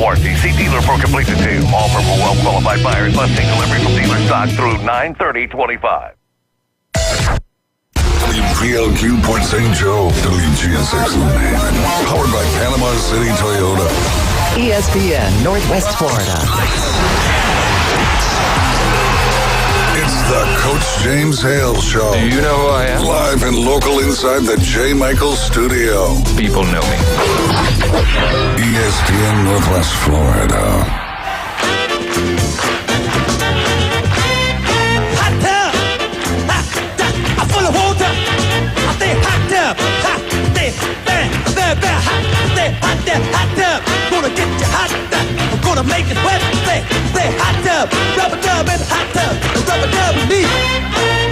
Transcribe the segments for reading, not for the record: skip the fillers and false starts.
Warranty. See dealer for complete details. Offer for well-qualified buyers. Must take delivery from dealer stock through 9/30/25. WPLQ Port St. Joe, WGSX Lumen. Powered by Panama City Toyota. ESPN Northwest Florida. It's the Coach James Hale Show. Do you know who I am? Live and local inside the J. Michaels studio. People know me. ESPN Northwest Florida. Hot tub, I'm full of water. I say hot tub, hot, stay, hot tub. Gonna get you hot, I'm gonna make it wet. Say hot tub, rubber dub in the hot tub, rubber dub with me.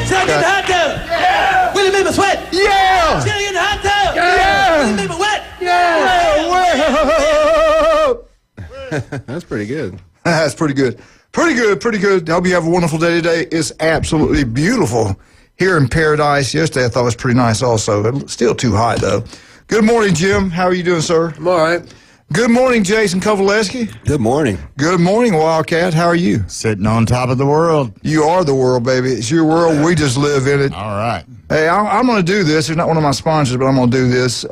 Shall get the hot tub, yeah. Will you make me sweat? Yeah. Shall get the hot tub, yeah. Will you make me wet? Yeah. That's pretty good. That's pretty good. Pretty good. Hope you have a wonderful day today. It's absolutely beautiful here in Paradise. Yesterday I thought it was pretty nice also. Still too hot, though. Good morning, Jim. How are you doing, sir? I'm all right. Good morning, Jason Kovaleski. Good morning. Good morning, Wildcat. How are you? Sitting on top of the world. You are the world, baby. It's your world. We just live in it. All right. Hey, I'm going to do this. It's not one of my sponsors, but I'm going to do this.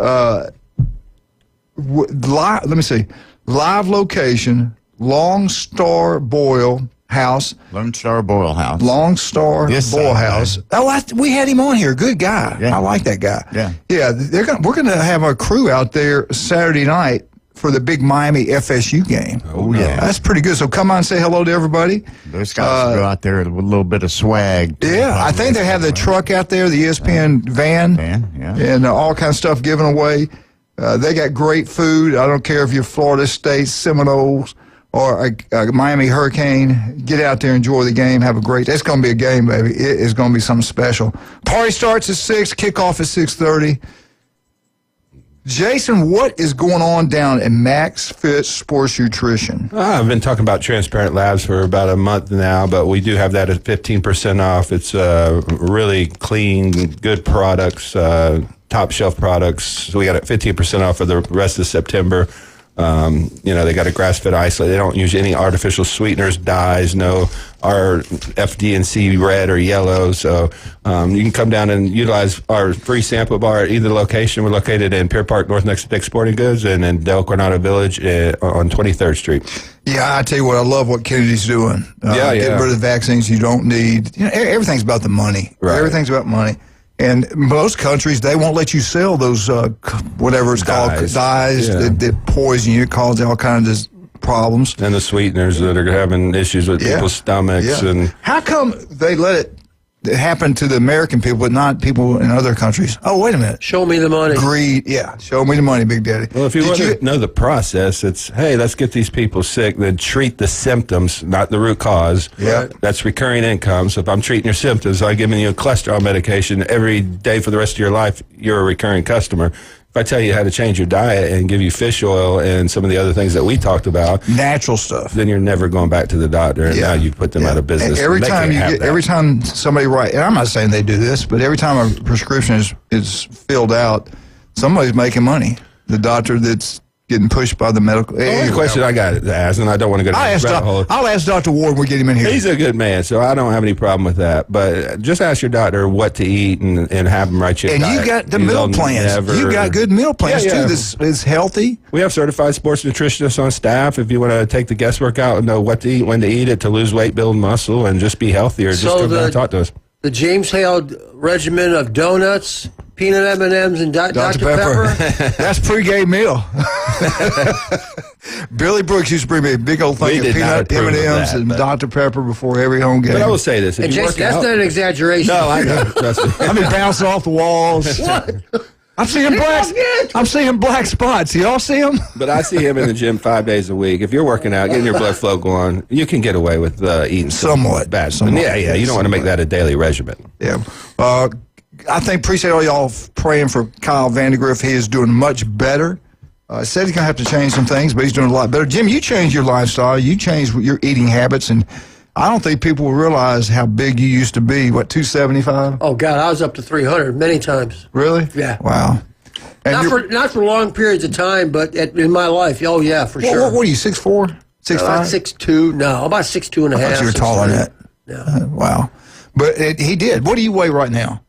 Let me see. Live location, Long Star Boyle House. Lone Star Boyle House. Long Star Yes, Boyle sir. House. Oh, we had him on here. Good guy. Yeah. I like that guy. Yeah. Yeah. We're gonna have a crew out there Saturday night for the big Miami FSU game. Oh, yeah. That's pretty good. So come on and say hello to everybody. Those guys go out there with a little bit of swag. Yeah, I think they have the truck out there, the ESPN van, Yeah. and all kinds of stuff given away. They got great food. I don't care if you're Florida State Seminoles or a Miami Hurricane. Get out there, enjoy the game, have a great. It's going to be a game, baby. It is going to be something special. Party starts at 6. Kickoff at 6:30. Jason, what is going on down at Max Fit Sports Nutrition? I've been talking about Transparent Labs for about a month now, but we do have that at 15% off. It's really clean, good products, top shelf products. So we got it 15% off for the rest of September. They got a grass-fed isolate. They don't use any artificial sweeteners, dyes, no our FD&C red or yellow. So you can come down and utilize our free sample bar at either location. We're located in Pier Park North next to Dick's Sporting Goods and in Del Coronado Village on 23rd Street. Yeah, I tell you what, I love what Kennedy's doing. Getting rid of the vaccines you don't need. Everything's about the money. Right. Everything's about money. And most countries, they won't let you sell those, whatever it's called, dyes that poison you, cause all kinds of problems. And the sweeteners that are having issues with people's stomachs. Yeah. And how come they let it happen to the American people, but not people in other countries? Oh, wait a minute. Show me the money. Greed. Yeah, show me the money, Big Daddy. Well, if you want to know the process, it's, hey, let's get these people sick, then treat the symptoms, not the root cause. Yeah. That's recurring income. So if I'm treating your symptoms, I'm giving you a cholesterol medication every day for the rest of your life, you're a recurring customer. If I tell you how to change your diet and give you fish oil and some of the other things that we talked about, natural stuff, then you're never going back to the doctor, and now you put them out of business. And every time somebody and I'm not saying they do this, but every time a prescription is filled out, somebody's making money. The doctor that's getting pushed by the medical. The only question I got to ask, and I don't want to go down this rabbit hole. I'll ask Dr. Ward when we get him in here. He's a good man, so I don't have any problem with that. But just ask your doctor what to eat and have him write you a diet. And you got the meal plans. You got good meal plans, too. This is healthy. We have certified sports nutritionists on staff. If you want to take the guesswork out and know what to eat, when to eat it, to lose weight, build muscle, and just be healthier, just come down and talk to us. The James Hale regimen of donuts, peanut M&Ms, and Dr. Pepper. That's pre-game meal. Billy Brooks used to bring me a big old thing of peanut M&Ms and Dr. Pepper before every home game. But I will say this. And Jason, that's not an exaggeration. No, I know. Trust me. I mean, bouncing off the walls. What? I'm seeing black spots. Y'all see them? But I see him in the gym 5 days a week. If you're working out, getting your blood flow going, you can get away with eating somewhat bad. Somewhat. Yeah. You don't want to make that a daily regimen. Yeah. I appreciate all y'all praying for Kyle Vandegrift. He is doing much better. Said he's going to have to change some things, but he's doing a lot better. Jim, you changed your lifestyle. You changed your eating habits, and I don't think people realize how big you used to be. What, 275? Oh, God, I was up to 300 many times. Really? Yeah. Wow. Not for long periods of time, but in my life. Oh, yeah, for sure. What are you, 6'4", 6'5"? About 6'2". No, about 6'2" and a half. I thought you were taller than that. No. Wow. But he did. What do you weigh right now?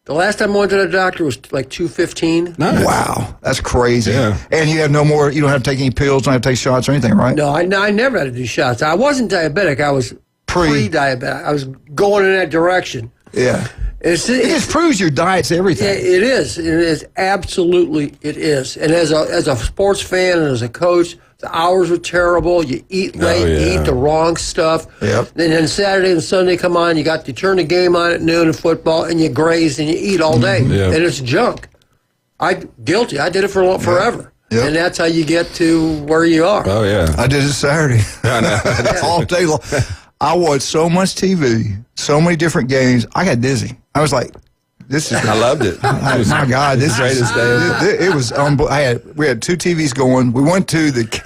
The last time I went to the doctor was like 215. Nice. Wow. That's crazy. Yeah. And you have no more, you don't have to take any pills, don't have to take shots or anything, right? No, I never had to do shots. I wasn't diabetic. I was pre-diabetic. I was going in that direction. Yeah. It just proves your diet's everything. Yeah, it is. It is. Absolutely, it is. And as a sports fan and as a coach, the hours are terrible. You eat late, you eat the wrong stuff. Yep. And then Saturday and Sunday come on, you turn the game on at noon in football, and you graze and you eat all day. Yep. And it's junk. Guilty. I did it for forever. Yep. And that's how you get to where you are. Oh, yeah. I did it Saturday. I know. All day long. I watched so much TV, so many different games. I got dizzy. I was like, "This is." I loved it. My God, this is greatest day ever. It was unbelievable. We had two TVs going. We went to the.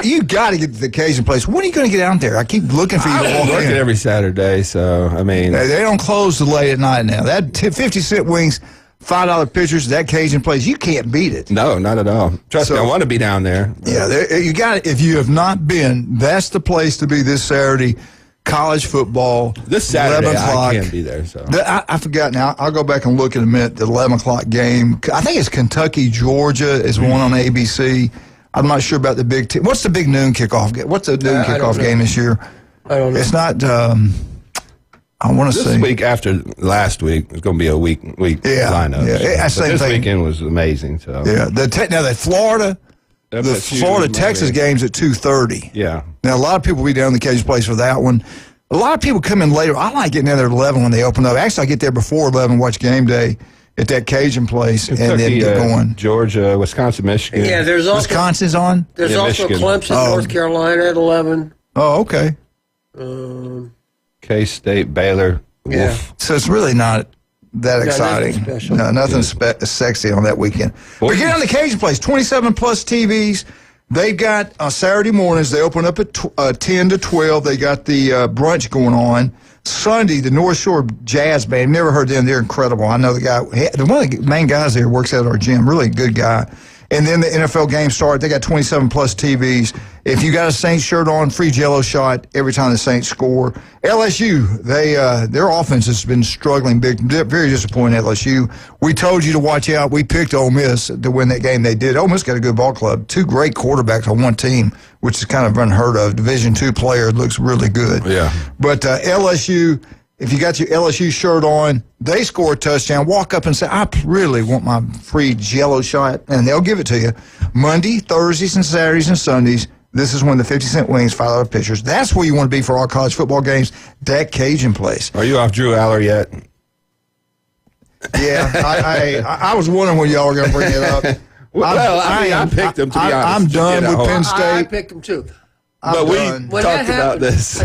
You got to get to the Cajun place. When are you going to get out there? I keep looking for you to walk working in. every Saturday, so I mean, They don't close till late at night now. That 50-cent wings, $5 pitchers, that Cajun place, you can't beat it. no, not at all. Trust me, I want to be down there. Yeah, you got. If you have not been, that's the place to be this Saturday. College football. This Saturday, 11 o'clock. I can't be there. So I forgot now. I'll go back and look in a minute. The 11 o'clock game. I think it's Kentucky, Georgia is one on ABC. I'm not sure about the Big Ten. What's the big noon kickoff game? What's the noon kickoff game this year? I don't know. It's not. I want to say this week after last week, it's going to be a week lineup. Yeah, so. This weekend was amazing. So yeah, now the Florida. The Florida-Texas game's at 2:30. Yeah. Now, a lot of people will be down in the Cajun place for that one. A lot of people come in later. I like getting in there at 11 when they open up. Actually, I get there before 11 and watch game day at that Cajun place Kentucky, and then get going. Georgia, Wisconsin, Michigan. Yeah, there's also Wisconsin's on? There's also Michigan. Clemson, North Carolina at 11. Oh, okay. K-State, Baylor. Yeah. Wolf. So it's really not that exciting. Nothing special. No, nothing sexy on that weekend. But get on the Cajun place, 27-plus TVs. They've got Saturday mornings, they open up at 10 to 12. They got the brunch going on. Sunday, the North Shore Jazz Band. Never heard them. They're incredible. I know the guy. One of the main guys there works out at our gym. Really good guy. And then the NFL games start. They got 27-plus TVs. If you got a Saints shirt on, free Jell-O shot every time the Saints score. LSU, their offense has been struggling big. Very disappointing, LSU. We told you to watch out. We picked Ole Miss to win that game. They did. Ole Miss got a good ball club. Two great quarterbacks on one team, which is kind of unheard of. Division II player looks really good. Yeah. But LSU, if you got your LSU shirt on, they score a touchdown, walk up and say, I really want my free Jell-O shot, and they'll give it to you. Monday, Thursdays, and Saturdays, and Sundays, this is when the 50-cent wings, $5 pitchers. That's where you want to be for all college football games, that Cajun place. Are you off Drew Aller yet? Yeah, I was wondering when y'all were going to bring it up. I picked him, to be honest. I'm done with Penn State. I picked him, too. But we When talked that about happened, this.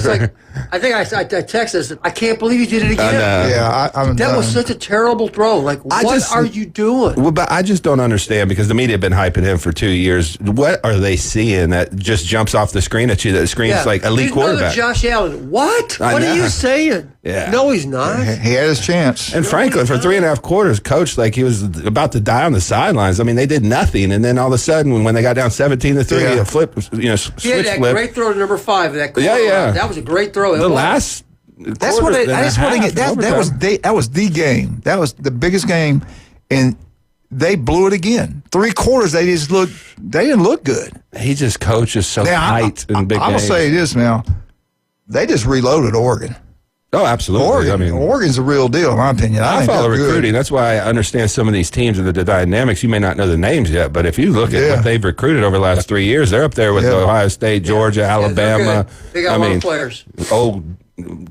I think I texted us, I can't believe you did it again. Yeah, I'm That done. was such a terrible throw. Like, what are you doing? Well, but I just don't understand because the media have been hyping him for 2 years. What are they seeing that just jumps off the screen at you that screams like elite He's another quarterback? Josh Allen. What? I What know. are you saying? Yeah. No, he's not. He had his chance. And Franklin, for 3.5 quarters, coached like he was about to die on the sidelines. I mean, they did nothing, and then all of a sudden, when they got down 17-3, Yeah. it flipped. He had Switch that flip. great throw to number 5. That corner Yeah. route. That was a great throw. The last. That's what they. That's what they get. That was the game. That was the biggest game, and they blew it again. 3 quarters, they didn't look good. He just coaches so tight in big I'm games. gonna say this now. They just reloaded Oregon. Oh, absolutely. Oregon's a real deal, in my opinion. I think follow they're good. recruiting. That's why I understand some of these teams and the dynamics. You may not know the names yet, but if you look at what they've recruited over the last 3 years, they're up there with Ohio State, Georgia, Alabama. They got a lot of players.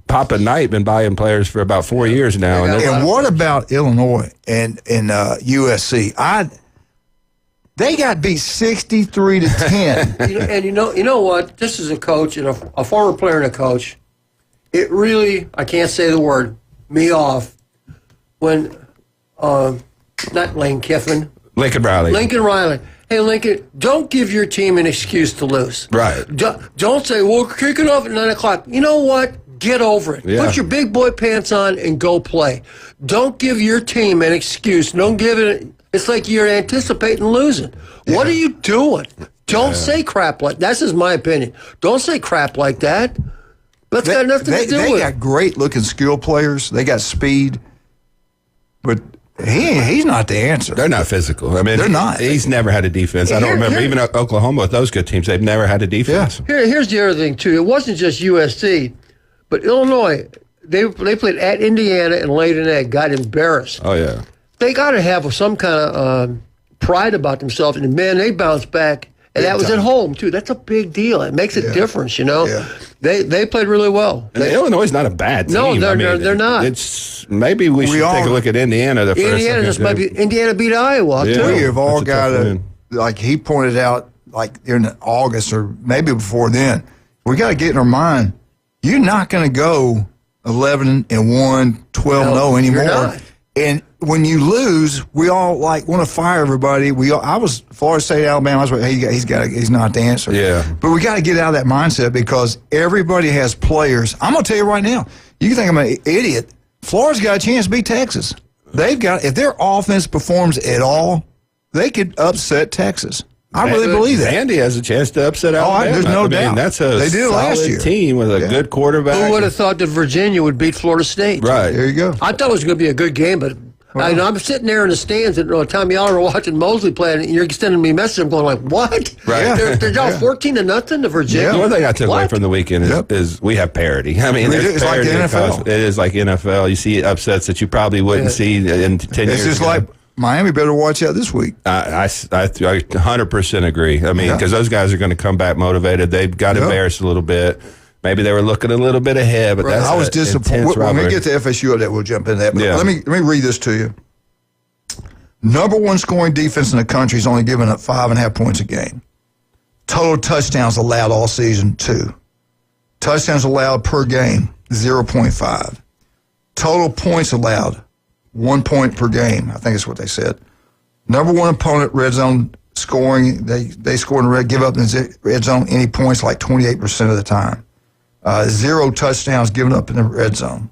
Papa Knight been buying players for about 4 years now. And what about Illinois and USC? They got beat 63-10. And you know what? This is a coach and a former player and a coach. It really, I can't say the word, me off, when, not Lane Kiffin. Lincoln Riley. Hey, Lincoln, don't give your team an excuse to lose. Right. Don't say, well, kick it off at 9 o'clock. You know what? Get over it. Yeah. Put your big boy pants on and go play. Don't give your team an excuse. Don't give it It's like you're anticipating losing. What are you doing? Don't say crap like that's just my opinion. Don't say crap like that. That's got nothing to do with it. They got great looking skill players. They got speed, but he's not the answer. They're not physical. I mean, they're not. He's never had a defense. I don't remember. Even Oklahoma with those good teams, they've never had a defense. Yeah. Here's the other thing, too. It wasn't just USC, but Illinois, they played at Indiana and laid an egg, got embarrassed. Oh, yeah. They got to have some kind of pride about themselves. And, man, they bounced back. And that was at home, too. That's a big deal. It makes a difference, you know. Yeah. They played really well. And Illinois is not a bad team. No, they're not. It's maybe we should take a look at Indiana. Indiana beat Iowa, too. We have all got to, like he pointed out, like in August or maybe before then, we got to get in our mind, you're not going to go 11-1, 12-0 anymore. And when you lose, we all want to fire everybody. I was Florida State, Alabama. I was like, hey, he's not the answer. Yeah. But we got to get out of that mindset because everybody has players. I'm going to tell you right now. You think I'm an idiot? Florida's got a chance to beat Texas. They've got if their offense performs at all, they could upset Texas. I really believe that. Andy has a chance to upset Alabama. There's no doubt. That's a they did last year. Team with a good quarterback. Who would have thought that Virginia would beat Florida State? Right. There you go. I thought it was going to be a good game, but I'm sitting there in the stands and Tommy y'all are watching Mosley play, and you're sending me a message. I'm going like, what? Right. They're down 14-0 to Virginia. The one thing I took away from the weekend is we have parity. I mean, it's like the NFL. It is like NFL. You see upsets that you probably wouldn't see in 10 years. It's just like Miami better watch out this week. I 100% agree. I mean, because those guys are going to come back motivated. They got embarrassed a little bit. Maybe they were looking a little bit ahead, but I was disappointed. When we get to FSU, that we'll jump into that. But let me read this to you. Number one scoring defense in the country is only giving up 5.5 points a game. Total touchdowns allowed all season, 2. Touchdowns allowed per game, 0.5. Total points allowed, 1 point per game. I think that's what they said. Number one opponent red zone scoring. They score in the red, give up in the red zone any points like 28% of the time. 0 touchdowns given up in the red zone.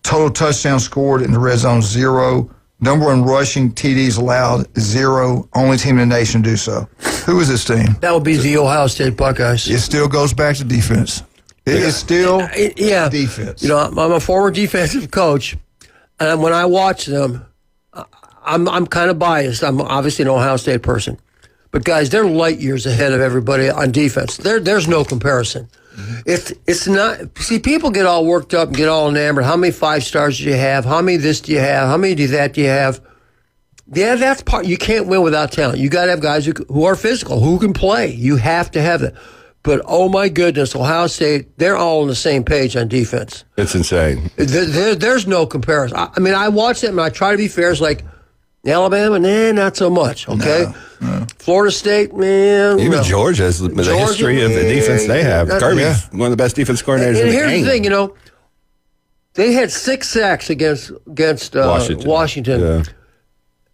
Total touchdowns scored in the red zone, 0. Number one rushing TDs allowed, 0. Only team in the nation to do so. Who is this team? That would be the Ohio State Buckeyes. It still goes back to defense. It is still defense. You know, I'm a former defensive coach, and when I watch them, I'm kind of biased. I'm obviously an Ohio State person. But, guys, they're light years ahead of everybody on defense. There's no comparison. It's not. See, people get all worked up and get all enamored. How many 5 stars do you have? How many this do you have? How many do that do you have? Yeah, that's part. You can't win without talent. You got to have guys who are physical, who can play. You have to have that. But, oh, my goodness, Ohio State, they're all on the same page on defense. It's insane. There's no comparison. I mean, I watch them, and I try to be fair. It's like Alabama, not so much, okay? No. Florida State, man. Even Georgia has the history of the defense they have. Kirby's one of the best defense coordinators in the game. And here's the thing, you know, they had 6 sacks against Washington. Yeah.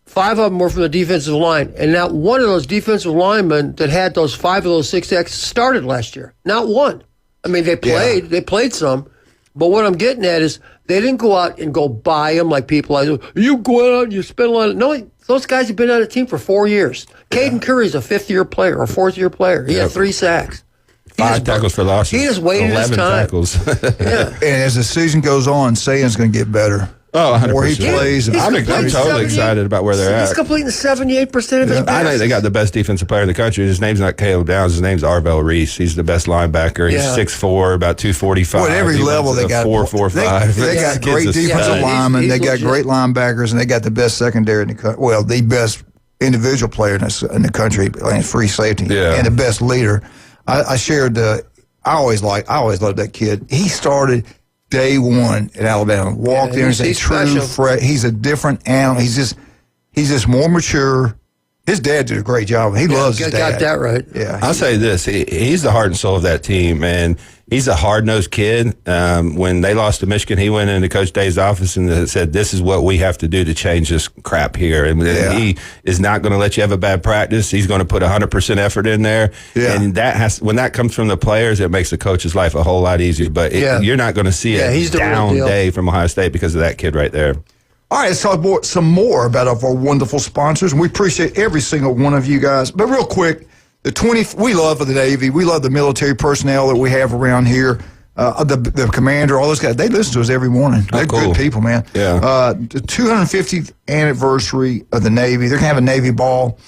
5 of them were from the defensive line. And not one of those defensive linemen that had those 5 of those 6 sacks started last year. Not one. I mean, they played some. But what I'm getting at is they didn't go out and go buy them like people like, you go out and you spend a lot of... No, those guys have been on a team for 4 years. Caden Curry's a 5th-year player or 4th-year player. He had 3 sacks. 5 tackles for losses. He just waited his time. 11 tackles. And as the season goes on, Sayan's going to get better. Oh, 100%. Where he plays. I'm totally excited about where they're at. He's completing 78% of his passes. I think they got the best defensive player in the country. His name's not Caleb Downs. His name's Arvell Reese. He's the best linebacker. He's 6'4", about 245. Well, at every level they got 4'5". They got great defensive linemen. They got great linebackers, and they got the best secondary in the country. Well, the best individual player in the country, playing free safety, and the best leader. I shared. I always loved that kid. He started day one at Alabama. Walked in and said, "True, fresh." He's a different animal. He's just more mature. His dad did a great job. He loves his dad. Got that right. Yeah, I'll say this: he's the heart and soul of that team, and he's a hard-nosed kid. When they lost to Michigan, he went into Coach Day's office and said, "This is what we have to do to change this crap here." And he is not going to let you have a bad practice. He's going to put 100% effort in there. Yeah. And when that comes from the players, it makes the coach's life a whole lot easier. But you're not going to see a down day from Ohio State because of that kid right there. All right, let's talk some more about our wonderful sponsors. And we appreciate every single one of you guys. But real quick, we love the Navy. We love the military personnel that we have around here. The commander, all those guys, they listen to us every morning. They're good people, man. Yeah. The 250th anniversary of the Navy. They're going to have a Navy ball.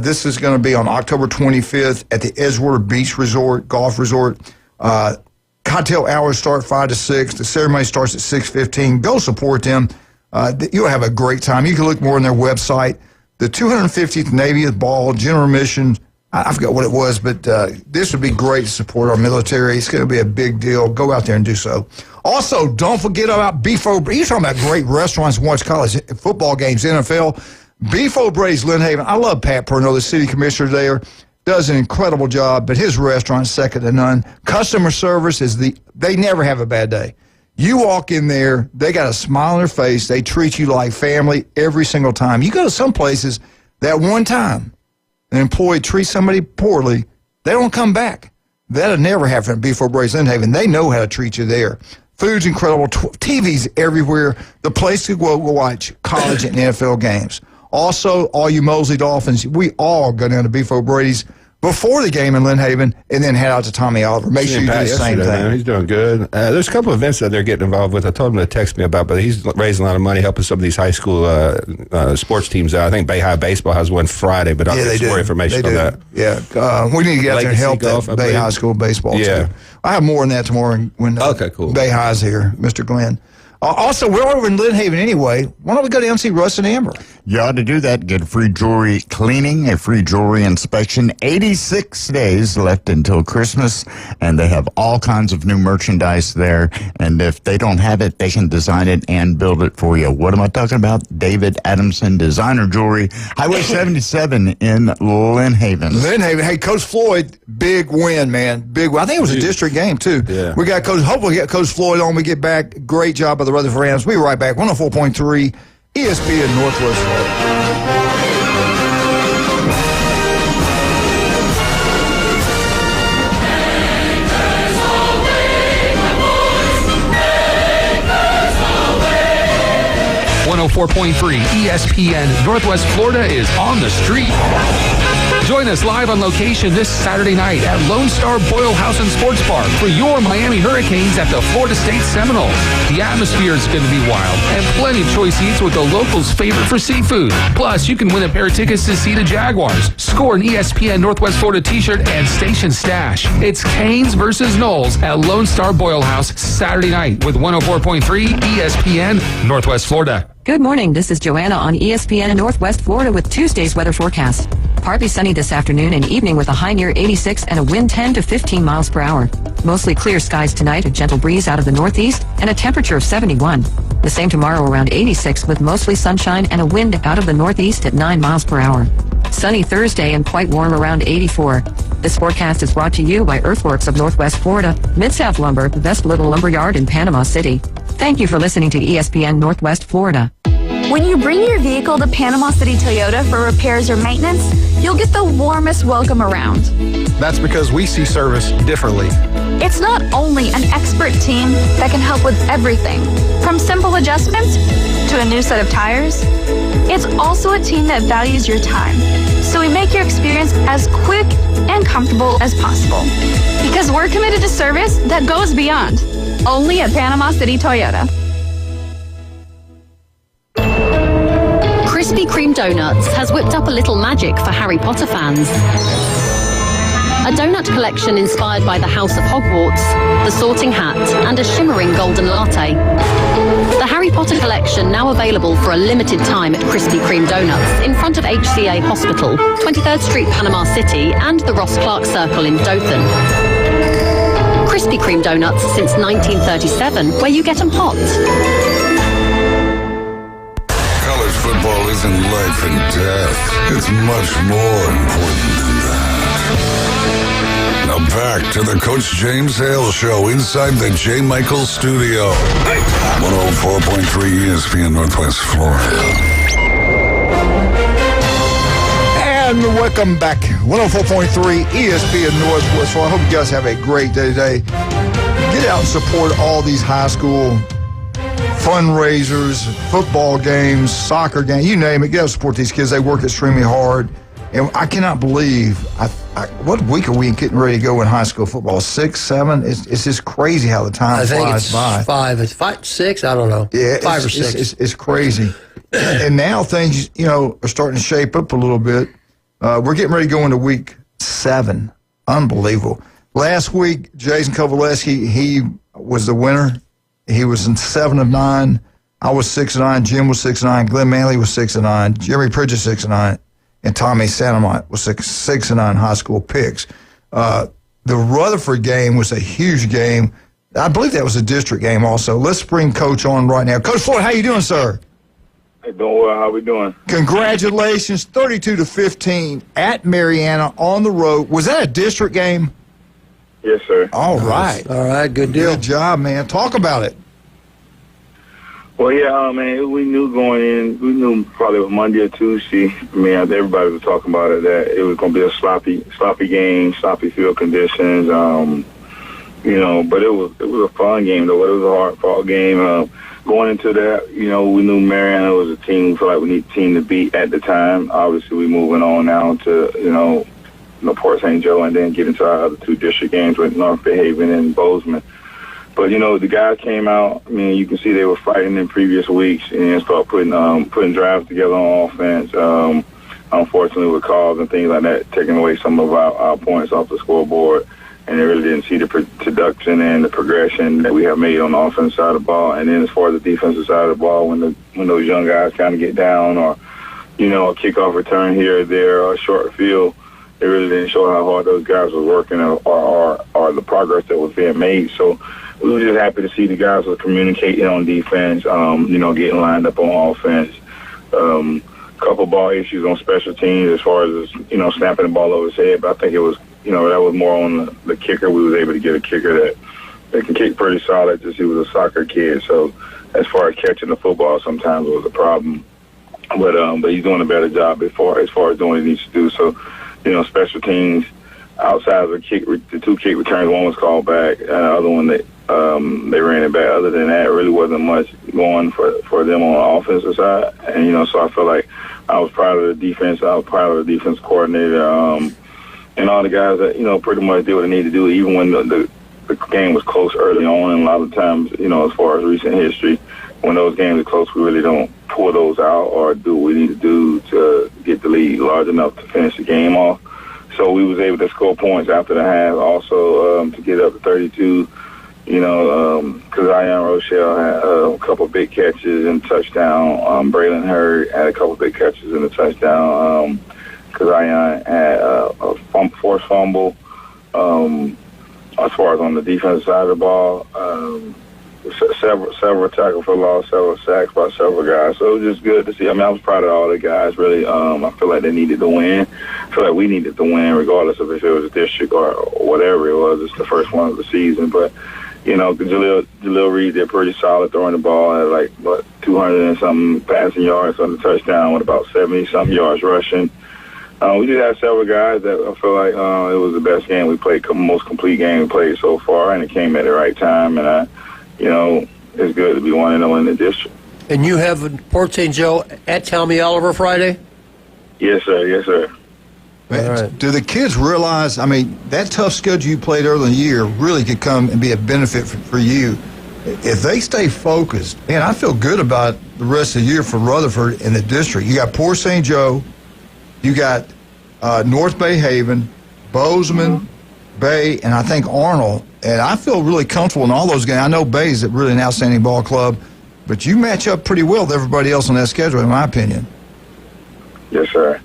This is going to be on October 25th at the Edgewater Beach Resort, Golf Resort. Cocktail hours start 5 to 6. The ceremony starts at 6:15. Go support them. You'll have a great time. You can look more on their website. The 250th Navy Ball, General Mission, I forgot what it was, but this would be great to support our military. It's going to be a big deal. Go out there and do so. Also, don't forget about Beef O'Brady's. You're talking about great restaurants and watch college football games, NFL. Beef O'Brady's, Lynn Haven. I love Pat Purno, the city commissioner there. Does an incredible job, but his restaurant's second to none. Customer service they never have a bad day. You walk in there, they got a smile on their face. They treat you like family every single time. You go to some places, that one time an employee treats somebody poorly, they don't come back. That'll never happen at Beef O'Brady's Lynn Haven. They know how to treat you there. Food's incredible. TV's everywhere. The place to go watch college and NFL games. Also, all you Mosley Dolphins, we all go down to Beef O'Brady's before the game in Lynn Haven, and then head out to Tommy Oliver. Make sure you do the same thing. Man, he's doing good. There's a couple of events that they're getting involved with. I told him to text me about, but he's raising a lot of money helping some of these high school sports teams out. I think Bay High Baseball has one Friday, but I'll get some more information on that. Yeah, we need to get out there and help that Bay High School baseball team. I have more on that tomorrow when Bay High's here, Mr. Glenn. Also, we're over in Lynn Haven anyway. Why don't we go to MC Russ and Amber? You ought to do that. Get a free jewelry cleaning, a free jewelry inspection. 86 days left until Christmas, and they have all kinds of new merchandise there. And if they don't have it, they can design it and build it for you. What am I talking about? David Adamson Designer Jewelry, Highway 77 in Lynn Haven. Lynn Haven. Hey, Coach Floyd, big win, man. Big win. I think it was a district game, too. Yeah. We got hopefully we get Coach Floyd on. We get back. Great job by the Rutherford Rams. We'll be right back. 104.3 ESPN Northwest Florida. 104.3 ESPN Northwest Florida is on the street. Join us live on location this Saturday night at Lone Star Boyle House and Sports Park for your Miami Hurricanes at the Florida State Seminoles. The atmosphere is going to be wild and plenty of choice eats with the locals' favorite for seafood. Plus, you can win a pair of tickets to see the Jaguars, score an ESPN Northwest Florida t-shirt, and station stash. It's Canes versus Knowles at Lone Star Boyle House Saturday night with 104.3 ESPN Northwest Florida. Good morning. This is Joanna on ESPN Northwest Florida with Tuesday's weather forecast. Partly sunny this afternoon and evening with a high near 86 and a wind 10 to 15 miles per hour. Mostly clear skies tonight, a gentle breeze out of the northeast, and a temperature of 71. The same tomorrow around 86 with mostly sunshine and a wind out of the northeast at 9 miles per hour. Sunny Thursday and quite warm around 84. This forecast is brought to you by Earthworks of Northwest Florida, Mid-South Lumber, the best little lumber yard in Panama City. Thank you for listening to ESPN Northwest Florida. When you bring your vehicle to Panama City Toyota for repairs or maintenance, you'll get the warmest welcome around. That's because we see service differently. It's not only an expert team that can help with everything, from simple adjustments to a new set of tires. It's also a team that values your time, so we make your experience as quick and comfortable as possible. Because we're committed to service that goes beyond. Only at Panama City Toyota. Krispy Kreme Donuts has whipped up a little magic for Harry Potter fans. A donut collection inspired by the House of Hogwarts, the Sorting Hat, and a shimmering golden latte. The Harry Potter collection now available for a limited time at Krispy Kreme Donuts in front of HCA Hospital, 23rd Street, Panama City, and the Ross Clark Circle in Dothan. Krispy Kreme Donuts since 1937, where you get them hot. College football isn't life and death. It's much more important than that. Now back to the Coach James Hale Show inside the J. Michael Studio. 104.3 ESPN Northwest Florida. And welcome back. 104.3 ESPN Northwest Florida. I hope you guys have a great day today. Get out and support all these high school fundraisers, football games, soccer games, you name it. Get out and support these kids. They work extremely hard. And I cannot believe, what week are we getting ready to go in high school football? 6, 7? It's just crazy how the time flies by. 5. It's 5, 6. I don't know. Yeah, 5 or 6. It's crazy. And now things, are starting to shape up a little bit. We're getting ready to go into week 7. Unbelievable. Last week, Jason Kovaleski, he was the winner. He was in 7 of 9. I was 6 of 9. Jim was 6 of 9. Glenn Manley was 6 of 9. Jeremy Pridgeett 6 of 9. And Tommy Santamont was 6 of 9 high school picks. The Rutherford game was a huge game. I believe that was a district game also. Let's bring Coach on right now. Coach Floyd, how you doing, sir? Hey, doing well. How we doing? Congratulations, 32-15 at Mariana on the road. Was that a district game? Yes, sir. All right. All right, good deal. Good job, man. Talk about it. Well, yeah, man, we knew going in, we knew probably Monday or Tuesday, everybody was talking about it, that it was going to be a sloppy game, sloppy field conditions, but it was a fun game, though. It was a hard-fought game. Going into that, we knew Mariana was a team, we felt like we need a team to beat at the time. Obviously, we're moving on now to, Port St. Joe, and then get into our other 2 district games with North Bay Haven and Bozeman. But, the guys came out. You can see they were fighting in previous weeks and start putting drives together on offense. Unfortunately, with calls and things like that, taking away some of our points off the scoreboard. And they really didn't see the production and the progression that we have made on the offensive side of the ball. And then as far as the defensive side of the ball, when those young guys kind of get down or, a kickoff return here or there or a short field, it really didn't show how hard those guys were working or the progress that was being made. So we were just happy to see the guys were communicating on defense, getting lined up on offense. Couple ball issues on special teams as far as, snapping the ball over his head. But I think it was, that was more on the kicker. We was able to get a kicker that can kick pretty solid just he was a soccer kid. So as far as catching the football, sometimes it was a problem. But he's doing a better job as far as doing what he needs to do. So, special teams, outside of the 2 kick returns, one was called back, and the other one they ran it back. Other than that, it really wasn't much going for them on the offensive side. And, so I feel like I was proud of the defense. I was proud of the defense coordinator and all the guys that, pretty much did what they needed to do, even when the game was close early on. And a lot of times, as far as recent history, when those games are close, we really don't pull those out or do what we need to do to get the lead large enough to finish the game off. So we was able to score points after the half, also to get up to 32. Because Ian Rochelle had a couple big catches and touchdown. Braylon Hurd had a couple big catches and a touchdown. Because Ian had a forced fumble. As far as on the defensive side of the ball, several tackles for loss, several sacks by several guys. So it was just good to see. I was proud of all the guys, really. I feel like they needed to win. I feel like we needed to win, regardless of if it was a district or whatever it was. It's the first one of the season. But, Jaleel Reed did pretty solid throwing the ball at 200 and something passing yards on the touchdown with about 70-something yards rushing. We just had several guys that I feel like it was the best game we played, most complete game we played so far, and it came at the right time. And it's good to be 1-0 in the district. And you have Port St. Joe at Tommy Oliver Friday? Yes, sir. Yes, sir. Man, right. Do the kids realize, that tough schedule you played early in the year really could come and be a benefit for you. If they stay focused, man, I feel good about the rest of the year for Rutherford in the district. You got Port St. Joe, you got North Bay Haven, Bozeman, Bay, and I think Arnold. And I feel really comfortable in all those games. I know Bay's a really an outstanding ball club, but you match up pretty well with everybody else on that schedule, in my opinion. Yes, sir.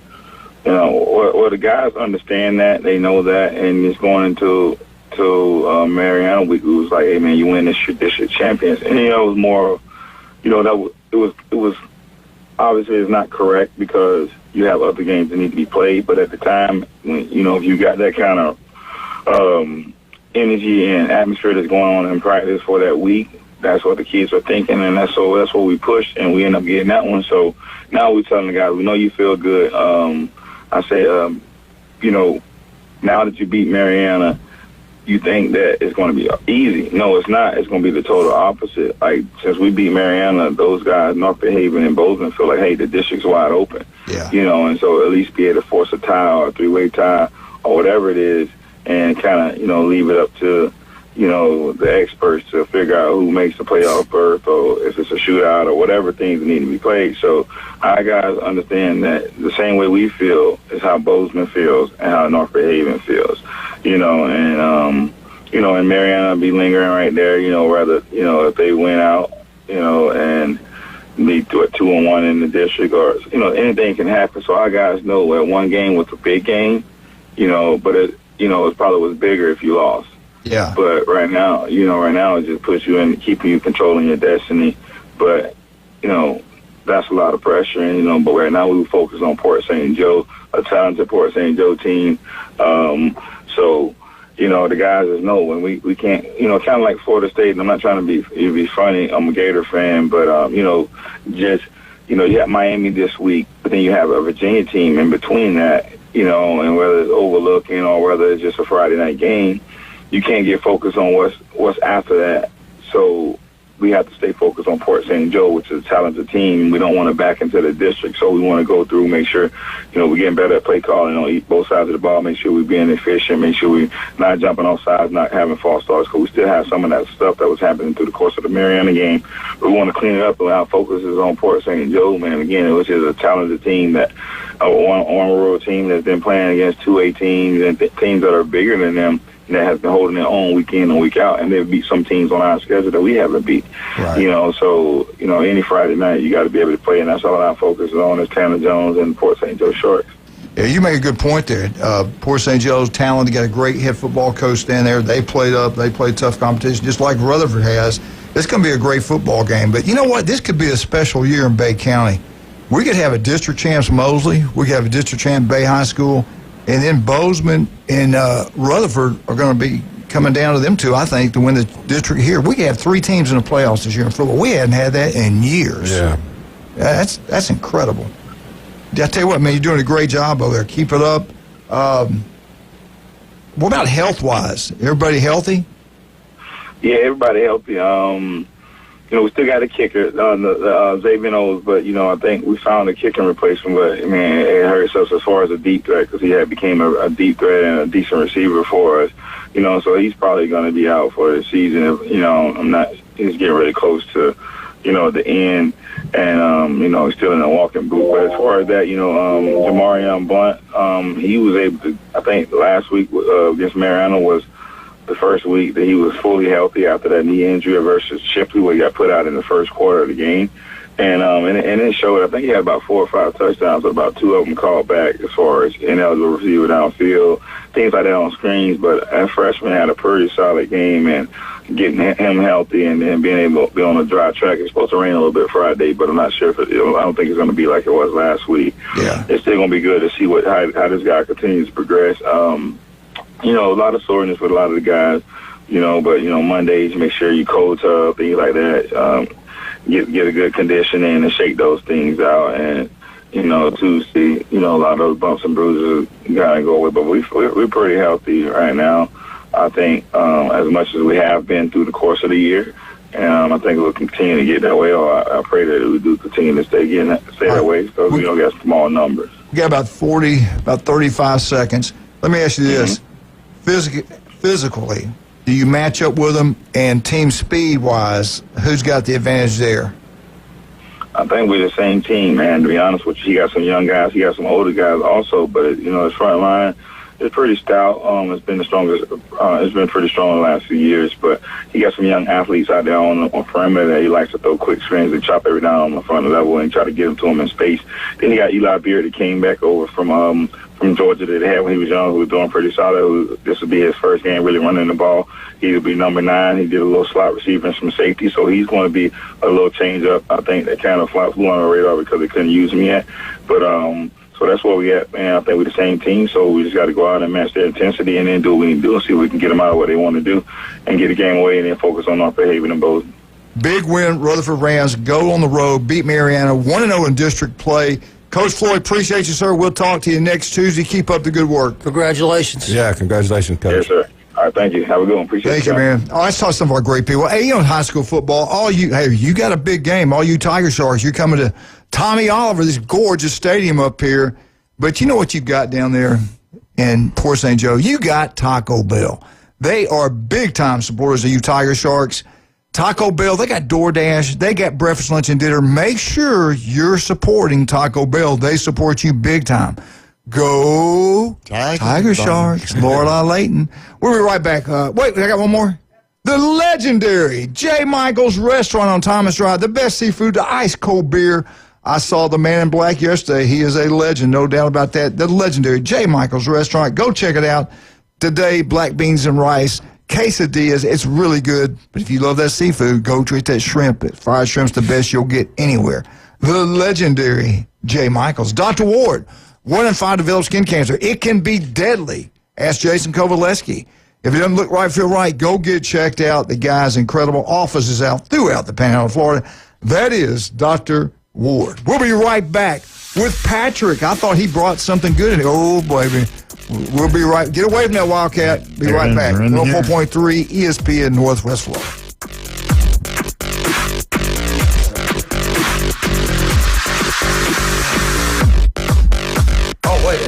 Well, the guys understand that. They know that. And it's going into Mariana week, it was like, hey, man, you win this district champions. And, it was more, it was obviously it's not correct because you have other games that need to be played. But at the time, when, if you got that kind of energy and atmosphere that's going on in practice for that week, that's what the kids are thinking, and that's what we pushed, and we end up getting that one. So now we're telling the guys, we know you feel good. I say, now that you beat Mariana, you think that it's going to be easy. No, it's not. It's going to be the total opposite. Like, since we beat Mariana, those guys, North Haven and Bozeman, feel like, hey, the district's wide open. Yeah. You know, and so at least be able to force a tie or a three-way tie or whatever it is and kind of, you know, leave it up to, you know, the experts to figure out who makes the playoff berth or if it's a shootout or whatever things need to be played. So our guys understand that the same way we feel is how Bozeman feels and how North Haven feels, you know, and, you know, and Mariana be lingering right there, you know, rather, you know, if they win out, you know, and be 2-1 in the district or, you know, anything can happen. So our guys know that one game was a big game, you know, but it, you know, it probably was bigger if you lost. Yeah. But right now, you know, it just puts you in, keeping you controlling your destiny. But, you know, that's a lot of pressure. And, you know, but right now we focus on Port St. Joe, a talented Port St. Joe team. So, you know, the guys just know when we can't, you know, kind of like Florida State. And I'm not trying to be funny. I'm a Gator fan, but, you know, just, you know, you have Miami this week, but then you have a Virginia team in between that, you know, and whether it's overlooking or whether it's just a Friday night game, you can't get focused on what's after that. So we have to stay focused on Port St. Joe, which is a talented team. We don't want to back into the district, so we want to go through, make sure, you know, we're getting better at play calling on both sides of the ball, make sure we're being efficient, make sure we're not jumping off sides, not having false starts, because we still have some of that stuff that was happening through the course of the Mariana game. We want to clean it up, and our focus is on Port St. Joe, man. Again, which is a talented team that one on-road team that's been playing against 2A teams and teams that are bigger than them, that has been holding their own week in and week out, and they've beat some teams on our schedule that we haven't beat. Right. You know, so, you know, any Friday night you got to be able to play, and that's all our focus is on is Tanner Jones and Port St. Joe Sharks. Yeah, you make a good point there. Port St. Joe's talented, got a great head football coach down there. They played tough competition, just like Rutherford has. It's going to be a great football game. But you know what? This could be a special year in Bay County. We could have a district champs Mosley. We could have a district champ Bay High School. And then Bozeman and Rutherford are going to be coming down to them two, I think, to win the district here. We could have 3 teams in the playoffs this year in football. We hadn't had that in years. Yeah. That's incredible. I tell you what, man, you're doing a great job over there. Keep it up. What about health-wise? Everybody healthy? Yeah, everybody healthy. You know, we still got a kicker, Xavier Knowles, but, you know, I think we found a kicking replacement, but, man, it hurts us as far as a deep threat because he became a deep threat and a decent receiver for us. You know, so he's probably going to be out for the season. You know, he's getting really close to, you know, the end, and, you know, he's still in a walking boot. But as far as that, you know, Jamarion Blunt, he was able to, I think last week against Mariana was the first week that he was fully healthy after that knee injury versus Shipley, where he got put out in the first quarter of the game. And it showed, I think he had about 4 or 5 touchdowns, but about 2 of them called back as far as ineligible receiver downfield, things like that on screens. But that freshman had a pretty solid game, and getting him healthy and being able to be on a dry track. It's supposed to rain a little bit Friday, but I'm not sure I don't think it's going to be like it was last week. Yeah. It's still going to be good to see how this guy continues to progress. You know, a lot of soreness with a lot of the guys, you know, but, you know, Mondays, make sure you cold tub, things like that, get a good condition in and shake those things out. And, you know, Tuesday, you know, a lot of those bumps and bruises got to go away. But we're pretty healthy right now, I think, as much as we have been through the course of the year. And I think we'll continue to get that way, or I pray that we do continue to stay that way because we don't get small numbers. We got about 35 seconds. Let me ask you this. Mm-hmm. Physically, do you match up with them? And team speed-wise, who's got the advantage there? I think we're the same team, man, to be honest with you. He got some young guys. He got some older guys also. But, you know, his front line is pretty stout. It's been the strongest. It's been pretty strong in the last few years. But he got some young athletes out there on perimeter that he likes to throw quick screens and chop every down on the front level and try to get them to him in space. Then he got Eli Beard that came back over from Georgia that they had when he was young, who was doing pretty solid. This will be his first game really running the ball. He'll be number 9. He did a little slot receiving from safety, so he's going to be a little change up. I think that kind of flew on the radar because they couldn't use him yet. But so that's where we at, man. I think we're the same team, so we just got to go out and match their intensity and then do what we need to do and see if we can get them out of what they want to do and get the game away and then focus on North Haven and Bozeman. Big win, Rutherford Rams. Go on the road, beat Mariana, 1-0 in district play. Coach Floyd, appreciate you, sir. We'll talk to you next Tuesday. Keep up the good work. Congratulations. Yeah, congratulations, Coach. Yes, sir. All right, thank you. Have a good one. Appreciate it. Thank you, man. Oh, let's talk to some of our great people. Hey, high school football, you got a big game. All you Tiger Sharks, you're coming to Tommy Oliver, this gorgeous stadium up here. But you know what you've got down there in Port St. Joe? You got Taco Bell. They are big-time supporters of you Tiger Sharks. Taco Bell, they got DoorDash, they got breakfast, lunch, and dinner. Make sure you're supporting Taco Bell. They support you big time. Go Tiger Sharks, Lorelei Layton. We'll be right back. Wait, I got one more. The legendary J. Michael's Restaurant on Thomas Drive. The best seafood, the ice-cold beer. I saw the man in black yesterday. He is a legend, no doubt about that. The legendary J. Michael's Restaurant. Go check it out. Today, black beans and rice, quesadillas. It's really good. But if you love that seafood, go treat that shrimp. Fried shrimp's the best you'll get anywhere. The legendary J. Michael's. Dr. Ward, 1 in 5 develop skin cancer. It can be deadly. Ask Jason Kovaleski. If it doesn't look right, feel right, go get checked out. The guy's incredible. Offices out throughout the Panhandle of Florida. That is Dr. Ward. We'll be right back with Patrick. I thought he brought something good in it. Oh, baby. We'll be right. Get away from that Wildcat. Be right back. 104.3 ESPN Northwest Florida. Oh, wait.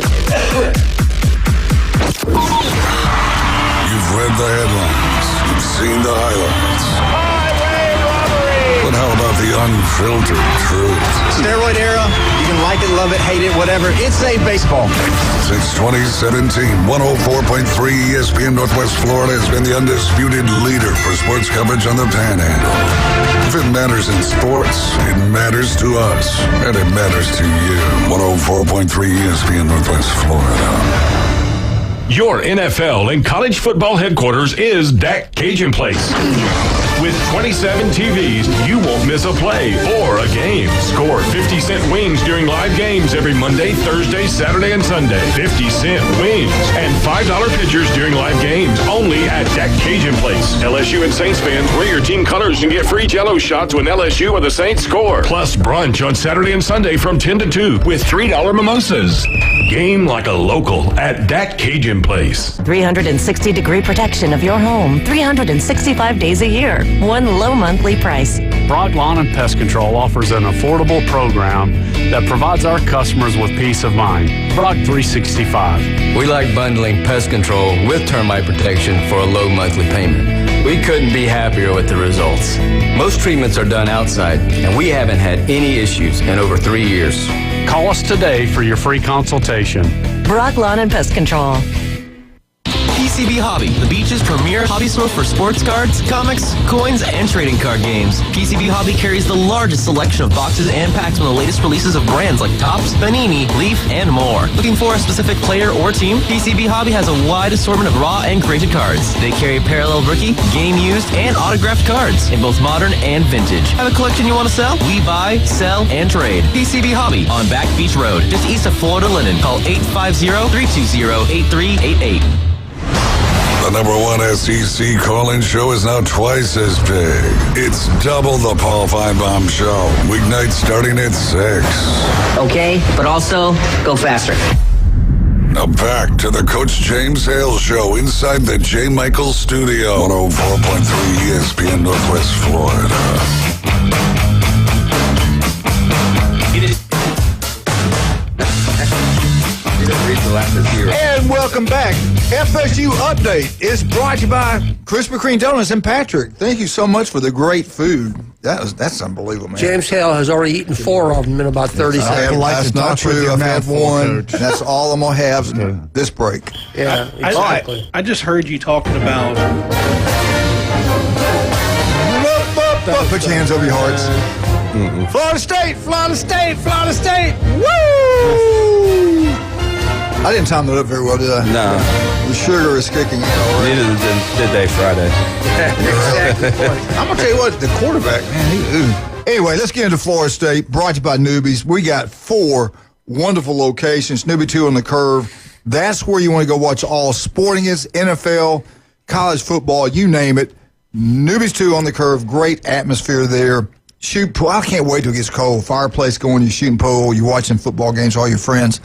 You've read the headlines. You've seen the highlights. But how about the unfiltered truth? Steroid era, you can like it, love it, hate it, whatever. It's a baseball. Since 2017, 104.3 ESPN Northwest Florida has been the undisputed leader for sports coverage on the Panhandle. If it matters in sports, it matters to us, and it matters to you. 104.3 ESPN Northwest Florida. Your NFL and college football headquarters is Dak Cajun Place. With 27 TVs, you won't miss a play or a game. Score 50-cent wings during live games every Monday, Thursday, Saturday, and Sunday. 50-cent wings and $5 pitchers during live games only at Dak Cajun Place. LSU and Saints fans, wear your team colors and get free Jell-O shots when LSU or the Saints score. Plus brunch on Saturday and Sunday from 10 to 2 with $3 mimosas. Game like a local at Dak Cajun Place. 360-degree protection of your home, 365 days a year. One low monthly price. Brock Lawn and Pest Control offers an affordable program that provides our customers with peace of mind. Brock 365. We like bundling pest control with termite protection for a low monthly payment. We couldn't be happier with the results. Most treatments are done outside, and we haven't had any issues in over 3 years. Call us today for your free consultation. Brock Lawn and Pest Control. PCB Hobby, the beach's premier hobby store for sports cards, comics, coins, and trading card games. PCB Hobby carries the largest selection of boxes and packs from the latest releases of brands like Topps, Panini, Leaf, and more. Looking for a specific player or team? PCB Hobby has a wide assortment of raw and graded cards. They carry parallel rookie, game used, and autographed cards in both modern and vintage. Have a collection you want to sell? We buy, sell, and trade. PCB Hobby on Back Beach Road, just east of Florida Linden. Call 850-320-8388. The #1 SEC call-in show is now twice as big. It's double the Paul Feinbaum Show. Weeknights starting at 6. Okay, but also go faster. Now back to the Coach James Hale Show inside the J. Michael Studio. 104.3 ESPN Northwest Florida. And welcome back. FSU Update is brought to you by Krispy Kreme Donuts and Patrick. Thank you so much for the great food. That's unbelievable, man. James Hale has already eaten 4 of them in about 30 seconds. That's not true. I've had one. That's all I'm going to have this break. Yeah, exactly. I just heard you talking about... Put your hands over your hearts. Florida State, Florida State, Florida State. Woo! I didn't time that up very well, did I? No. The sugar is kicking in already. Neither did they Friday. Exactly. I'm going to tell you what, the quarterback, man, Anyway, let's get into Florida State, brought to you by Newbies. We got 4 wonderful locations. Newbie 2 on the Curve. That's where you want to go watch all sporting is, NFL, college football, you name it. Newbies 2 on the Curve, great atmosphere there. Shoot pool. I can't wait till it gets cold. Fireplace going, you're shooting pool, you're watching football games, all your friends.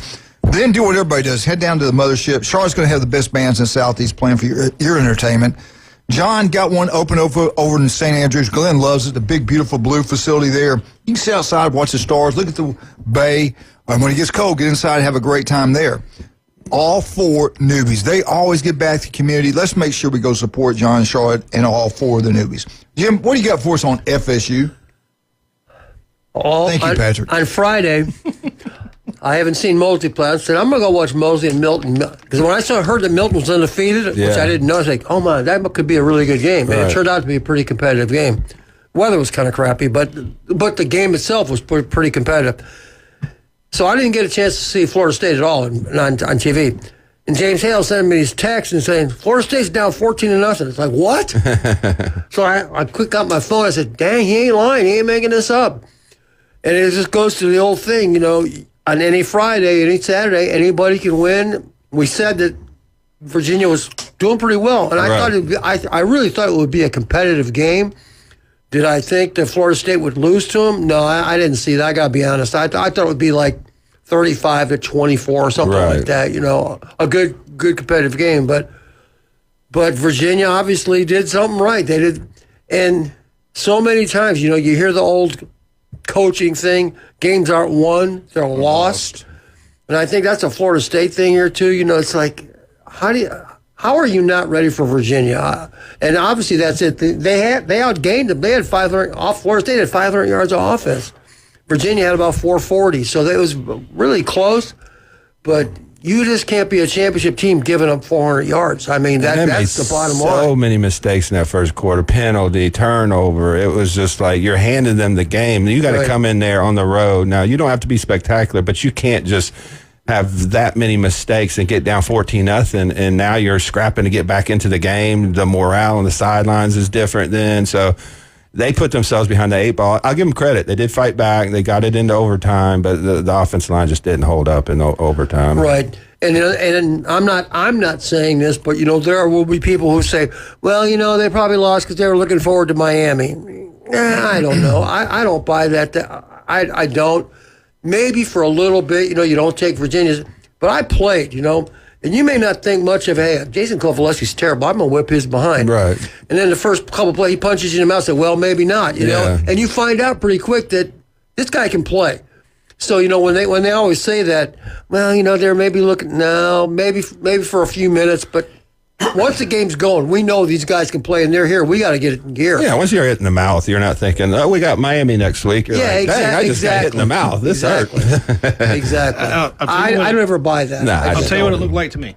Then do what everybody does. Head down to the mothership. Charlotte's going to have the best bands in the Southeast playing for your entertainment. John got one open over in St. Andrews. Glenn loves it. The big, beautiful blue facility there. You can sit outside, watch the stars, look at the bay. And when it gets cold, get inside and have a great time there. All 4 newbies. They always get back to the community. Let's make sure we go support John and Charlotte and all 4 of the newbies. Jim, what do you got for us on FSU? Thank you, Patrick. On Friday, I haven't seen Mosley play. I said, I'm going to go watch Mosley and Milton. Because when I heard that Milton was undefeated, which I didn't know, I was like, oh, my, that could be a really good game. And it turned out to be a pretty competitive game. Weather was kind of crappy, but the game itself was pretty competitive. So I didn't get a chance to see Florida State at all on TV. And James Hale sent me these texts and saying, Florida State's down 14-0. It's like, what? So I quick got my phone. I said, dang, he ain't lying. He ain't making this up. And it just goes to the old thing, you know, on any Friday, any Saturday, anybody can win. We said that Virginia was doing pretty well, and I really thought it would be a competitive game. Did I think that Florida State would lose to them? No, I didn't see that. I got to be honest. I thought it would be like 35-24 or something like that. You know, a good competitive game. But Virginia obviously did something right. They did, and so many times, you know, you hear the old coaching thing, games aren't won, they're lost. And I think that's a Florida State thing here too. You know, it's like, how are you not ready for Virginia? And obviously that's it. They outgained them. They had 500 off. Florida State had 500 yards of offense. Virginia had about 440, so it was really close. But you just can't be a championship team giving up 400 yards. I mean, that's the bottom line. So many mistakes in that first quarter. Penalty, turnover. It was just like you're handing them the game. You got to come in there on the road. Now, you don't have to be spectacular, but you can't just have that many mistakes and get down 14-0, and now you're scrapping to get back into the game. The morale on the sidelines is different then. So they put themselves behind the 8 ball. I'll give them credit. They did fight back. They got it into overtime, but the offensive line just didn't hold up in overtime. Right. And I'm not saying this, but, you know, there will be people who say, well, you know, they probably lost because they were looking forward to Miami. I don't know. I don't buy that. I don't. Maybe for a little bit, you know, you don't take Virginia's. But I played, you know. And you may not think much of, hey, Jason Kovaleski's terrible. I'm going to whip his behind. Right. And then the first couple plays, he punches you in the mouth and says, well, maybe not, you know. And you find out pretty quick that this guy can play. So, you know, when they always say that, well, you know, they're maybe looking, no, maybe for a few minutes. But once the game's going, we know these guys can play, and they're here. We got to get it in gear. Yeah, once you're hit in the mouth, you're not thinking, oh, we got Miami next week. You're like, dang, I just got hit in the mouth. This hurt. Exactly. I don't ever buy that. Nah, I'll tell you what it looked like to me.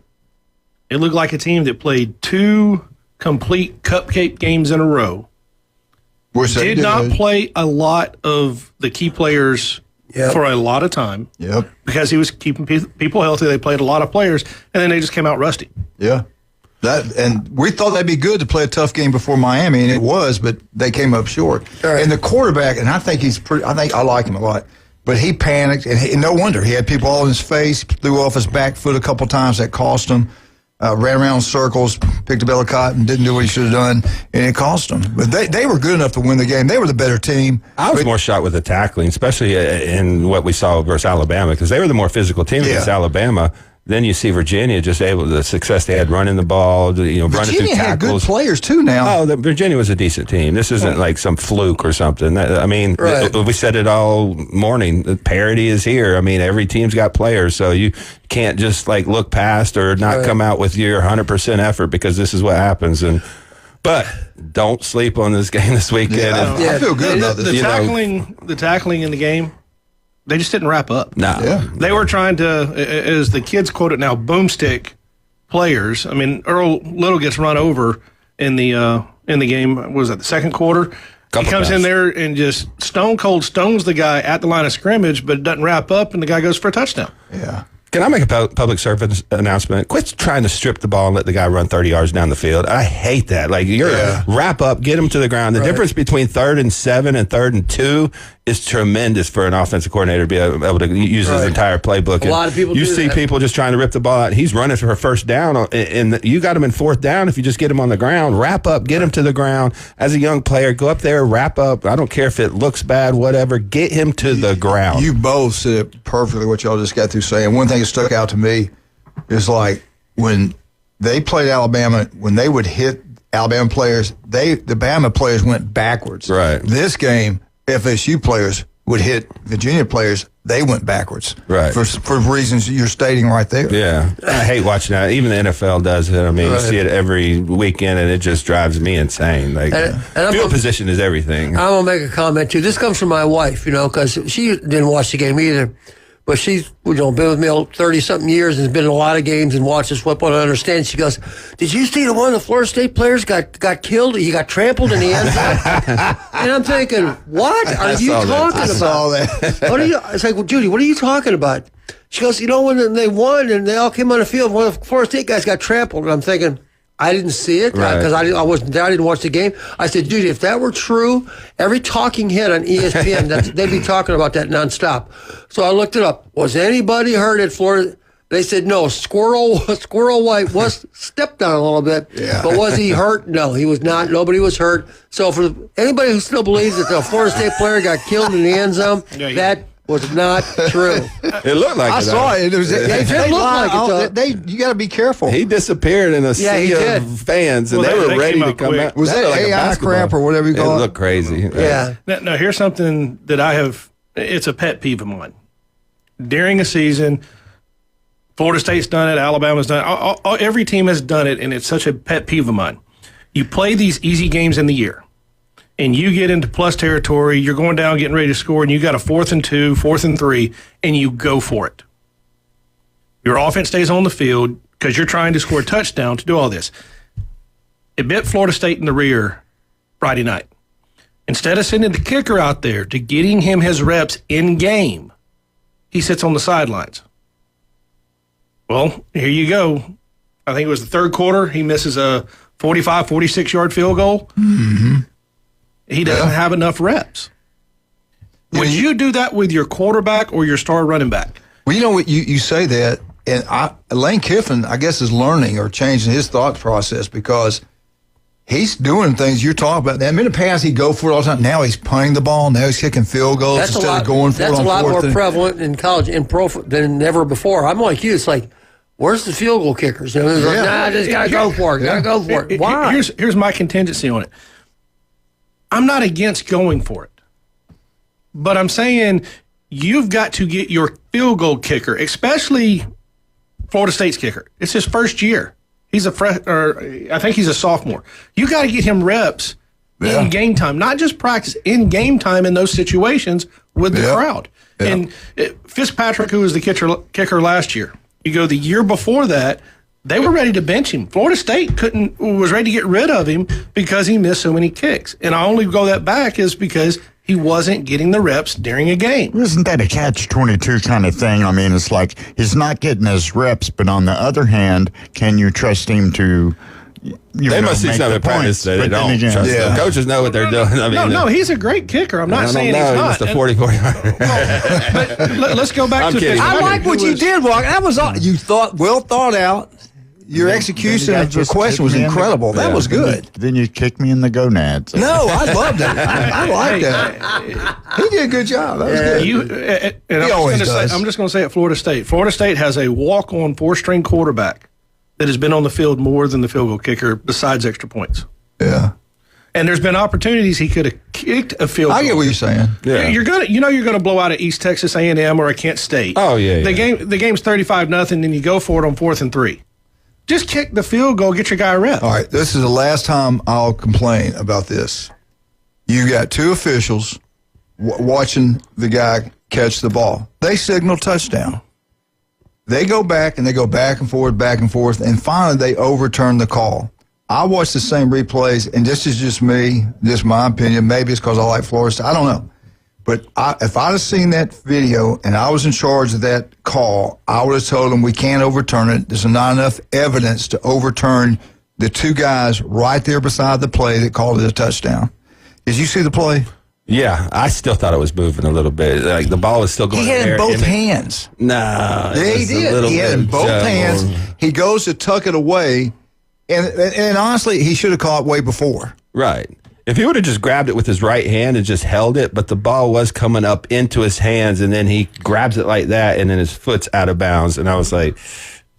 It looked like a team that played 2 complete cupcake games in a row. Did not play a lot of the key players for a lot of time. Yep. Because he was keeping people healthy. They played a lot of players, and then they just came out rusty. Yeah. And we thought that'd be good to play a tough game before Miami, and it was, but they came up short. Right. And the quarterback, and I think I like him a lot, but he panicked, and no wonder. He had people all in his face, threw off his back foot a couple times. That cost him. Ran around in circles, picked a bell of cotton, didn't do what he should have done, and it cost them. But they were good enough to win the game. They were the better team. I was more shocked with the tackling, especially in what we saw versus Alabama, because they were the more physical team against Alabama. Then you see Virginia just able the success they had running the ball, you know, running through tackles. Virginia had good players too now. Oh, Virginia was a decent team. This isn't like some fluke or something. I mean, we said it all morning. The parity is here. I mean, every team's got players, so you can't just like look past or not come out with your 100% effort, because this is what happens. But don't sleep on this game this weekend. I feel good about this. The tackling in the game, they just didn't wrap up. No. Yeah. They were trying to, as the kids quote it now, boomstick players. I mean, Earl Little gets run over in the game. What was that, the second quarter? He comes in there and just stone cold stones the guy at the line of scrimmage, but it doesn't wrap up, and the guy goes for a touchdown. Yeah. Can I make a public service announcement? Quit trying to strip the ball and let the guy run 30 yards down the field. I hate that. Like, wrap up, get him to the ground. The difference between 3rd and 7 and 3rd and 2 is tremendous for an offensive coordinator to be able to use his entire playbook. A lot of people you see people just trying to rip the ball out. He's running for a first down, and you got him in 4th down. If you just get him on the ground, wrap up, get him to the ground. As a young player, go up there, wrap up. I don't care if it looks bad, whatever. Get him to the ground. You both said perfectly what y'all just got through saying. One thing thing that stuck out to me is like when they played Alabama, when they would hit Alabama players, the Bama players went backwards. Right. This game, FSU players would hit Virginia players, they went backwards. Right. For reasons you're stating right there. Yeah. I hate watching that. Even the NFL does it. I mean, Right. you see it every weekend, and it just drives me insane. Like, field position is everything. I'm going to make a comment, too. This comes from my wife, because she didn't watch the game either. But she's been with me 30-something years and has been in a lot of games and watches football and understands. She goes, did you see the one of the Florida State players got killed? He got trampled in the end zone? And I'm thinking, what are you talking about? I saw that. It's like, well, Judy, what are you talking about? She goes, when they won and they all came on the field, one of the Florida State guys got trampled. And I'm thinking, I didn't see it because I wasn't there. I didn't watch the game. I said, Judy, if that were true, every talking head on ESPN, they'd be talking about that nonstop. So I looked it up. Was anybody hurt at Florida? They said no. Squirrel White was stepped on a little bit, but was he hurt? No, he was not. Nobody was hurt. So for anybody who still believes that the Florida State player got killed in the end zone, that was not true. It looked like I it. saw it. It did look like it. You got to be careful. He disappeared in a sea of fans, and they were ready to come back. Was that like AI crap or whatever you call it? It looked crazy. Yeah. Now, here's something that I have. It's a pet peeve of mine. During a season, Florida State's done it. Alabama's done it. Every team has done it, and it's such a pet peeve of mine. You play these easy games in the year, and you get into plus territory, you're going down, getting ready to score, and you got a 4th and 2, 4th and 3, and you go for it. Your offense stays on the field because you're trying to score a touchdown to do all this. It bit Florida State in the rear Friday night. Instead of sending the kicker out there to getting him his reps in game, he sits on the sidelines. Well, here you go. I think it was the third quarter. He misses a 45, 46-yard field goal. Mm-hmm. He doesn't have enough reps. Would you do that with your quarterback or your star running back? Well, you know what, you say that, and Lane Kiffin, I guess, is learning or changing his thought process because he's doing things you're talking about. I mean, in the past, he'd go for it all the time. Now he's punting the ball. Now he's kicking field goals instead of going for it on 4th. That's a lot more prevalent in college and pro than ever before. I'm like you. It's like, where's the field goal kickers? Like, I just got to go for it. Got to go for it. Why? Here's my contingency on it. I'm not against going for it. But I'm saying you've got to get your field goal kicker, especially Florida State's kicker. It's his first year. He's I think he's a sophomore. You got to get him reps in game time, not just practice, in game time in those situations with the crowd. Yeah. And Fitzpatrick, who was the kicker last year, you go the year before that, they were ready to bench him. Florida State was ready to get rid of him because he missed so many kicks. And I only go that back is because he wasn't getting the reps during a game. Isn't that a catch-22 kind of thing? I mean, it's like he's not getting his reps, but on the other hand, can you trust him to they must see something in practice that they don't trust them. Coaches know what they're doing. I mean, no, he's a great kicker. I'm not saying he's not. He must have 40-40. But let's go back to I like what you did, Walker. That was all. You well thought out. Your execution of the question was incredible. That was good. Then you kicked me in the gonads. No, I loved it. I liked that. He did a good job. That was good. I'm just going to say at Florida State. Florida State has a walk-on 4-string quarterback that has been on the field more than the field goal kicker besides extra points. Yeah. And there's been opportunities he could have kicked a field goal. I get what you're saying. Yeah. You're gonna blow out at East Texas A&M or a Kent State. Oh yeah. The game's 35-0, and you go for it on 4th and 3. Just kick the field goal, get your guy a rep. All right, this is the last time I'll complain about this. You got two officials watching the guy catch the ball. They signal touchdown. They go back and back and forth, and finally they overturn the call. I watched the same replays, and this is just me, just my opinion. Maybe it's because I like Florida State. I don't know. But if I'd have seen that video and I was in charge of that call, I would have told them we can't overturn it. There's not enough evidence to overturn the two guys right there beside the play that called it a touchdown. Did you see the play? Yeah, I still thought it was moving a little bit. Like the ball is still going. He had it in both hands. No, yeah, he did. He had it in both hands. He goes to tuck it away, and honestly, he should have caught way before. Right. If he would have just grabbed it with his right hand and just held it, but the ball was coming up into his hands, and then he grabs it like that, and then his foot's out of bounds. And I was like,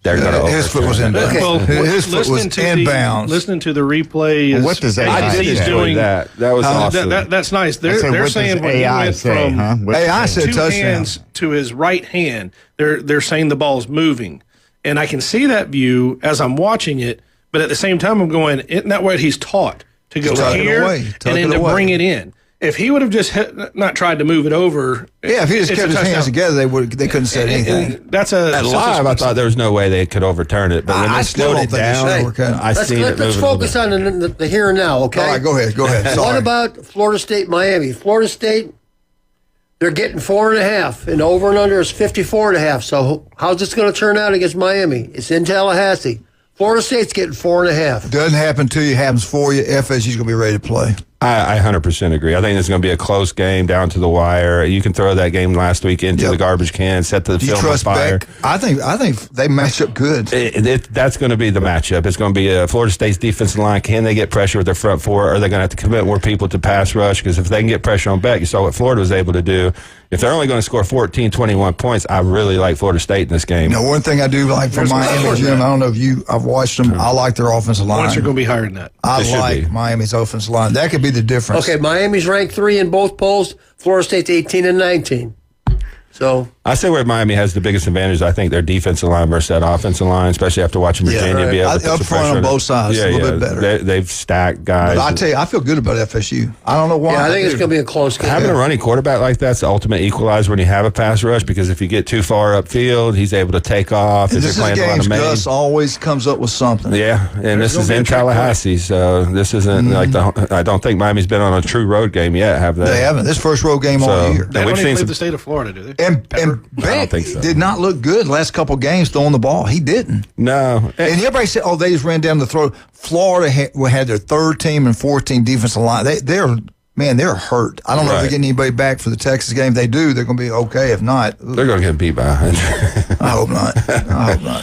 they're going to his foot was in bounds. Well, his foot was in bounds. Listening to the replay is what does I did enjoy that. That was awesome. That's nice. They're saying when AI he went say, from huh? AI said two touchdown. hands to his right hand, they're saying the ball's moving. And I can see that view as I'm watching it, but at the same time I'm going, isn't that what he's taught? To go here and then to bring it in. If he would have just not tried to move it over, if he just kept his hands together, they couldn't say anything. That's At live, I thought there was no way they could overturn it, but when they slowed it down, I seen it Let's focus on the here and now, okay? All right, go ahead. Sorry. What about Florida State, Miami? Florida State, they're getting 4.5, and over and under is 54.5. So how's this going to turn out against Miami? It's in Tallahassee. Florida State's getting 4.5. Doesn't happen to you, happens for you. FSU's going to be ready to play. I 100% agree. I think it's going to be a close game down to the wire. You can throw that game last week into the garbage can, set the field on fire. Beck? I think they match up good. That's going to be the matchup. It's going to be Florida State's defensive line. Can they get pressure with their front four? Or are they going to have to commit more people to pass rush? Because if they can get pressure on Beck, you saw what Florida was able to do. If they're only going to score 14, 21 points, I really like Florida State in this game. One thing I do like from Miami, Jim, I don't know if I've watched them. I like their offensive line. Points are going to be higher than that. I like Miami's offensive line. That could be the difference. Okay, Miami's ranked 3 in both polls. Florida State's 18 and 19. So I say where Miami has the biggest advantage, I think their defensive line versus that offensive line, especially after watching Virginia be able to put up some front pressure on both sides, a little bit better. They've stacked guys. But I tell you, I feel good about FSU. I don't know why. Yeah, I think it's going to be a close game. Having a running quarterback like that's the ultimate equalizer when you have a pass rush, because if you get too far upfield, he's able to take off. This is games Gus always comes up with something. Yeah, and this is in Tallahassee, so this isn't like I don't think Miami's been on a true road game yet, have they? They haven't. This first road game all year. They don't even play the state of Florida, do they? And Beck did not look good last couple games throwing the ball. He didn't. No. And everybody said, they just ran down the throat. Florida had their third team and 14 defensive line. They're hurt. I don't know if they're getting anybody back for the Texas game. If they do, they're going to be okay. If not, they're going to get beat by 100. I hope not.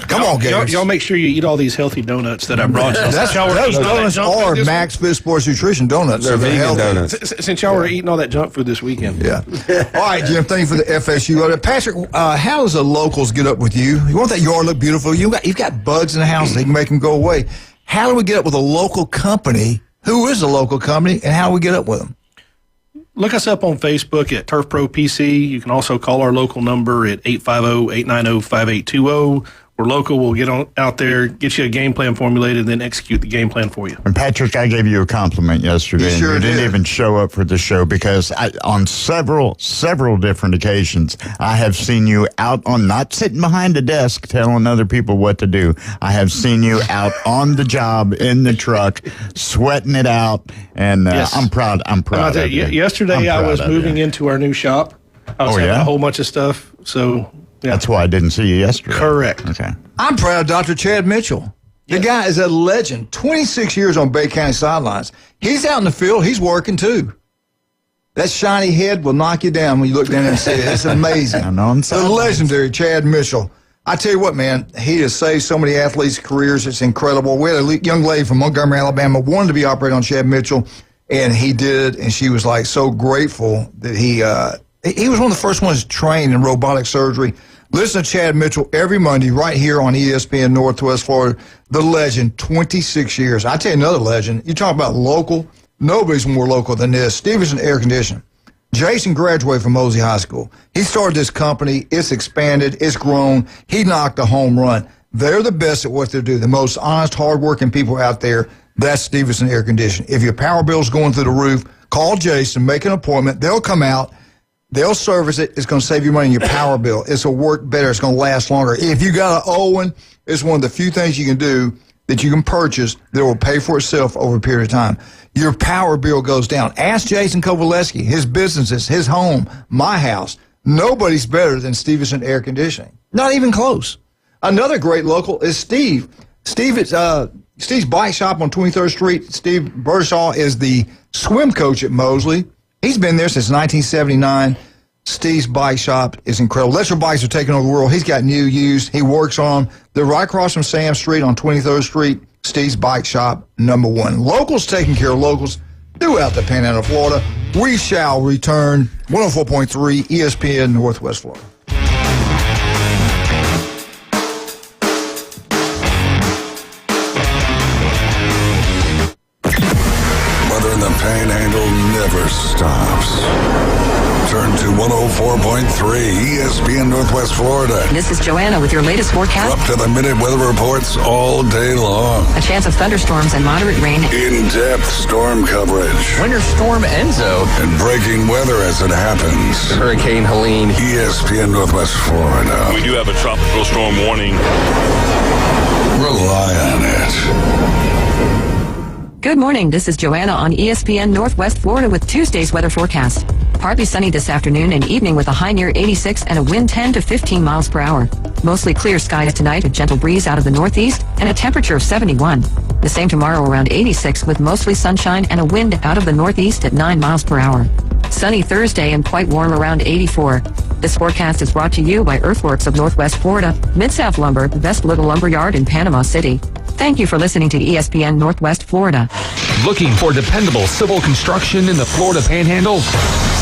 Come on, Gators. Y'all make sure you eat all these healthy donuts that I brought you. Those donuts are Max Fit Sports Nutrition donuts. They're vegan donuts. Since y'all were eating all that junk food this weekend. Yeah. All right, Jim, thank you for the FSU. Patrick, how does the locals get up with you? You want that yard look beautiful? You've got bugs in the house. They can make them go away. How do we get up with a local company? Who is a local company, and how do we get up with them? Look us up on Facebook at Turf Pro PC. You can also call our local number at 850-890-5820. We're local. We'll get out there, get you a game plan formulated, and then execute the game plan for you. And Patrick, I gave you a compliment yesterday. You didn't even show up for the show because on several different occasions, I have seen you out on, not sitting behind a desk telling other people what to do. I have seen you out on the job in the truck, sweating it out, and yes. I'm proud of you. Yesterday, I was moving into our new shop. I was having a whole bunch of stuff, so... Yeah. That's why I didn't see you yesterday. Correct. Okay. I'm proud of Dr. Chad Mitchell. The guy is a legend. 26 years on Bay County sidelines. He's out in the field. He's working, too. That shiny head will knock you down when you look down there and see it. It's amazing. I know. The legendary Chad Mitchell. I tell you what, man, he has saved so many athletes' careers. It's incredible. We had a young lady from Montgomery, Alabama, wanted to be operated on Chad Mitchell, and he did, and she was, so grateful that he was one of the first ones trained in robotic surgery. Listen to Chad Mitchell every Monday right here on ESPN Northwest Florida. The legend, 26 years. I tell you another legend. You talk about local. Nobody's more local than this. Stevenson Air Conditioning. Jason graduated from Mosey High School. He started this company. It's expanded. It's grown. He knocked a home run. They're the best at what they do. The most honest, hardworking people out there. That's Stevenson Air Conditioning. If your power bill's going through the roof, call Jason, make an appointment. They'll come out. They'll service it. It's going to save you money in your power bill. It's going to work better. It's going to last longer. If you got an old one, it's one of the few things you can do that you can purchase that will pay for itself over a period of time. Your power bill goes down. Ask Jason Kovaleski, his businesses, his home, my house. Nobody's better than Stevenson Air Conditioning. Not even close. Another great local is Steve. Steve's bike shop on 23rd Street. Steve Bershaw is the swim coach at Mosley. He's been there since 1979. Steve's bike shop is incredible. Electric bikes are taking over the world. He's got new, used. He works on them. They're right across from Sam Street on 23rd Street. Steve's bike shop, #1. Locals taking care of locals. throughout the Panhandle of Florida. We shall return 104.3 ESPN Northwest Florida. Weather in the Panhandle never stops. Turn to 104.3 ESPN Northwest Florida. This is Joanna with your latest forecast. Up to the minute weather reports all day long. A chance of thunderstorms and moderate rain. In-depth storm coverage. Winter Storm Enzo. And breaking weather as it happens. Hurricane Helene. ESPN Northwest Florida. We do have a tropical storm warning. Rely on it. Good morning. This is Joanna on ESPN Northwest Florida with Tuesday's weather forecast. Partly sunny this afternoon and evening with a high near 86 and a wind 10 to 15 miles per hour. Mostly clear skies tonight, a gentle breeze out of the northeast, and a temperature of 71. The same tomorrow around 86 with mostly sunshine and a wind out of the northeast at 9 miles per hour. Sunny Thursday and quite warm around 84. This forecast is brought to you by Earthworks of Northwest Florida, Mid-South Lumber, the best little lumber yard in Panama City. Thank you for listening to ESPN Northwest Florida. Looking for dependable civil construction in the Florida Panhandle?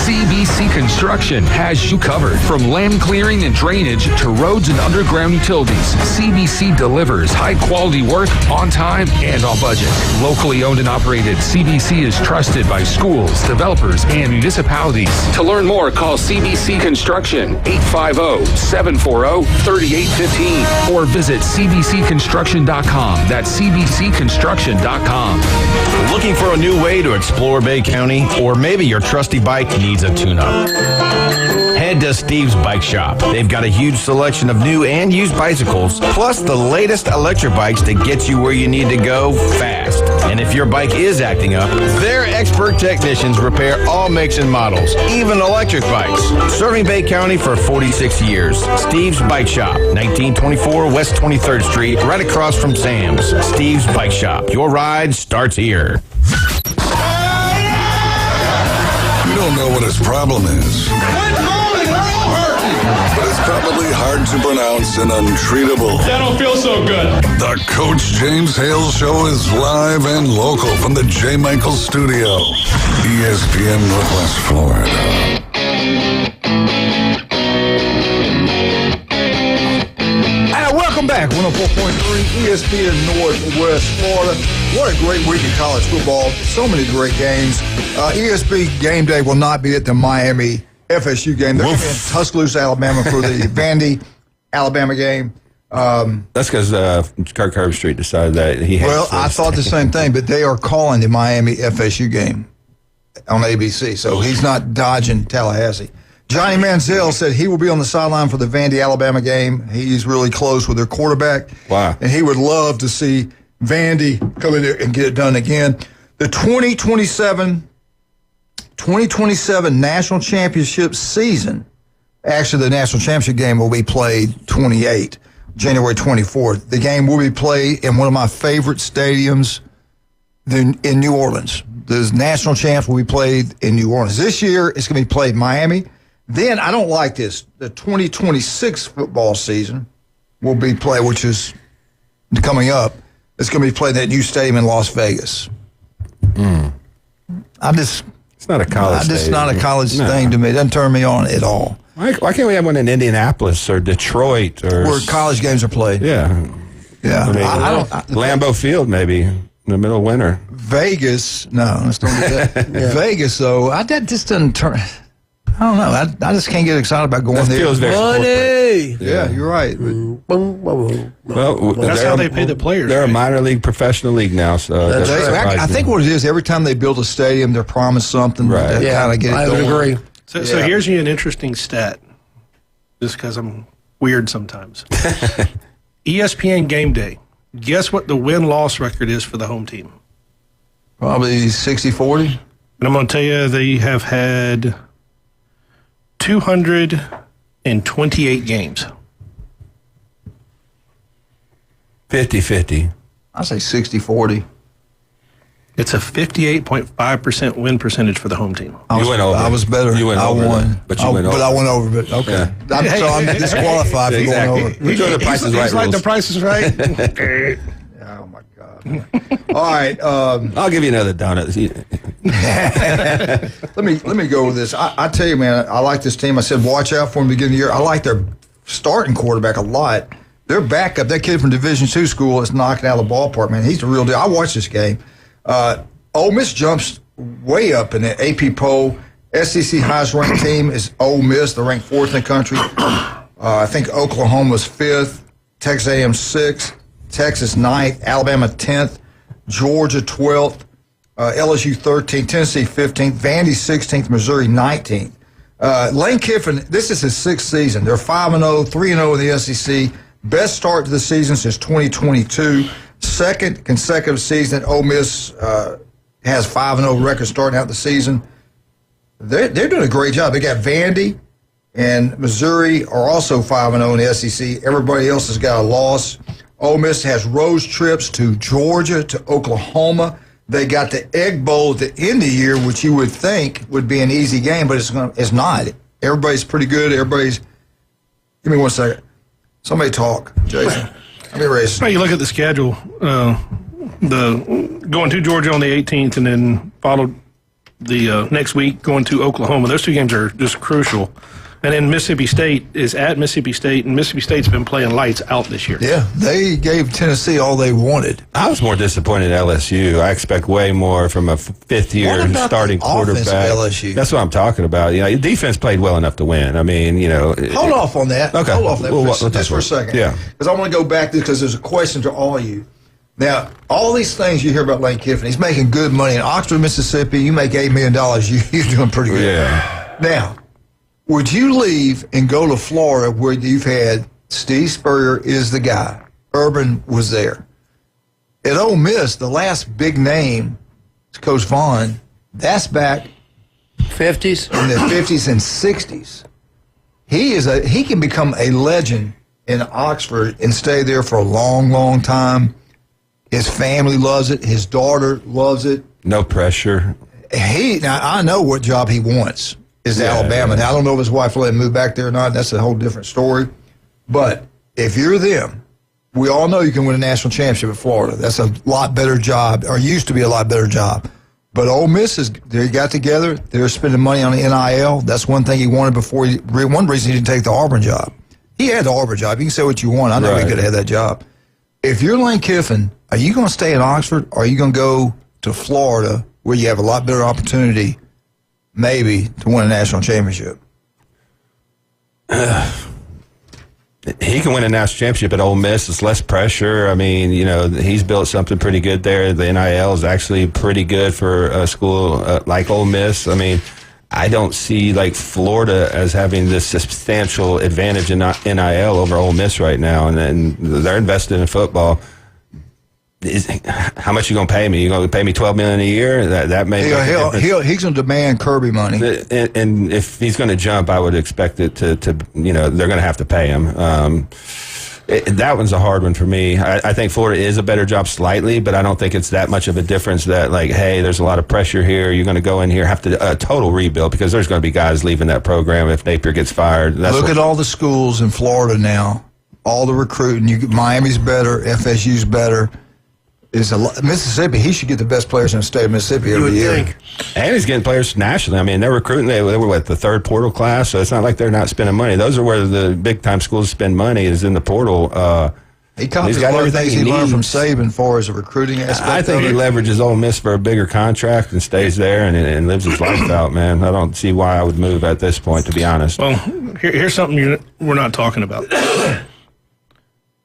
CBC Construction has you covered. From land clearing and drainage to roads and underground utilities, CBC delivers high-quality work on time and on budget. Locally owned and operated, CBC is trusted by schools, developers, and municipalities. To learn more, call CBC Construction 850-740-3815 or visit cbcconstruction.com. That's cbcconstruction.com. Looking for a new way to explore Bay County? Or maybe your trusty bike needs a tune-up? Head to Steve's Bike Shop. They've got a huge selection of new and used bicycles, plus the latest electric bikes to get you where you need to go fast. And if your bike is acting up, their expert technicians repair all makes and models, even electric bikes. Serving Bay County for 46 years. Steve's Bike Shop, 1924 West 23rd Street, right across from Sam's. Steve's Bike Shop. Your ride starts here. You don't know what his problem is. But it's probably hard to pronounce and untreatable. That don't feel so good. The Coach James Hale Show is live and local from the J. Michael Studio, ESPN Northwest Florida. And welcome back, 104.3 ESPN Northwest Florida. What a great week in college football. So many great games. ESP Game Day will not be at the Miami FSU game. They're going to be in Tuscaloosa, Alabama for the Vandy, Alabama game. That's because Kirk Herbstreit decided that he had. Well, I thought the same thing, but they are calling the Miami FSU game on ABC, so he's not dodging Tallahassee. Johnny Manziel said he will be on the sideline for the Vandy, Alabama game. He's really close with their quarterback. Wow. And he would love to see Vandy come in there and get it done again. The 2027 National Championship season, actually the National Championship game will be played January 24th. The game will be played in one of my favorite stadiums in New Orleans. The National Champs will be played in New Orleans. This year, it's going to be played in Miami. Then, I don't like this, the 2026 football season will be played, which is coming up. It's going to be played in that new stadium in Las Vegas. It's not a college It's stadium. not a college thing to me. It doesn't turn me on at all. Why can't we have one in Indianapolis or Detroit or where college games are played? Yeah. Yeah. I mean, Lambeau Field maybe in the middle of winter. Vegas, no, let's don't do that. Vegas, though, that just doesn't turn. I don't know. I just can't get excited about going there. Feels very Money. Yeah, you're right. Well, That's how they pay the players. They're right? a minor league professional league now, so I think what it is, every time they build a stadium, they're promised something to kind of get it I going. would agree. So here's an interesting stat, just because I'm weird sometimes. ESPN Game Day. Guess what the win-loss record is for the home team? Probably 60-40. And I'm going to tell you, they have had 228 games. 50-50. I say 60-40. It's a 58.5% win percentage for the home team. You went over. I was better. You went I over. won. But you went over. But I went over. But okay. Yeah. So I'm disqualified for going over. We're doing the Price is Right He's like rules. the Price is Right. Oh, my God. All right. I'll give you another donut. Let me go with this. I tell you, man, I like this team. I said watch out for them at the beginning of the year. I like their starting quarterback a lot. Their backup, that kid from Division II school, is knocking out of the ballpark, man. He's the real deal. I watched this game. Ole Miss jumps way up in the AP poll. SEC highest ranked team is Ole Miss. They're ranked 4th in the country. I think Oklahoma's 5th, Texas A&M 6th, Texas 9th, Alabama 10th, Georgia 12th, LSU 13th, Tennessee 15th, Vandy 16th, Missouri 19th. Lane Kiffin, this is his 6th season. They're 5-0, 3-0 in the SEC. Best start to the season since 2022. Second consecutive season, Ole Miss has 5-0 record starting out the season. They're doing a great job. They got Vandy and Missouri are also 5-0 in the SEC. Everybody else has got a loss. Ole Miss has road trips to Georgia, to Oklahoma. They got the Egg Bowl at the end of the year, which you would think would be an easy game, but it's not. Everybody's pretty good. Give me 1 second. Somebody talk, Jason. Let me raise. Well, you look at the schedule. Going to Georgia on the 18th, and then followed the next week going to Oklahoma. Those 2 games are just crucial. And then Mississippi State is at Mississippi State, and Mississippi State's been playing lights out this year. Yeah, they gave Tennessee all they wanted. I was more disappointed at LSU. I expect way more from a fifth-year starting quarterback. LSU? That's what I'm talking about. Defense played well enough to win. I mean, Hold off on that. Okay. Hold off on that Just for a second. Yeah. Because I want to go back to because there's a question to all of you. Now, all these things you hear about Lane Kiffin, he's making good money in Oxford, Mississippi. You make $8 million, you're doing pretty good. Yeah. Now, would you leave and go to Florida where you've had Steve Spurrier is the guy, Urban was there? At Ole Miss, the last big name is Coach Vaughn. That's back 50s in the 50s and 60s. He can become a legend in Oxford and stay there for a long, long time. His family loves it. His daughter loves it. No pressure. Now I know what job he wants is Alabama. Now I don't know if his wife will let him move back there or not. That's a whole different story. But if you're them, we all know you can win a national championship at Florida. That's a lot better job, or used to be a lot better job. But Ole Miss they got together. They're spending money on the NIL. That's one thing he wanted before. One reason he didn't take the Auburn job. He had the Auburn job. You can say what you want. I know he could have had that job. If you're Lane Kiffin, are you going to stay in Oxford, or are you going to go to Florida where you have a lot better opportunity, maybe, to win a national championship? He can win a national championship at Ole Miss. It's less pressure. I mean, he's built something pretty good there. The NIL is actually pretty good for a school like Ole Miss. I mean, I don't see Florida as having this substantial advantage in NIL over Ole Miss right now, and they're invested in football. How much you gonna pay me? You gonna pay me $12 million a year? That may he's gonna demand Kirby money. And if he's gonna jump, I would expect it to they're gonna have to pay him. That one's a hard one for me. I think Florida is a better job slightly, but I don't think it's that much of a difference that, hey, there's a lot of pressure here. You're going to go in here, have to total rebuild, because there's going to be guys leaving that program if Napier gets fired. Look at all the schools in Florida now, all the recruiting. Miami's better, FSU's better. Mississippi, he should get the best players in the state of Mississippi every year. And he's getting players nationally. I mean, they're recruiting. They were the third portal class, so it's not like they're not spending money. Those are where the big-time schools spend money, is in the portal. He copies a lot of things he learned from Saban for as a recruiting aspect. I think he leverages Ole Miss for a bigger contract and stays there and lives his life out, man. I don't see why I would move at this point, to be honest. Well, here's something we're not talking about.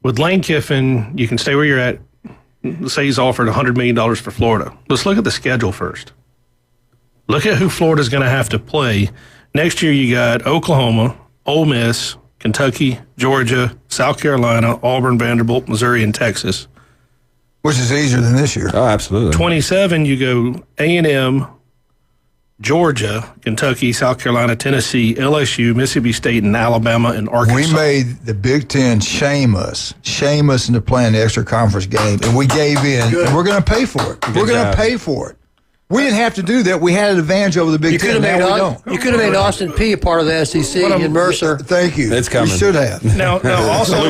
With Lane Kiffin, you can stay where you're at. Let's say he's offered $100 million for Florida. Let's look at the schedule first. Look at who Florida's going to have to play. Next year, you got Oklahoma, Ole Miss, Kentucky, Georgia, South Carolina, Auburn, Vanderbilt, Missouri, and Texas. Which is easier than this year. Oh, absolutely. 27, you go A&M, Georgia, Kentucky, South Carolina, Tennessee, LSU, Mississippi State, and Alabama, and Arkansas. We made the Big Ten shame us into playing the extra conference game, and we gave in, and we're going to pay for it. We're going to pay for it. We didn't have to do that. We had an advantage over the Big Ten. Now we don't. You could have made Austin Peay a part of the SEC and Mercer. Thank you. It's coming. We should have. Now also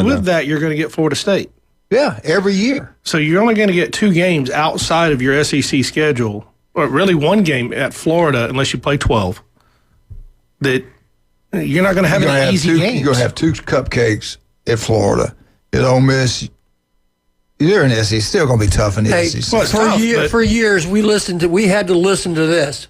with that, you're going to get Florida State. Yeah, every year. So you're only going to get 2 games outside of your SEC schedule or really one game at Florida, unless you play 12, that you're not going to have any easy games. You're going to have 2 cupcakes at Florida. At Ole Miss, you're in the SEC. It's still going to be tough in the SEC. For years, we had to listen to this.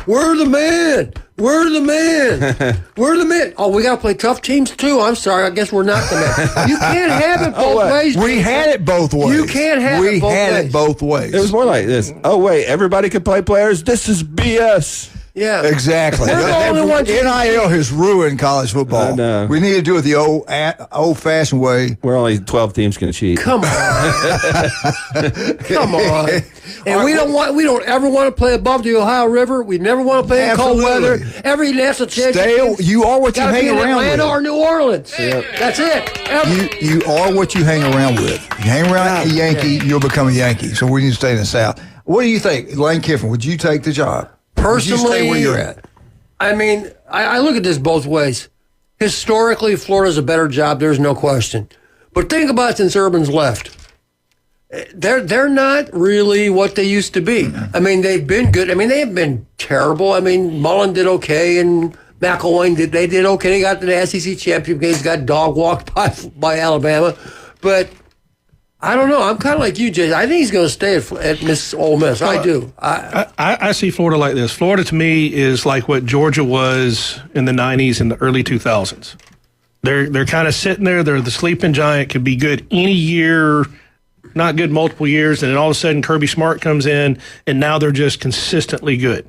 We're the man. We're the man. We're the man. Oh, we got to play tough teams too. I'm sorry. I guess we're not the man. You can't have it both ways. We had it both ways. You can't have it both ways. We had it both ways. It was more like this. Oh, wait, everybody can play players? This is BS. Yeah. Exactly. We're the only ones. NIL has ruined college football. I know. We need to do it the old-fashioned way. Where only 12 teams can cheat. Come on. Come on. And we don't ever want to play above the Ohio River. We never want to play in cold weather. Every national championship. You are what you hang around with. Atlanta or New Orleans. Yep. That's it. You are what you hang around with. You hang around a Yankee, you'll become a Yankee. So we need to stay in the South. What do you think? Lane Kiffin, would you take the job? Personally, would you stay where you're at? I mean, I look at this both ways. Historically, Florida's a better job. There's no question. But think about it since Urban's left. They're not really what they used to be. I mean, they've been good. I mean, they have been terrible. I mean, Mullen did okay, and McElwain did okay. They got to the SEC championship games, got dog walked by Alabama. But I don't know. I'm kind of like you, Jay. I think he's going to stay at Miss Ole Miss. I do. I see Florida like this. Florida, to me, is like what Georgia was in the 90s and the early 2000s. They're kind of sitting there. They're the sleeping giant. Could be good any year, not good multiple years, and then all of a sudden Kirby Smart comes in, and now they're just consistently good.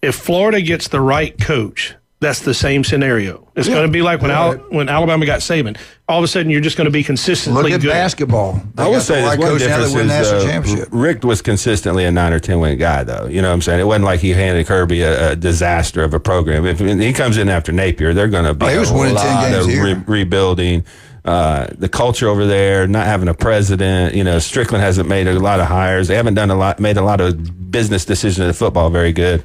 If Florida gets the right coach, that's the same scenario. It's going to be like when Alabama got Saban. All of a sudden, you're just going to be consistently good. Look at basketball. I would say there's one difference is Rick was consistently a 9 or 10 win guy, though. You know what I'm saying? It wasn't like he handed Kirby a disaster of a program. If he comes in after Napier, they're going to be he was winning 10 games of rebuilding. The culture over there, not having a president. You know, Strickland hasn't made a lot of hires. They haven't made a lot of business decisions in football very good.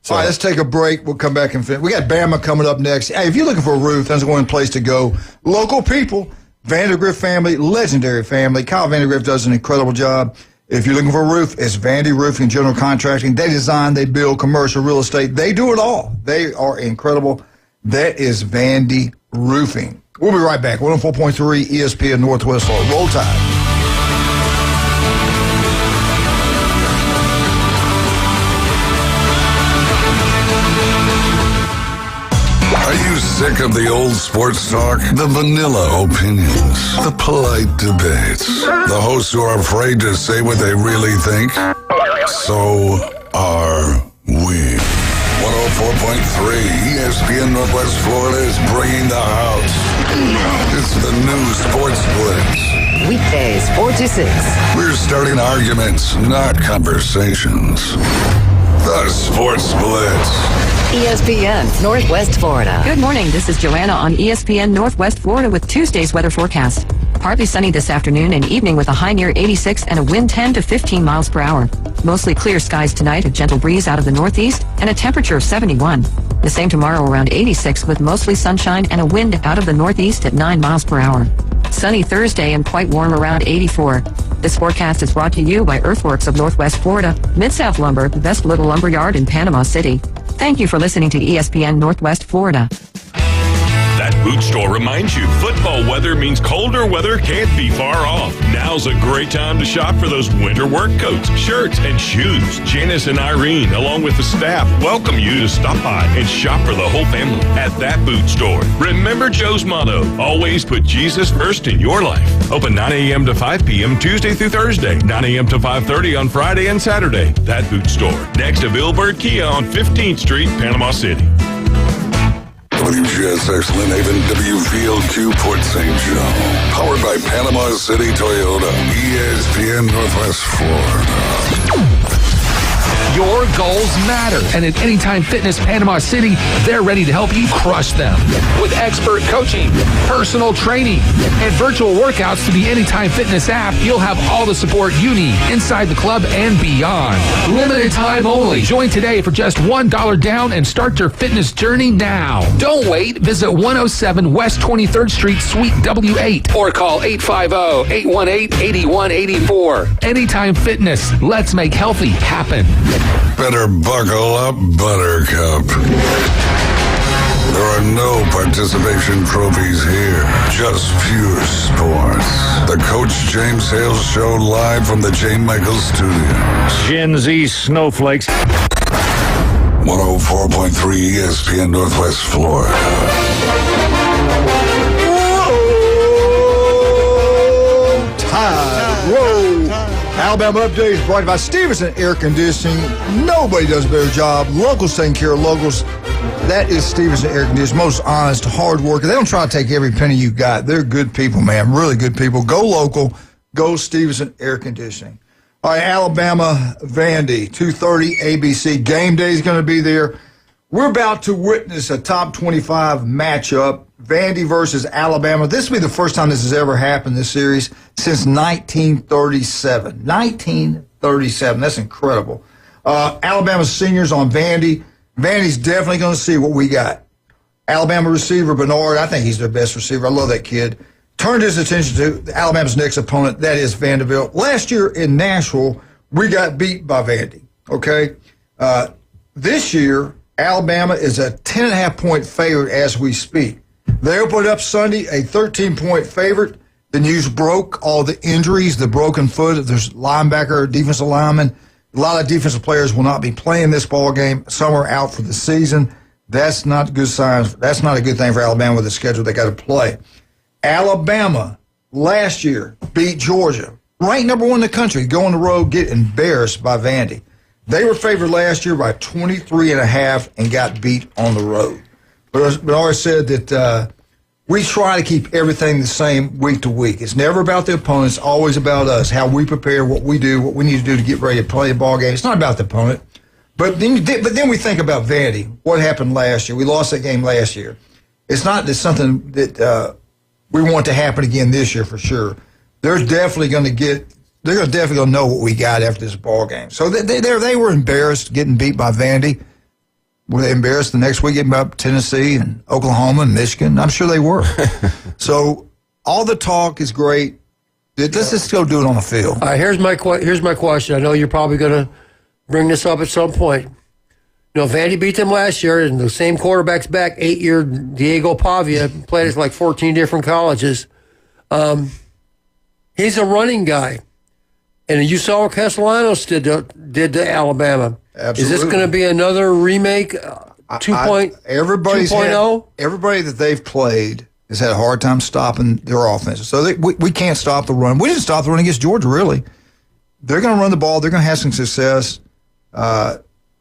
So, all right, let's take a break. We'll come back and finish. We got Bama coming up next. Hey, if you're looking for a roof, that's one place to go. Local people, Vandergrift family, legendary family. Kyle Vandergrift does an incredible job. If you're looking for a roof, it's Vandy Roofing General Contracting. They design, they build commercial real estate. They do it all. They are incredible. That is Vandy Roofing. We'll be right back. 104.3 ESPN Northwest Florida. Roll Tide. Sick of the old sports talk? The vanilla opinions? The polite debates? The hosts who are afraid to say what they really think? So are we. 104.3 ESPN Northwest Florida is bringing the house. It's the new Sports Blitz. Weekdays, 4 to 6. We're starting arguments, not conversations. The Sports Blitz. ESPN Northwest Florida. Good morning. This is Joanna on ESPN Northwest Florida with Tuesday's weather forecast. Partly sunny this afternoon and evening with a high near 86 and a wind 10 to 15 miles per hour. Mostly clear skies tonight, a gentle breeze out of the northeast, and a temperature of 71. The same tomorrow around 86 with mostly sunshine and a wind out of the northeast at 9 miles per hour. Sunny Thursday and quite warm around 84. This forecast is brought to you by Earthworks of Northwest Florida, Mid-South Lumber, the best little lumber yard in Panama City. Thank you for listening to ESPN Northwest Florida. That boot store reminds you, football weather means colder weather can't be far off. Now's a great time to shop for those winter work coats, shirts, and shoes. Janice and Irene, along with the staff, welcome you to stop by and shop for the whole family at that boot store. Remember Joe's motto, always put Jesus first in your life. Open 9 a.m. to 5 p.m. Tuesday through Thursday, 9 a.m. to 5:30 on Friday and Saturday. That boot store, next to Billboard Kia on 15th Street, Panama City. WGSX Lynn Haven, W Field, Q Port St. Joe. Powered by Panama City Toyota. ESPN Northwest Florida. Your goals matter, and at Anytime Fitness Panama City, they're ready to help you crush them. With expert coaching, personal training, and virtual workouts through the Anytime Fitness app, you'll have all the support you need inside the club and beyond. Limited time only. Join today for just $1 down and start your fitness journey now. Don't wait. Visit 107 West 23rd Street, Suite W8, or call 850-818-8184. Anytime Fitness. Let's make healthy happen. Better buckle up, Buttercup. There are no participation trophies here, just pure sports. The Coach James Hale Show live from the J. Michael Studios. Gen Z snowflakes. 104.3 ESPN Northwest Florida. Alabama Update brought by Stevenson Air Conditioning. Nobody does a better job. Locals taking care of locals. That is Stevenson Air Conditioning. Most honest, hard worker. They don't try to take every penny you got. They're good people, man. Really good people. Go local. Go Stevenson Air Conditioning. All right, Alabama, Vandy, 2:30 ABC. Game day is going to be there. We're about to witness a top 25 matchup. Vandy versus Alabama. This will be the first time this has ever happened, this series, since 1937. 1937. That's incredible. Alabama's seniors on Vandy. Vandy's definitely going to see what we got. Alabama receiver Bernard, I think he's their best receiver. I love that kid. Turned his attention to Alabama's next opponent, that is Vanderbilt. Last year in Nashville, we got beat by Vandy, okay? This year, Alabama is a 10.5-point favorite as we speak. They opened up Sunday a 13-point favorite. The news broke all the injuries, the broken foot. There's linebacker, defensive lineman. A lot of defensive players will not be playing this ball game. Some are out for the season. That's not good signs. That's not a good thing for Alabama with the schedule they got to play. Alabama last year beat Georgia, ranked number 1 in the country, go on the road, get embarrassed by Vandy. They were favored last year by 23.5 and got beat on the road. But I always said that we try to keep everything the same week to week. It's never about the opponent. It's always about us, how we prepare, what we do, what we need to do to get ready to play a ball game. It's not about the opponent. But then we think about Vandy, what happened last year. We lost that game last year. It's not that something that we want to happen again this year for sure. They're definitely going to know what we got after this ball game. So they were embarrassed getting beat by Vandy. Were they embarrassed the next week getting up Tennessee and Oklahoma and Michigan? I'm sure they were. So all the talk is great. Let's just go do it on the field. All right, here's my question. I know you're probably going to bring this up at some point. You know, Vandy beat them last year, and the same quarterback's back, 8-year Diego Pavia, played at like 14 different colleges. He's a running guy. And you saw what Castellanos did to Alabama. Absolutely. Is this going to be another remake 2.0? Everybody that they've played has had a hard time stopping their offense. So we can't stop the run. We didn't stop the run against Georgia, really. They're going to run the ball. They're going to have some success.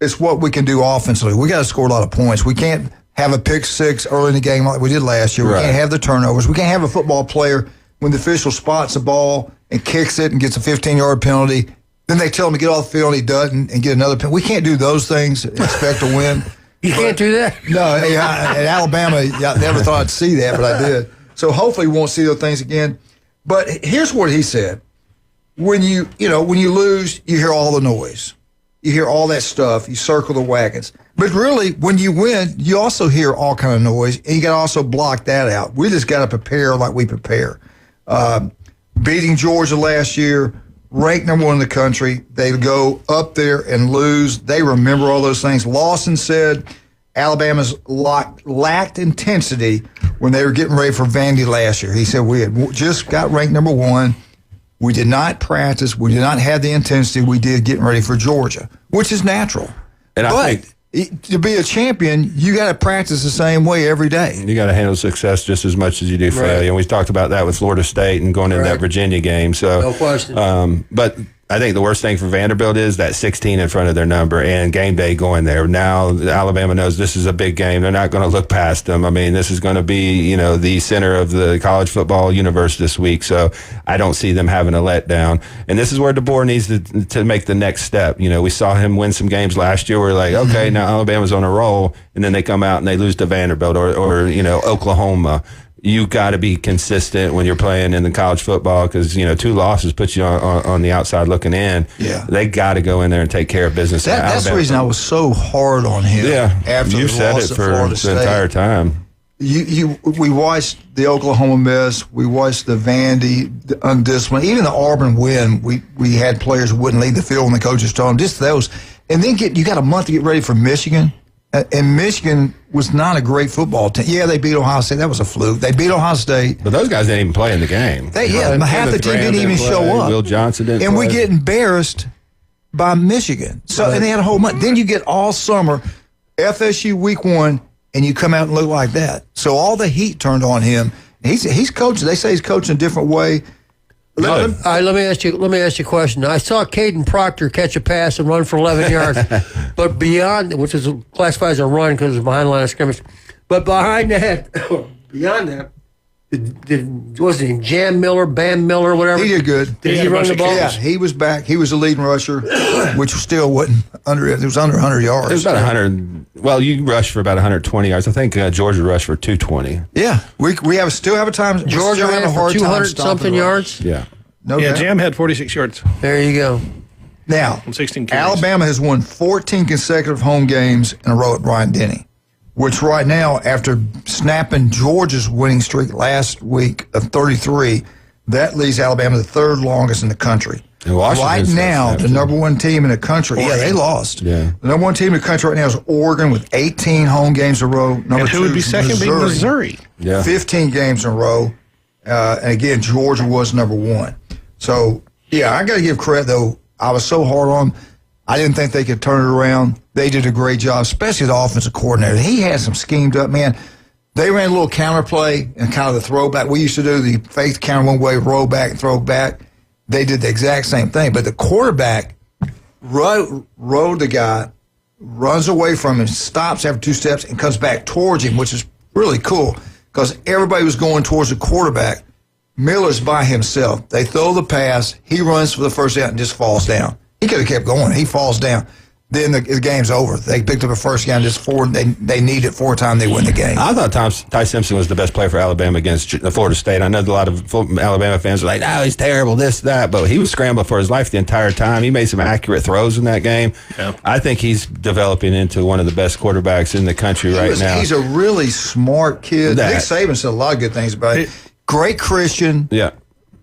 It's what we can do offensively. We got to score a lot of points. We can't have a pick six early in the game like we did last year. We can't have the turnovers. We can't have a football player when the official spots the ball and kicks it and gets a 15-yard penalty. Then they tell him to get off the field and he doesn't and get another penalty. We can't do those things and expect to win. You can't do that? No. At Alabama, I never thought I'd see that, but I did. So hopefully we won't see those things again. But here's what he said. When you lose, you hear all the noise. You hear all that stuff. You circle the wagons. But really, when you win, you also hear all kind of noise, and you got to also block that out. We just got to prepare like we prepare. Beating Georgia last year, ranked number 1 in the country. They go up there and lose. They remember all those things. Lawson said Alabama's lacked intensity when they were getting ready for Vandy last year. He said, we had just got ranked number 1. We did not practice. We did not have the intensity we did getting ready for Georgia, which is natural. And I think to be a champion, you got to practice the same way every day. You got to handle success just as much as you do failure. And we talked about that with Florida State and going into that Virginia game. So, no question. But I think the worst thing for Vanderbilt is that 16 in front of their number and game day going there. Now Alabama knows this is a big game. They're not going to look past them. I mean, this is going to be, the center of the college football universe this week. So I don't see them having a letdown. And this is where DeBoer needs to make the next step. We saw him win some games last year. We're like, okay, now Alabama's on a roll, and then they come out and they lose to Vanderbilt or Oklahoma. You got to be consistent when you're playing in the college football because, 2 losses put you on the outside looking in. Yeah. They got to go in there and take care of business. That's the reason I was so hard on him. Yeah. After You've the said loss it for Florida the State. entire time. We watched the Oklahoma miss. We watched the Vandy undisciplined. Even the Auburn win, we had players who wouldn't leave the field when the coaches told them. Just those. And then you got a month to get ready for Michigan. And Michigan was not a great football team. Yeah, they beat Ohio State. That was a fluke. They beat Ohio State. But those guys didn't even play in the game. Half the team didn't even show up. Will Johnson didn't And play. we get embarrassed by Michigan. So and they had a whole month. Then you get all summer, FSU week 1, and you come out and look like that. So all the heat turned on him. He's coaching. They say he's coaching a different way. All right, let me ask you a question. I saw Caden Proctor catch a pass and run for 11 yards, but beyond, which is classified as a run because it's behind the line of scrimmage, but behind that, beyond that, was it Bam Miller, whatever? He did good. Did he run the ball? Yeah, he was back. He was the leading rusher, which still wasn't under. It was under 100 yards. It was about 100. Well, you rushed for about 120 yards. I think Georgia rushed for 220. Yeah, we still have a time. Georgia ran for 200 something yards. Yeah, no doubt. Jam had 46 yards. There you go. Now, on 16 carries. Alabama has won 14 consecutive home games in a row at Bryant-Denny, which right now, after snapping Georgia's winning streak last week of 33, that leaves Alabama the third longest in the country. Right now, the number one team in the country, they lost. Yeah. The number one team in the country right now is Oregon with 18 home games in a row. And who would be second being Missouri? Yeah. 15 games in a row. And again, Georgia was number one. So, yeah, I got to give credit, though. I was so hard on them. I didn't think they could turn it around. They did a great job, especially the offensive coordinator. He had some schemed up, man. They ran a little counter play and kind of the throwback. We used to do the fake counter one way, roll back and throw back. They did the exact same thing. But the quarterback rode the guy, runs away from him, stops after 2 steps, and comes back towards him, which is really cool because everybody was going towards the quarterback. Miller's by himself. They throw the pass. He runs for the first down and just falls down. He could have kept going. He falls down. Then the game's over. They picked up a first down just four. They need it 4 times. They win the game. I thought Ty Simpson was the best player for Alabama against Florida State. I know a lot of Alabama fans are like, "No, he's terrible, this, that," but he was scrambling for his life the entire time. He made some accurate throws in that game. Yeah. I think he's developing into one of the best quarterbacks in the country now. He's a really smart kid. Nick Saban said a lot of good things about it. Great Christian. Yeah.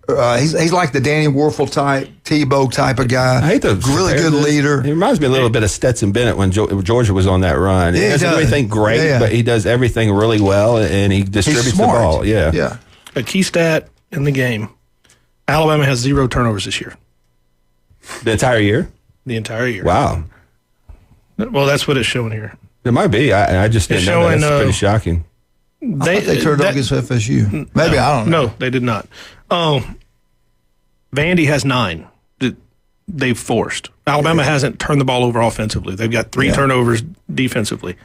He's like the Danny Werfel type, Tebow type of guy. I hate to really good leader. He reminds me a little bit of Stetson Bennett when Georgia was on that run. He doesn't do anything great, but he does everything really well, and he distributes the ball. Yeah. A key stat in the game: Alabama has 0 turnovers this year. The entire year. The entire year. Wow. Well, that's what it's showing here. It might be. I just didn't know that. That's pretty shocking. They turned up against FSU. Maybe, I don't know. No, they did not. Vandy has 9 that they've forced. Alabama hasn't turned the ball over offensively. They've got 3 turnovers defensively.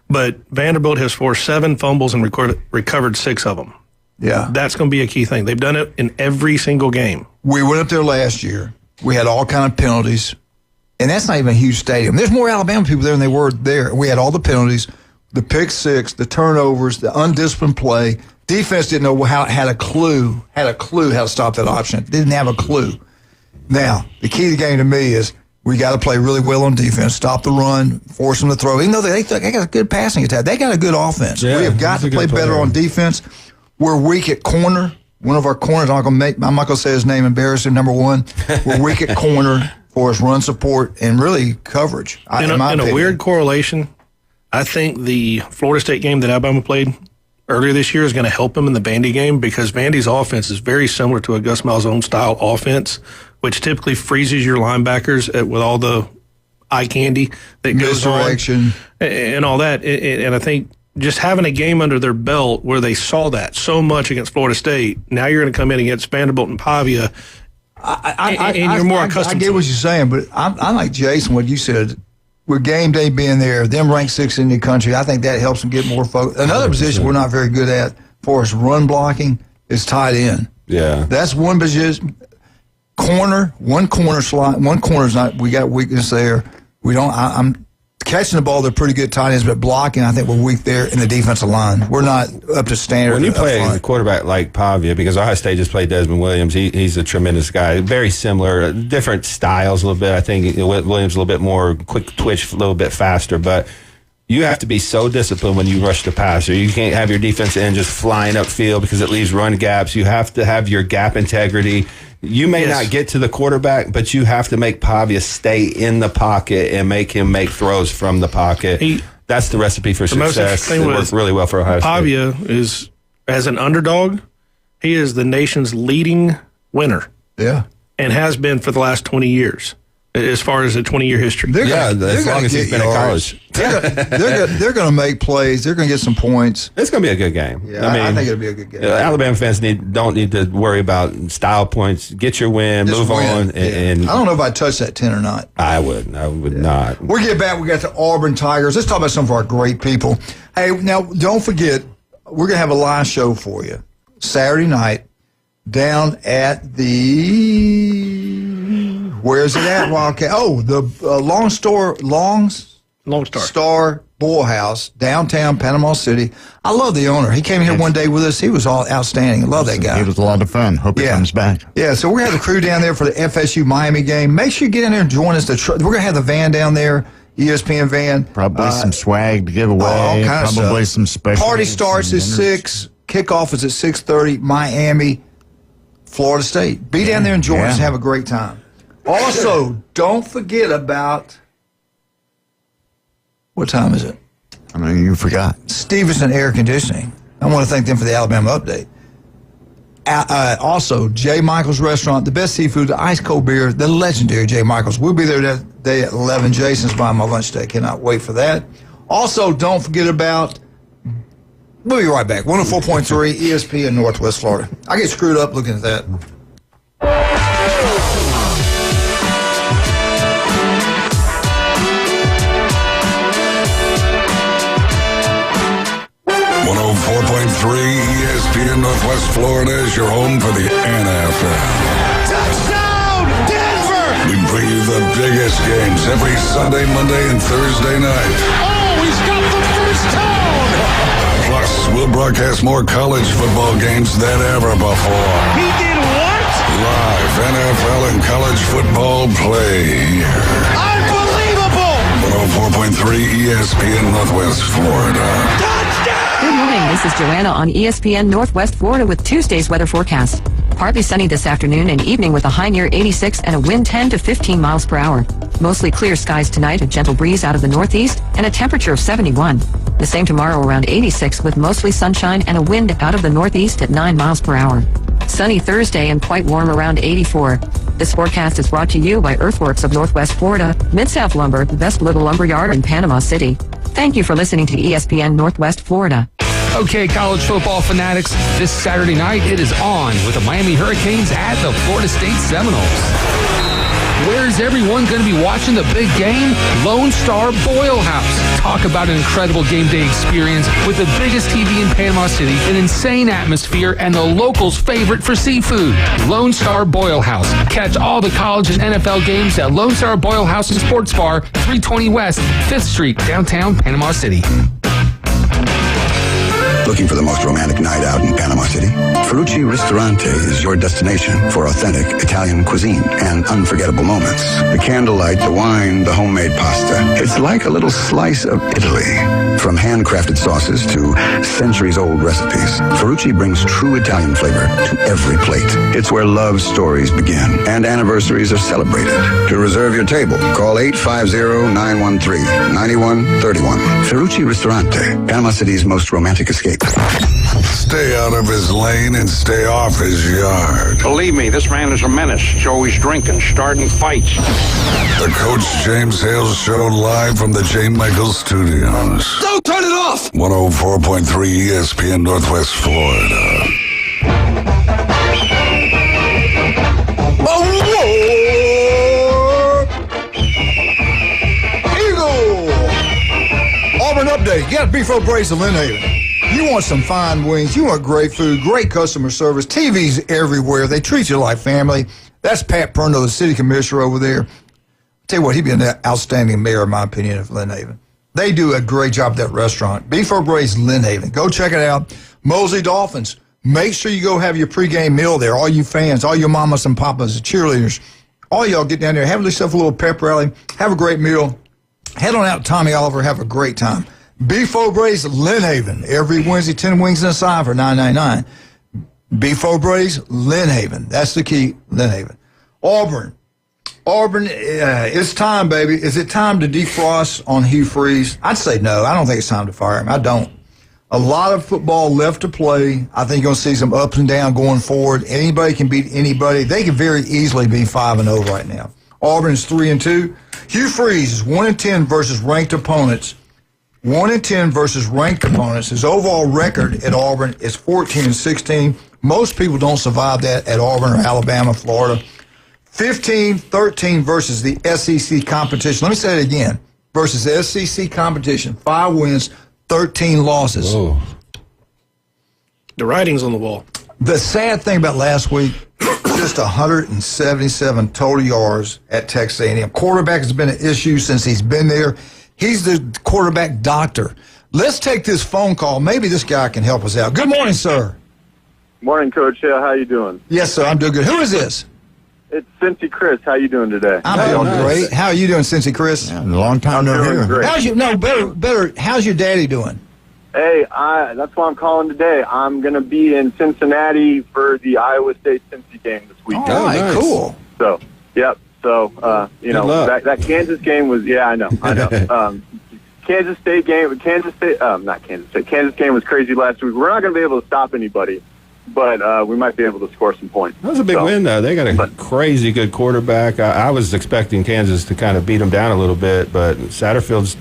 But Vanderbilt has forced 7 fumbles and recovered 6 of them. Yeah. That's going to be a key thing. They've done it in every single game. We went up there last year. We had all kind of penalties. And that's not even a huge stadium. There's more Alabama people there than they were there. We had all the penalties, the pick six, the turnovers, the undisciplined play. Defense didn't know had a clue how to stop that option. Didn't have a clue. Now, the key to the game to me is we got to play really well on defense, stop the run, force them to throw. Even though they got a good passing attack, they got a good offense. Yeah, we have got to play better on defense. We're weak at corner. One of our corners, I'm not going to say his name, embarrassing, number 1. We're weak at corner for his run support and really coverage. In a weird correlation, I think the Florida State game that Alabama played earlier this year is going to help them in the Vandy game because Vandy's offense is very similar to a Gus Malzahn style offense, which typically freezes your linebackers with all the eye candy that goes on and all that. And I think just having a game under their belt where they saw that so much against Florida State, now you're going to come in against Vanderbilt and Pavia, and you're more accustomed. I get what you're saying, but I'm like Jason, what you said. With game day being there, them ranked 6th in the country, I think that helps them get more focus. Another 100%. Position we're not very good at for us run blocking is tight end. Yeah. That's one position. One corner slot. One corner's not, we got weakness there. I'm catching the ball, they're pretty good tight ends, but blocking, I think we're weak there in the defensive line. We're not up to standard. When you play a quarterback like Pavia, because Ohio State just played Desmond Williams, he's a tremendous guy. Very similar, different styles a little bit. I think Williams a little bit more quick twitch, a little bit faster, but You have to be so disciplined when you rush the passer. You can't have your defense end just flying upfield because it leaves run gaps. You have to have your gap integrity. You may not get to the quarterback, but you have to make Pavia stay in the pocket and make him make throws from the pocket. That's the recipe for success. It works really well for Ohio State. Pavia is, as an underdog, he is the nation's leading winner. Yeah. And has been for the last 20 years, as far as a 20-year history. As long as he's been at college. They're going to make plays. They're going to get some points. It's going to be a good game. Yeah, I think it'll be a good game. Alabama fans don't need to worry about style points. Get your win, move on. And I don't know if I'd touch that 10 or not. I would not. We'll get back. We got the Auburn Tigers. Let's talk about some of our great people. Hey, now, don't forget, we're going to have a live show for you Saturday night down at the... Where's it at, Wildcat? Oh, the Long Star Boil House, downtown Panama City. I love the owner. He came here one day with us. He was all outstanding. I love that guy. He was a lot of fun. Hope he comes back. Yeah, so we're going to have the crew down there for the FSU Miami game. Make sure you get in there and join us. We're going to have the van down there, ESPN van. Probably some swag to give away. All kinds of Probably stuff. some special. Party starts at 6. Kickoff is at 6:30. Miami, Florida State. Be down there and join us and have a great time. Also, don't forget about, what time is it? I mean, you forgot. Stevenson Air Conditioning. I want to thank them for the Alabama update. Also, J. Michael's Restaurant, the best seafood, the ice cold beer, the legendary J. Michael's. We'll be there that day at 11. Jason's buying my lunch today. Cannot wait for that. Also, don't forget about, we'll be right back, 104.3 ESPN Northwest Florida. I get screwed up looking at that. 104.3 ESPN Northwest Florida is your home for the NFL. Touchdown, Denver! We bring you the biggest games every Sunday, Monday, and Thursday night. Oh, he's got the first down! Plus, we'll broadcast more college football games than ever before. He did what? Live NFL and college football play here. Unbelievable! 104.3 ESPN Northwest Florida. Good morning, this is Joanna on ESPN Northwest Florida with Tuesday's weather forecast. Partly sunny this afternoon and evening with a high near 86 and a wind 10 to 15 miles per hour. Mostly clear skies tonight, a gentle breeze out of the northeast, and a temperature of 71. The same tomorrow around 86 with mostly sunshine and a wind out of the northeast at 9 miles per hour. Sunny Thursday and quite warm around 84. This forecast is brought to you by Earthworks of Northwest Florida, Mid-South Lumber, the best little lumber yard in Panama City. Thank you for listening to ESPN Northwest Florida. Okay, college football fanatics, this Saturday night it is on with the Miami Hurricanes at the Florida State Seminoles. Where's everyone going to be watching the big game? Lone Star Boil House. Talk about an incredible game day experience with the biggest TV in Panama City, an insane atmosphere, and the locals' favorite for seafood. Lone Star Boil House. Catch all the college and NFL games at Lone Star Boil House and Sports Bar, 320 West, 5th Street, downtown Panama City. Looking for the most romantic night out in Panama City? Ferrucci Ristorante is your destination for authentic Italian cuisine and unforgettable moments. The candlelight, the wine, the homemade pasta. It's like a little slice of Italy. From handcrafted sauces to centuries-old recipes, Ferrucci brings true Italian flavor to every plate. It's where love stories begin and anniversaries are celebrated. To reserve your table, call 850-913-9131. Ferrucci Ristorante, Panama City's most romantic escape. Stay out of his lane and stay off his yard. Believe me, this man is a menace. He's always drinking, starting fights. The Coach James Hale Show live from the J. Michael Studios. Don't turn it off! 104.3 ESPN Northwest Florida. Eagle! Auburn update. You got beef over braised in Lynn Haven. You want some fine wings, you want great food, great customer service, TVs everywhere. They treat you like family. That's Pat Perno, the city commissioner over there. I'll tell you what, he'd be an outstanding mayor, in my opinion, of Lynn Haven. They do a great job at that restaurant. Beef over braised Lynn Haven. Go check it out. Mosley Dolphins. Make sure you go have your pregame meal there. All you fans, all your mamas and papas, the cheerleaders, all y'all get down there, have yourself a little pep rally, have a great meal. Head on out to Tommy Oliver, have a great time. Beef O'Brae's Lynn Haven. Every Wednesday, 10 wings and a side for $9.99. Beef O'Brae's Lynn Haven. That's the key, Lynn Haven. Auburn, it's time, baby. Is it time to defrost on Hugh Freeze? I'd say no. I don't think it's time to fire him. I don't. A lot of football left to play. I think you're going to see some ups and downs going forward. Anybody can beat anybody. They can very easily be 5-0 right now. Auburn is 3-2. Hugh Freeze is 1-10 versus ranked opponents. 1-10 versus ranked opponents. His overall record at Auburn is 14-16. Most people don't survive that at Auburn or Alabama, Florida. 15-13 versus the SEC competition. Let me say it again. Versus the SEC competition. 5 wins, 13 losses. Whoa. The writing's on the wall. The sad thing about last week, just 177 total yards at Texas A&M. Quarterback has been an issue since he's been there. He's the quarterback doctor. Let's take this phone call. Maybe this guy can help us out. Good morning, sir. Morning, Coach Hale. How you doing? Yes, sir. I'm doing good. Who is this? It's Cincy Chris. How you doing today? I'm doing great. How are you doing, Cincy Chris? Yeah, long time no doing hear. great. Better. How's your daddy doing? Hey, that's why I'm calling today. I'm going to be in Cincinnati for the Iowa State-Cincy game this weekend. All right, cool. So, yep. So, that Kansas game was, I know. Kansas game was crazy last week. We're not going to be able to stop anybody, but we might be able to score some points. That was a big win, though. They got a crazy good quarterback. I was expecting Kansas to kind of beat them down a little bit, but Satterfield's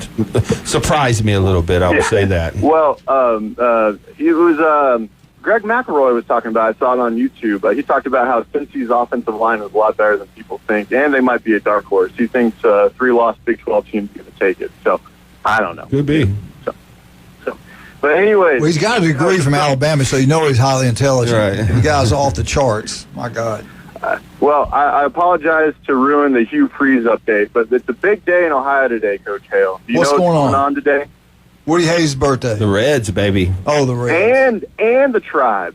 surprised me a little bit. I will say that. Well, it was Greg McElroy was talking about. I saw it on YouTube. He talked about how Cincy's offensive line is a lot better than people think, and they might be a dark horse. He thinks 3-loss Big 12 team's going to take it. So, I don't know. Could be. But anyways. Well, he's got a degree from Alabama, so you know he's highly intelligent. Right. The guy's off the charts. My God. Well, I apologize to ruin the Hugh Freeze update, but it's a big day in Ohio today, Coach Hale. Do you What's know going what's going on today? Woody Hayes' birthday. The Reds, baby. Oh, the Reds. And the Tribe.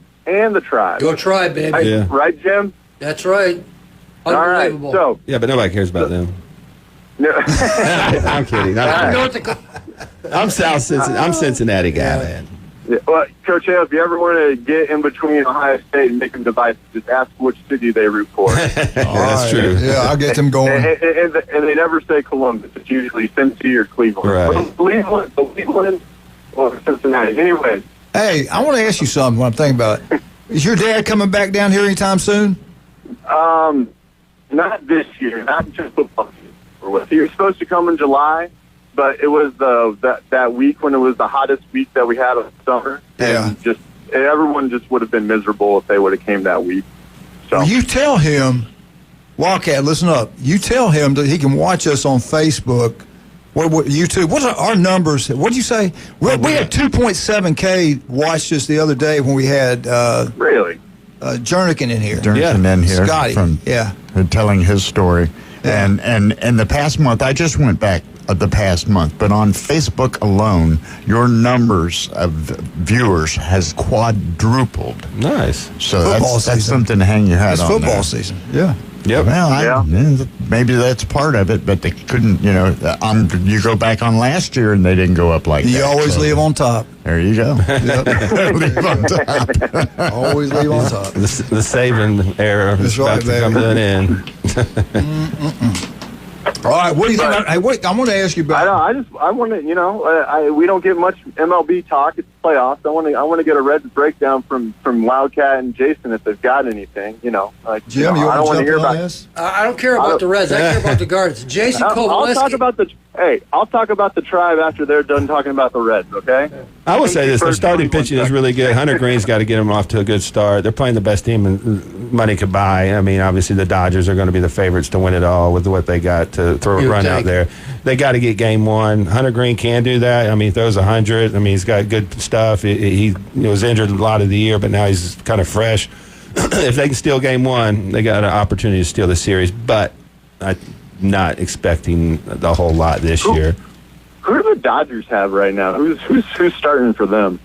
Go Tribe, baby. Yeah. Right, Jim? That's right. Unbelievable. All right, so. Yeah, but nobody cares about them. No. I'm kidding. I'm South Cincinnati. I'm Cincinnati guy, man. Yeah, well, Coach Hale, if you ever want to get in between Ohio State and make them divisive, just ask which city they root for. That's true. Yeah, I'll get them going. And they never say Columbus. It's usually Cincy or Cleveland. Right. Cleveland or Cincinnati. Anyways. Hey, I want to ask you something when I'm thinking about it. Is your dad coming back down here anytime soon? Not this year. Not just football season. He was supposed to come in July, but it was that week when it was the hottest week that we had of summer. Yeah. And everyone just would have been miserable if they would have came that week. So Well, you tell him, Wildcat, listen up. You tell him that he can watch us on Facebook. What YouTube? What's our numbers? What did you say? We had 2.7K watched us the other day when we had really Jernigan in here. Jernigan in here. Scotty. Telling his story. Yeah. And the past month, I just went back the past month, but on Facebook alone, your numbers of viewers has quadrupled. Nice. So that's something to hang your hat on. It's football season. Yeah. Yep. Well, maybe that's part of it, but they couldn't, you go back on last year and they didn't go up like that. You always leave on top. There you go. Leave on top. Always leave on top. The saving era is about to come to an end. All right, what do you think about, I want to ask you about. I want to, we don't get much MLB talk. It's playoffs. I want to get a Reds breakdown from Wildcat and Jason if they've got anything. Jim, you want to jump in on this? I don't care about the Reds. I care about the Guardians. Jason Kovaleski. I'll talk about the Tribe after they're done talking about the Reds. Okay. I will say this: their starting pitching is really good. Hunter Green's got to get them off to a good start. They're playing the best team money could buy. I mean, obviously the Dodgers are going to be the favorites to win it all with what they got to throw a run out there. They got to get game one. Hunter Green can do that. I mean, he throws 100. I mean, he's got good stuff. He was injured a lot of the year, but now he's kind of fresh. If they can steal game one, they got an opportunity to steal the series. But I'm not expecting the whole lot this year. Who do the Dodgers have right now? Who's starting for them?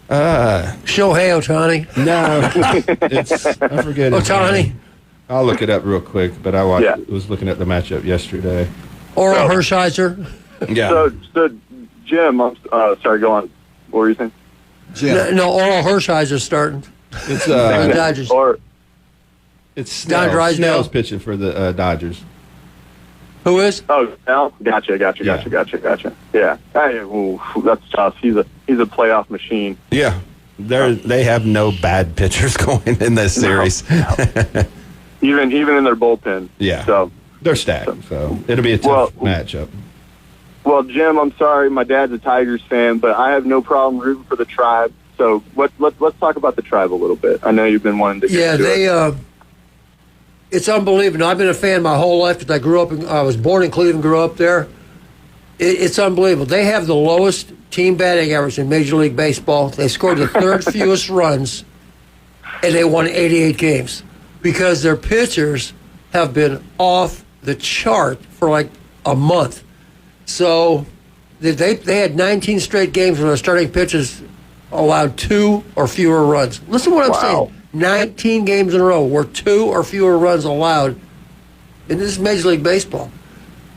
Shohei Ohtani. No, I forget. Ohtani. I'll look it up real quick. But I was looking at the matchup yesterday. Oral Hershiser. Yeah. So Jim, I'm sorry, go on. What were you saying? Jim. No, Oral Hershiser's starting. It's the Dodgers. It's Snell's pitching for the Dodgers. Who is? Oh, Snell. Gotcha. Yeah. Hey, that's tough. He's a playoff machine. Yeah. They have no bad pitchers going in this series. No. even in their bullpen. Yeah. So they're stacked. So it'll be a tough matchup. Well, Jim, I'm sorry. My dad's a Tigers fan, but I have no problem rooting for the Tribe. So let's talk about the Tribe a little bit. I know you've been wanting to get to it. It's unbelievable. I've been a fan my whole life because I was born in Cleveland, grew up there. It's unbelievable. They have the lowest team batting average in Major League Baseball. They scored the third fewest runs, and they won 88 games because their pitchers have been off the chart for like a month. So they had 19 straight games where their starting pitchers allowed 2 or fewer runs. Listen to what I'm saying. 19 games in a row where 2 or fewer runs allowed. And this is Major League Baseball.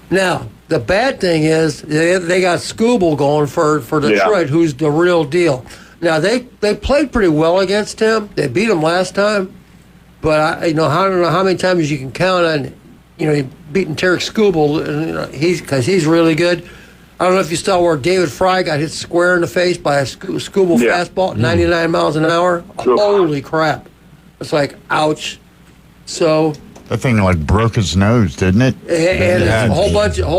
Now, the bad thing is they got Skubal going for Detroit, who's the real deal. Now, they played pretty well against him. They beat him last time. But I don't know how many times you can count on, beating Tarek Skubal, because he's really good. I don't know if you saw where David Fry got hit square in the face by a Skubal fastball at 99 miles an hour. Holy crap. It's like, ouch. So that thing broke his nose, didn't it? And a whole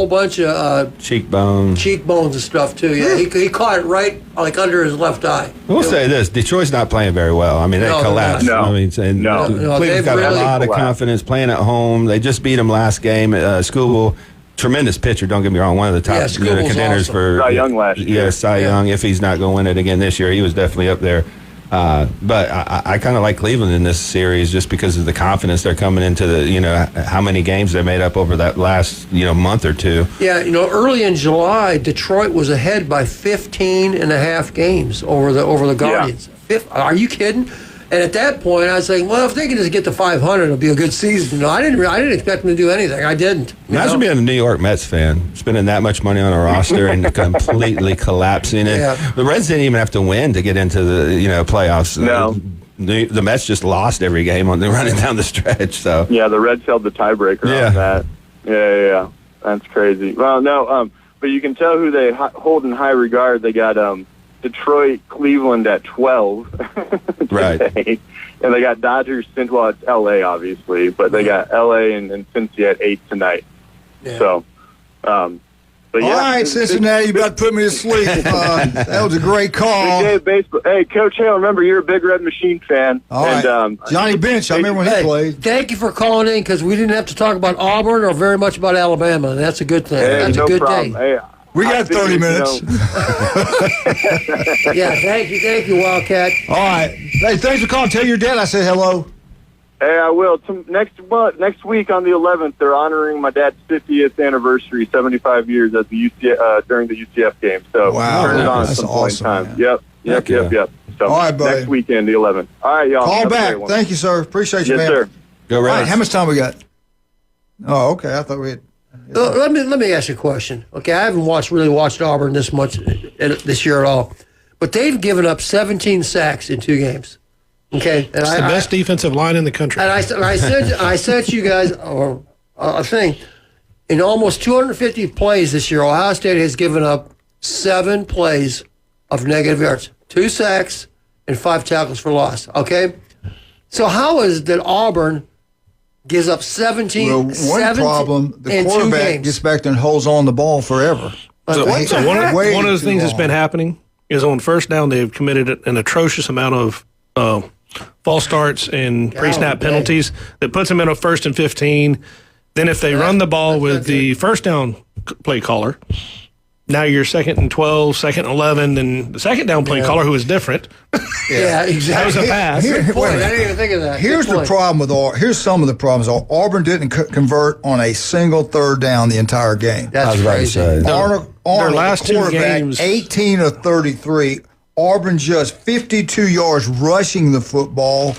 bunch of cheekbones and stuff too. Yeah, he caught it right under his left eye. We'll say this: Detroit's not playing very well. I mean, they collapsed. Cleveland's got a lot of confidence playing at home. They just beat them last game. Skubal, tremendous pitcher. Don't get me wrong, one of the top contenders for Cy Young last year. Yeah, Cy Young. If he's not going to win it again this year, he was definitely up there. But I kind of like Cleveland in this series just because of the confidence they're coming into how many games they made up over that last, month or two. Yeah, early in July, Detroit was ahead by 15 and a half games over the Guardians. Yeah. Are you kidding? And at that point, I was saying, well, if they can just get to 500, it'll be a good season. I didn't expect them to do anything. I didn't. Imagine being a New York Mets fan, spending that much money on a roster and completely collapsing it. Yeah. The Reds didn't even have to win to get into the playoffs. No. The Mets just lost every game on running down the stretch. So yeah, the Reds held the tiebreaker on that. Yeah. That's crazy. Well, no, but you can tell who they hold in high regard. They got Detroit, Cleveland at 12 right. today. And they got Dodgers, well, it's L.A., obviously, but they got L.A. and Cincy at 8 tonight. Yeah. So, but yeah. All right, Cincinnati, you about to put me to sleep. That was a great call. Hey, Coach Hale, remember, you're a Big Red Machine fan. All right. Johnny Bench, I remember when he played. Thank you for calling in, because we didn't have to talk about Auburn or very much about Alabama, and that's a good thing. Hey, that's no a good problem. day. Hey, we got 30 minutes. Yeah, thank you, Wildcat. All right. Hey, thanks for calling. Tell your dad I said hello. Hey, I will. Next week on the 11th, they're honoring my dad's 50th anniversary, 75 years at the during the UCF game. So turn it on at some point in time. Man. Yep. So all right, buddy. Next weekend, the 11th. All right, y'all. Call back. Thank you, sir. Appreciate you, man. Yes, sir. Go right. All right, how much time we got? Oh, okay. I thought we had. Let me ask you a question. Okay, I haven't really watched Auburn this much this year at all, but they've given up 17 sacks in 2 games. Okay, it's the best defensive line in the country. And I sent you guys a thing. In almost 250 plays this year, Ohio State has given up 7 plays of negative yards, 2 sacks and 5 tackles for loss. Okay, so how is it that Auburn gives up 17? Well, one problem, the quarterback gets back there and holds on the ball forever. So one of the things that's been happening is on first down, they've committed an atrocious amount of false starts and pre-snap penalties that puts them in a 1st and 15. Then if they run the ball with the first down play caller, now you're 2nd and 12, 2nd and 11, and the second down play caller, who is different. Yeah, exactly. That was a pass. I didn't even think of that. Here's the problem with Auburn. Here's some of the problems. Auburn didn't convert on a single third down the entire game. That's crazy. Arnold, their last 2 games, 18 of 33. Auburn just 52 yards rushing the football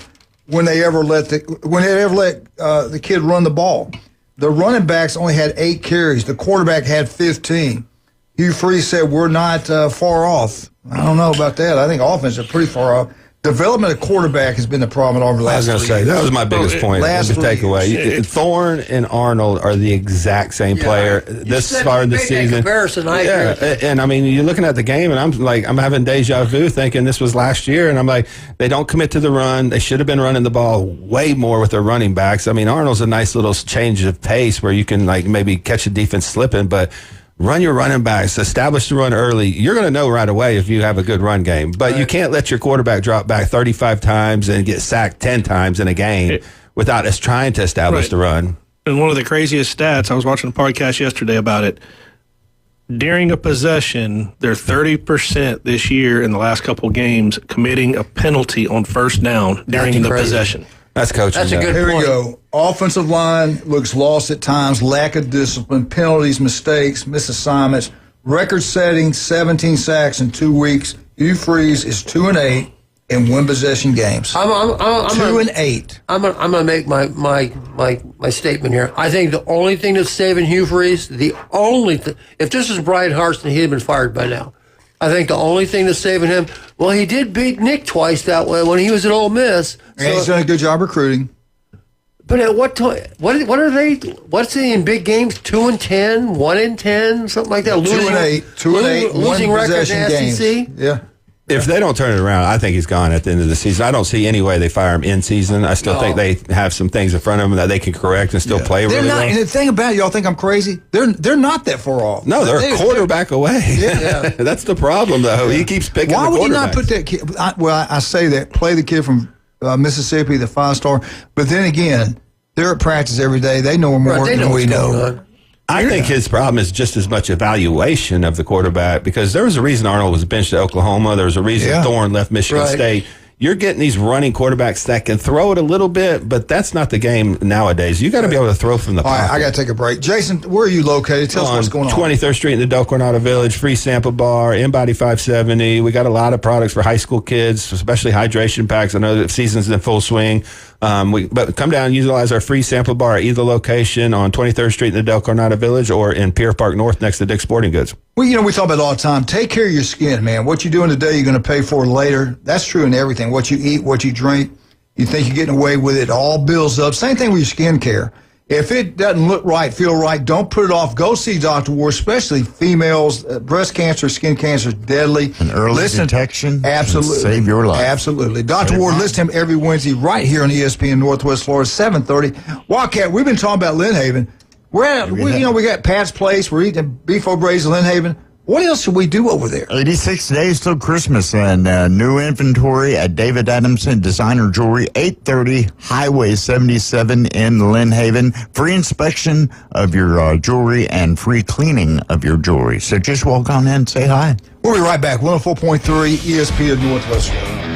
when they ever let the kid run the ball. The running backs only had 8 carries. The quarterback had 15. Hugh Freeze said we're not far off. I don't know about that. I think offense are pretty far off. Development of quarterback has been the problem over the last 3 years. I was going to say, that was my biggest point. Last The takeaway. Thorne and Arnold are the exact same player this far in the season. Comparison, I agree. And I mean, you're looking at the game, and I'm having deja vu thinking this was last year, and I'm like, they don't commit to the run. They should have been running the ball way more with their running backs. I mean, Arnold's a nice little change of pace where you can like maybe catch a defense slipping, but run your running backs, establish the run early. You're going to know right away if you have a good run game. But you can't let your quarterback drop back 35 times and get sacked 10 times in a game without us trying to establish the run. And one of the craziest stats, I was watching a podcast yesterday about it. During a possession, they're 30% this year in the last couple games committing a penalty on first down during the possession. That's coaching. That's a good Here point. we go. Offensive line looks lost at times, lack of discipline, penalties, mistakes, misassignments, record-setting 17 sacks in 2 weeks. Hugh Freeze is 2-8 in one-possession games. I'm 2-8. I'm gonna make my statement here. I think the only thing that's saving Hugh Freeze, if this is Brian Harston, he'd have been fired by now. I think the only thing that's saving him, well, he did beat Nick twice that way when he was at Ole Miss. And he's done a good job recruiting. But at what time? What are they? What's he in big games? 2-10, 1-10, something like that. 2-8, 2-8, losing record in one-possession the games. SEC. Yeah. If they don't turn it around, I think he's gone at the end of the season. I don't see any way they fire him in season. I still think they have some things in front of them that they can correct and still play really well. And the thing about it, y'all think I'm crazy? They're not that far off. No, they're a quarterback away. Yeah. That's the problem, though. He keeps picking Why the would you not quarterbacks. put that kid? I say that, play the kid from Mississippi, the 5-star. But then again, they're at practice every day. They know more than we know. I think his problem is just as much evaluation of the quarterback, because there was a reason Arnold was benched at Oklahoma. There was a reason Thorne left Michigan State. You're getting these running quarterbacks that can throw it a little bit, but that's not the game nowadays. You got to be able to throw from the pocket. All right, I got to take a break. Jason, where are you located? Tell us what's going on. 23rd Street in the Del Coronado Village, free sample bar, InBody 570. We got a lot of products for high school kids, especially hydration packs. I know that season's in full swing. But come down and utilize our free sample bar at either location on 23rd Street in the Del Coronado Village or in Pier Park North next to Dick's Sporting Goods. Well, we talk about it all the time. Take care of your skin, man. What you're doing today, you're going to pay for later. That's true in everything. What you eat, what you drink, you think you're getting away with it, all builds up. Same thing with your skin care. If it doesn't look right, feel right, don't put it off. Go see Dr. Ward, especially females. Breast cancer, skin cancer is deadly. And early detection absolutely can save your life. Absolutely. Dr. Ward, listen to him every Wednesday right here on ESPN Northwest Florida, 7:30. Wildcat, we've been talking about Lynn Haven. We got Pat's Place. We're eating beef o'brays in Lynn Haven. What else should we do over there? 86 days till Christmas, and new inventory at David Adamson Designer Jewelry, 830 Highway 77 in Lynn Haven. Free inspection of your jewelry and free cleaning of your jewelry. So just walk on in and say hi. We'll be right back. 104.3 ESPN Northwest Florida.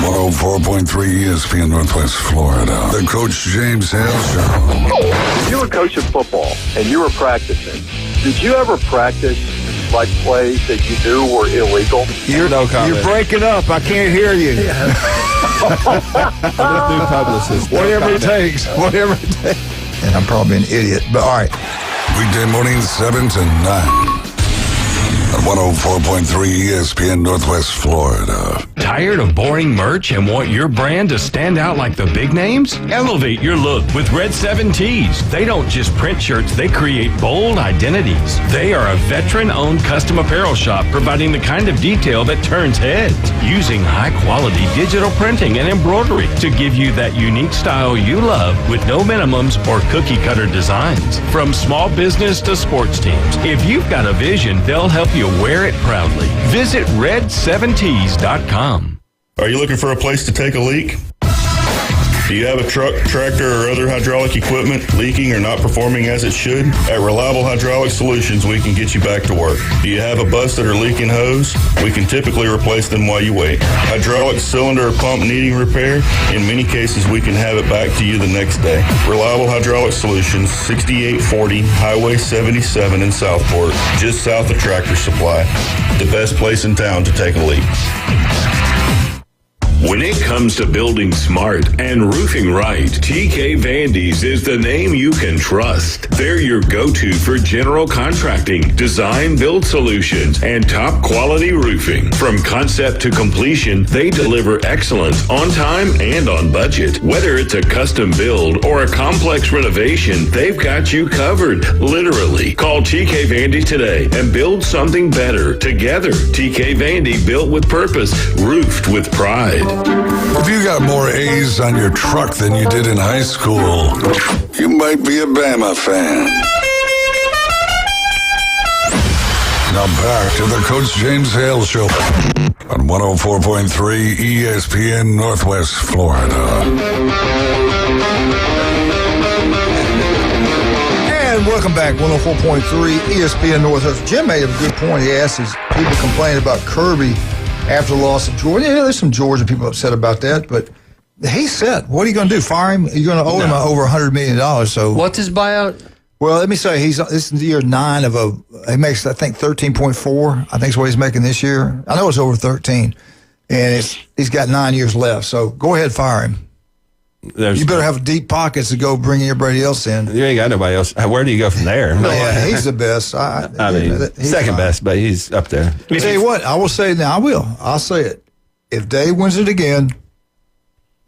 104.3 ESPN Northwest Florida. The Coach James Hale Show. If you were coaching football and you were practicing, did you ever practice like plays that you knew were illegal? You're breaking up. I can't hear you. Whatever it takes. Whatever it takes. And I'm probably an idiot, but all right. Weekday mornings 7 to 9. At 104.3 ESPN Northwest Florida. Tired of boring merch and want your brand to stand out like the big names? Elevate your look with Red 7 Tees. They don't just print shirts, they create bold identities. They are a veteran-owned custom apparel shop providing the kind of detail that turns heads, using high-quality digital printing and embroidery to give you that unique style you love with no minimums or cookie-cutter designs. From small business to sports teams, if you've got a vision, they'll help you wear it proudly. Visit red7tees.com. Are you looking for a place to take a leak? Do you have a truck, tractor, or other hydraulic equipment leaking or not performing as it should? At Reliable Hydraulic Solutions, we can get you back to work. Do you have a busted or leaking hose? We can typically replace them while you wait. Hydraulic cylinder or pump needing repair? In many cases, we can have it back to you the next day. Reliable Hydraulic Solutions, 6840 Highway 77 in Southport, just south of Tractor Supply. The best place in town to take a leak. When it comes to building smart and roofing right, TK Vandy's is the name you can trust. They're your go-to for general contracting, design, build solutions, and top quality roofing. From concept to completion, they deliver excellence on time and on budget. Whether it's a custom build or a complex renovation, they've got you covered. Literally. Call TK Vandy today and build something better together. TK Vandy, built with purpose, roofed with pride. If you got more A's on your truck than you did in high school, you might be a Bama fan. Now back to the Coach James Hale Show on 104.3 ESPN Northwest Florida. And welcome back, 104.3 ESPN Northwest. Jim made a good point. He asked his people complaining about Kirby after the loss of Georgia. Yeah, there's some Georgia people upset about that, but he said, what are you going to do, fire him? You're going to owe him over $100 million. So what's his buyout? Well, let me say, this is year 9 of he makes, I think, 13.4, I think is what he's making this year. I know it's over 13, and he's got 9 years left, so go ahead, fire him. You better have deep pockets to go bring everybody else in. You ain't got nobody else. Where do you go from there? Yeah, he's the best. I mean, second best, but he's up there. I'll tell you what, I will say now. I'll say it. If Dave wins it again,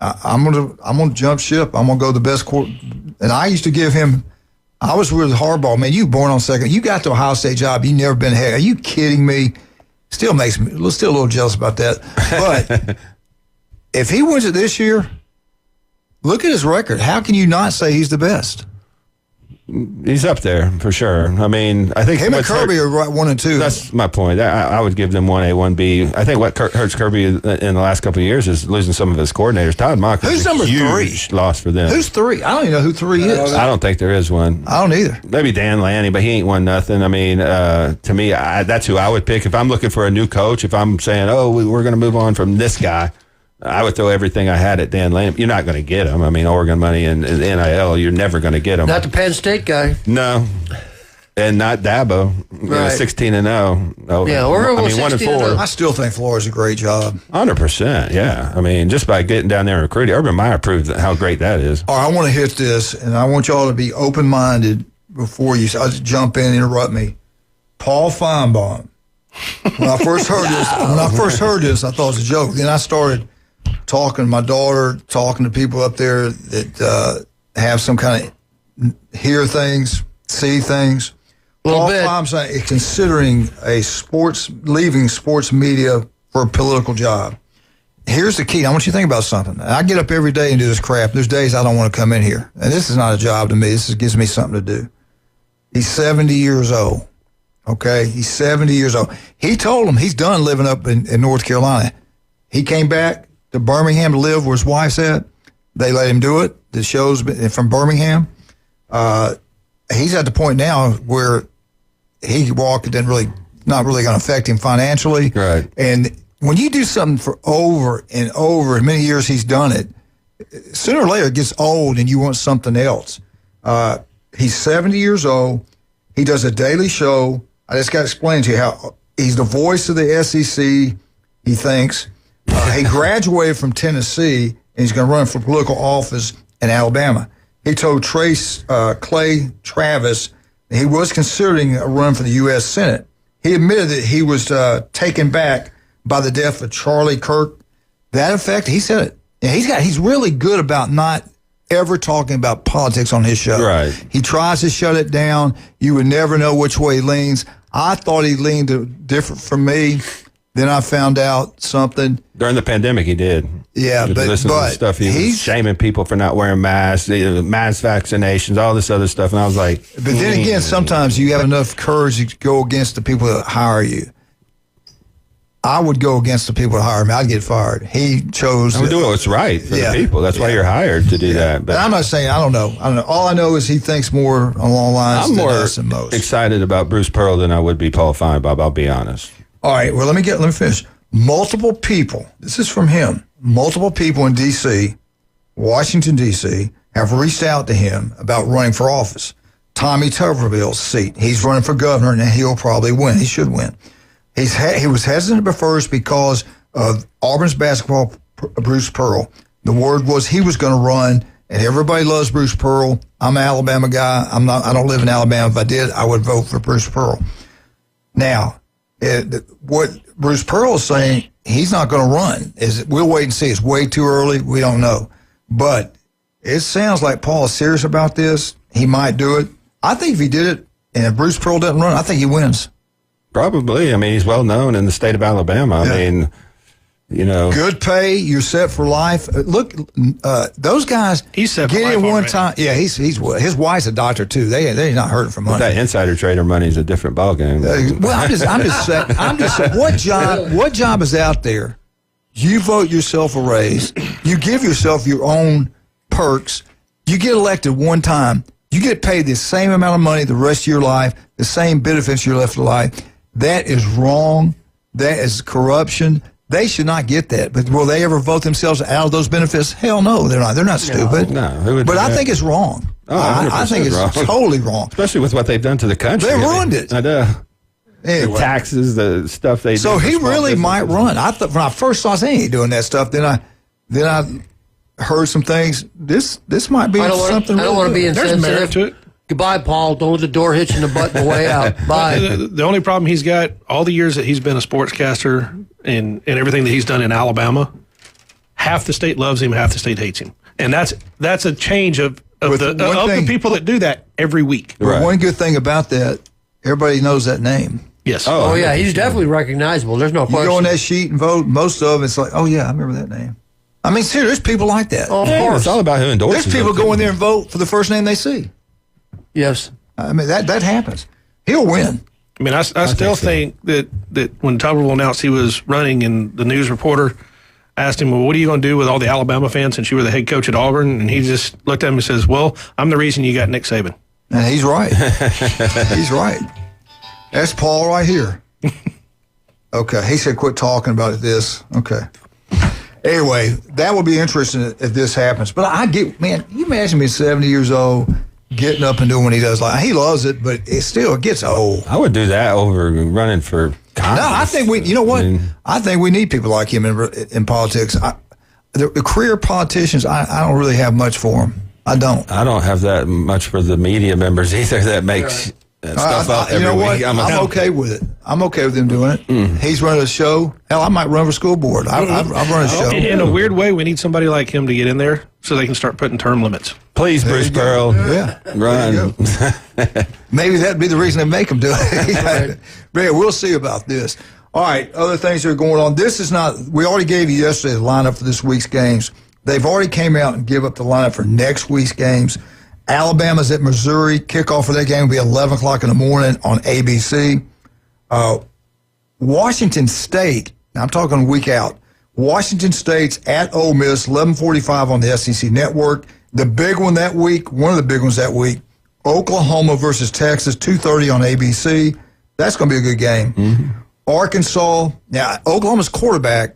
I'm gonna jump ship. I'm gonna go the best court. And I used to give him. I was with Harbaugh. Man, you born on second. You got the Ohio State job. You never been ahead. Are you kidding me? Still makes me still a little jealous about that. But if he wins it this year. Look at his record. How can you not say he's the best? He's up there for sure. I mean, I think him and Kirby are right 1 and 2. That's my point. I would give them 1A, 1B. I think what hurts Kirby in the last couple of years is losing some of his coordinators. Todd Monk is a huge loss for them. Who's 3? I don't even know who 3 is. I don't think there is one. I don't either. Maybe Dan Lanning, but he ain't won nothing. I mean, to me, that's who I would pick if I'm looking for a new coach. If I'm saying, we're going to move on from this guy. I would throw everything I had at Dan Lanning. You're not going to get him. I mean, Oregon money and NIL, you're never going to get him. Not the Penn State guy. No. And not Dabo. Right. 16-0. Oh, yeah, or 1-4. I still think Florida's a great job. 100%, yeah. I mean, just by getting down there and recruiting, Urban Meyer proved how great that is. All right, I want to hit this, and I want y'all to be open-minded before you jump in and interrupt me. Paul Feinbaum. When I first heard this, I thought it was a joke. Then I started talking to my daughter, talking to people up there that have some kind of hear things, see things. Paul Feinbaum considering leaving sports media for a political job. Here's the key. I want you to think about something. I get up every day and do this crap. There's days I don't want to come in here. And this is not a job to me. This gives me something to do. He's 70 years old. Okay? He's 70 years old. He told him he's done living up in North Carolina. He came back to Birmingham to live where his wife's at. They let him do it. The show's from Birmingham. He's at the point now where he can walk. It not really going to affect him financially. Right. And when you do something for over and over, many years he's done it, sooner or later it gets old and you want something else. He's 70 years old. He does a daily show. I just got to explain to you how he's the voice of the SEC, he thinks. He graduated from Tennessee, and he's going to run for political office in Alabama. He told Clay Travis that he was considering a run for the U.S. Senate. He admitted that he was taken back by the death of Charlie Kirk. That effect, he said it. And he's really good about not ever talking about politics on his show. Right. He tries to shut it down. You would never know which way he leans. I thought he leaned different from me. Then I found out something. During the pandemic, he did. Yeah, but stuff. He was shaming people for not wearing masks, mass vaccinations, all this other stuff. And I was like, but then again, sometimes you have enough courage to go against the people that hire you. I would go against the people that hire me. I'd get fired. He chose. I would do what's right for the people. That's why you're hired to do that. But I'm not saying I don't know. All I know is he thinks more along the lines than us and most. I'm more excited about Bruce Pearl than I would be Paul Feinbaum. I'll be honest. All right, well, let me finish. Multiple people, this is from him, multiple people in D.C., Washington, D.C., have reached out to him about running for office. Tommy Tuberville's seat, he's running for governor, and he'll probably win. He should win. He was hesitant at first because of Auburn's basketball Bruce Pearl. The word was he was going to run, and everybody loves Bruce Pearl. I'm an Alabama guy. I don't live in Alabama. If I did, I would vote for Bruce Pearl. Now, what Bruce Pearl is saying, he's not going to run. We'll wait and see. It's way too early. We don't know. But it sounds like Paul is serious about this. He might do it. I think if he did it, and if Bruce Pearl doesn't run, I think he wins. Probably. I mean, he's well known in the state of Alabama. Yeah. I mean, good pay. You're set for life. Look, those guys. He's set for get life in one already. time. Yeah, he's his wife's a doctor too. They're not hurting for money. that insider trader money is a different ballgame. Well, I'm just saying. What job is out there? You vote yourself a raise. You give yourself your own perks. You get elected one time. You get paid the same amount of money the rest of your life, the same benefits you're left alive. That is wrong. That is corruption. They should not get that. But will they ever vote themselves out of those benefits? Hell no, they're not. They're not stupid. No, who would but do I that? think it's wrong. Oh, I think it's 100% wrong. totally wrong. Especially with what they've done to the country. They ruined it. I know. Anyway. The taxes, the stuff they do. So for he small really might businesses. run. I thought when I first saw he ain't doing that stuff. Then I heard some things. This might be something. I don't want to be There's merit insensitive. to it. Goodbye, Paul. Don't let the door hit you in the butt on the way out. Bye. The only problem he's got, all the years that he's been a sportscaster and everything that he's done in Alabama, half the state loves him, half the state hates him. And that's a change of the people that do that every week. But one good thing about that, everybody knows that name. Yes. Oh, yeah. He's definitely recognizable. There's no You question. go on that sheet and vote. Most of it's like, oh yeah, I remember that name. I mean, seriously, there's people like that. Oh, of course. It's all about who endorses. There's people them. go in there and vote for the first name they see. Yes. I mean, that happens. He'll win. I mean, I still think that when Tuberville announced he was running and the news reporter asked him, well, what are you going to do with all the Alabama fans since you were the head coach at Auburn? And he just looked at him and says, well, I'm the reason you got Nick Saban. And he's right. He's right. That's Paul right here. Okay. He said, quit talking about this. Okay. Anyway, that would be interesting if this happens. But man, you imagine me 70 years old, getting up and doing what he does. Like, he loves it, but it gets old. I would do that over running for Congress. No, I think I think we need people like him in politics. The career politicians, I don't really have much for them. I don't. I don't have that much for the media members either that makes stuff up every you know what? week. I'm okay with it. I'm okay with him doing it. Mm. He's running a show. Hell, I might run for school board. I've run a show. In a weird way, we need somebody like him to get in there so they can start putting term limits. Please, Bruce Pearl, run. Maybe that'd be the reason they make him do it. But yeah, we'll see about this. All right, other things that are going on. This is not, we already gave you yesterday the lineup for this week's games. They've already came out and give up the lineup for next week's games. Alabama's at Missouri. Kickoff for that game will be 11 o'clock in the morning on ABC. Washington State, now I'm talking a week out. Washington State's at Ole Miss, 11:45 on the SEC Network. The big one that week, one of the big ones that week, Oklahoma versus Texas, 2:30 on ABC. That's going to be a good game. Mm-hmm. Arkansas, now Oklahoma's quarterback,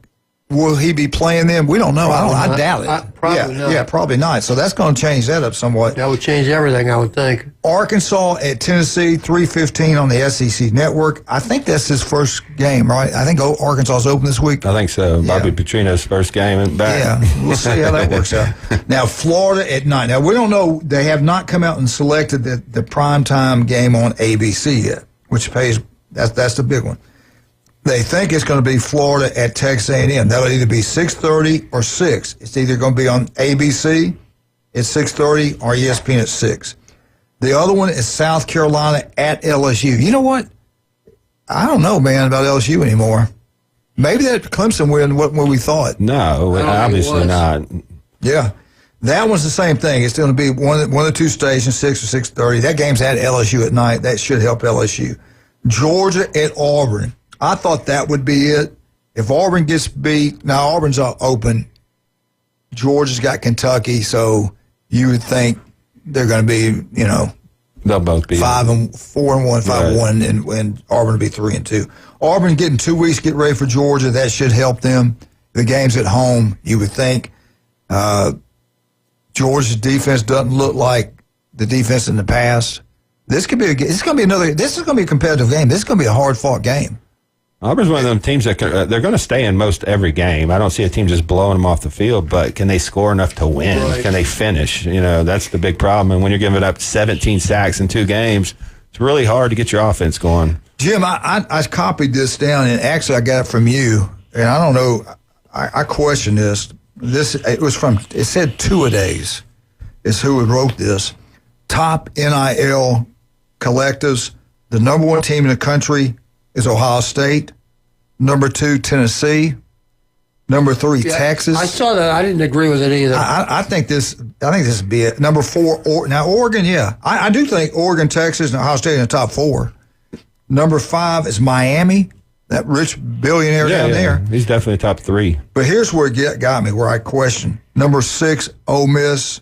will he be playing them? We don't know. I doubt it. Probably not. Yeah, probably not. So that's going to change that up somewhat. That would change everything, I would think. Arkansas at Tennessee, 3:15 on the SEC Network. I think that's his first game, right? I think Arkansas's open this week. I think so. Bobby Petrino's first game and back. Yeah, we'll see how that works out. Now, Florida at 9. Now, we don't know. They have not come out and selected the primetime game on ABC yet, which pays, that's the big one. They think it's going to be Florida at Texas A&M. That'll either be 6:30 or 6. It's either going to be on ABC at 6:30 or ESPN at 6. The other one is South Carolina at LSU. You know what? I don't know, man, about LSU anymore. Maybe that Clemson win wasn't what we thought. No, obviously not. Yeah. That one's the same thing. It's going to be one of the two stations, 6 or 6:30. That game's at LSU at night. That should help LSU. Georgia at Auburn. I thought that would be it. If Auburn gets beat, now Auburn's open. Georgia's got Kentucky, so you would think they're going to be, they'll both be 4-1, 5-1, and Auburn will be 3-2. Auburn getting 2 weeks to get ready for Georgia. That should help them. The game's at home. You would think Georgia's defense doesn't look like the defense in the past. This is going to be a competitive game. This is going to be a hard fought game. Auburn's one of them teams that they're going to stay in most every game. I don't see a team just blowing them off the field, but can they score enough to win? Right. Can they finish? That's the big problem. And when you're giving up 17 sacks in 2 games, it's really hard to get your offense going. Jim, I copied this down, and actually I got it from you, and I don't know. I question this. It said two-a-days is who wrote this. Top NIL collectives. The number 1 team in the country is Ohio State. Number 2, Tennessee. Number 3, Texas. I saw that. I didn't agree with it either. I think this would be it. Number 4, now Oregon, yeah. I do think Oregon, Texas, and Ohio State in the top 4. Number 5 is Miami, that rich billionaire down there. He's definitely top 3. But here's where it got me, where I question. Number 6, Ole Miss.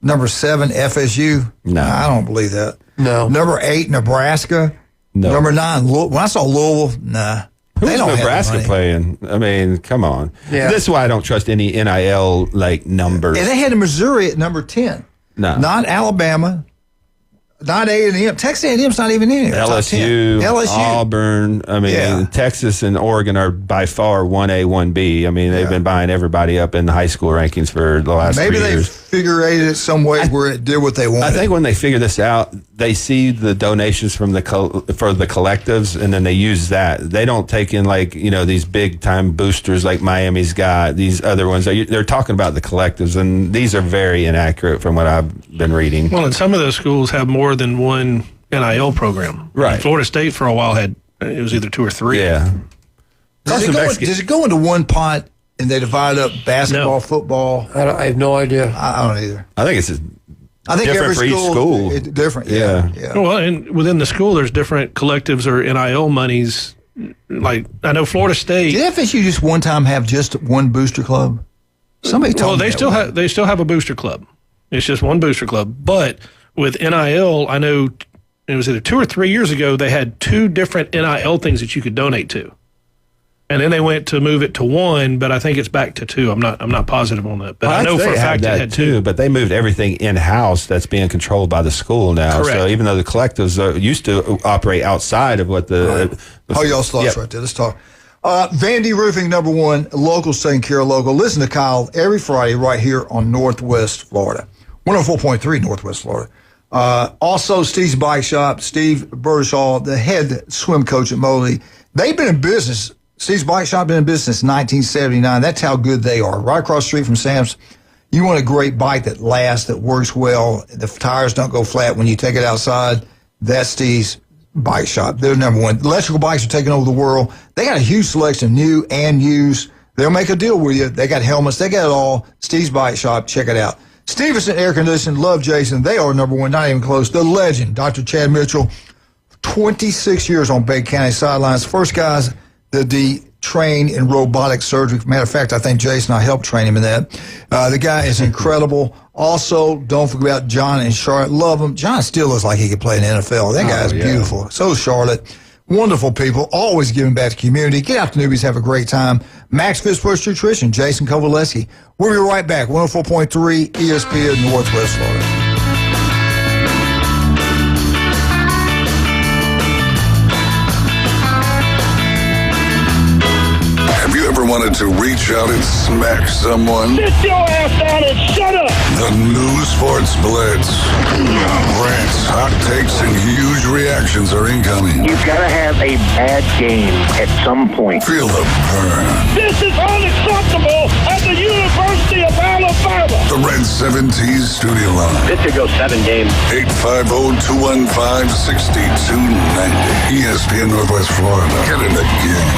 Number 7, FSU. No. I don't believe that. No. Number 8, Nebraska. No. Number 9, when I saw Louisville, nah. Who's Nebraska playing? I mean, come on. Yeah. This is why I don't trust any NIL numbers. And they had Missouri at number 10. No. Not Alabama. Not A&M. Texas A&M's not even in here. LSU, Auburn. I mean, Texas and Oregon are by far 1A, 1B. I mean, they've been buying everybody up in the high school rankings for the last 3 years. Maybe they figured it some way where it did what they wanted. I think when they figure this out, they see the donations from for the collectives, and then they use that. They don't take in these big time boosters like Miami's got. These other ones, they're talking about the collectives, and these are very inaccurate from what I've been reading. Well, and some of those schools have more than one NIL program. Right. Florida State for a while it was either 2 or 3. Yeah. Does it go into one pot and they divide up basketball, football? I have no idea. I don't either. I think it's different every for each school. It's different. Yeah. Well, and within the school, there's different collectives or NIL monies. Like I know Florida State. Did FSU just one time have just one booster club? Somebody told me. They still have a booster club. It's just one booster club, but with NIL, I know it was either 2 or 3 years ago, they had 2 different NIL things that you could donate to. And then they went to move it to 1, but I think it's back to 2. I'm not positive on that. But I know for a fact it had 2. But they moved everything in-house that's being controlled by the school now. Correct. So even though the collectives used to operate outside of what the... Hold y'all's thoughts right there. Let's talk. Vandy Roofing, number 1, locals taking care of local. Listen to Kyle every Friday right here on Northwest Florida. 104.3 Northwest Florida. Also, Steve's Bike Shop, Steve Burrishaw, the head swim coach at Mosley. They've been in business. Steve's Bike Shop been in business since 1979. That's how good they are. Right across the street from Sam's. You want a great bike that lasts, that works well. The tires don't go flat when you take it outside. That's Steve's Bike Shop. They're number 1. Electrical bikes are taking over the world. They got a huge selection, new and used. They'll make a deal with you. They got helmets. They got it all. Steve's Bike Shop. Check it out. Stevenson Air Conditioning, love Jason. They are number 1, not even close. The legend, Dr. Chad Mitchell, 26 years on Bay County sidelines. First guys that train in robotic surgery. Matter of fact, I think Jason, I helped train him in that. The guy is incredible. Also, don't forget about John and Charlotte. Love him. John still looks like he could play in the NFL. That guy is beautiful. So is Charlotte. Wonderful people, always giving back to the community. Get out to newbies, have a great time. Max Fitzpatrick Nutrition, Jason Kovaleski. We'll be right back. 104.3 ESPN Northwest Florida. Have you ever wanted to reach out and smack someone? Sit your ass down and shut up! The new Sports Blitz. Rants, hot takes, and huge reactions are incoming. You've got to have a bad game at some point. Feel the burn. This is unacceptable at the University of Alabama. The Red 70s studio line. This could go 7 games. 850-215-6290. ESPN Northwest Florida. Get in the game.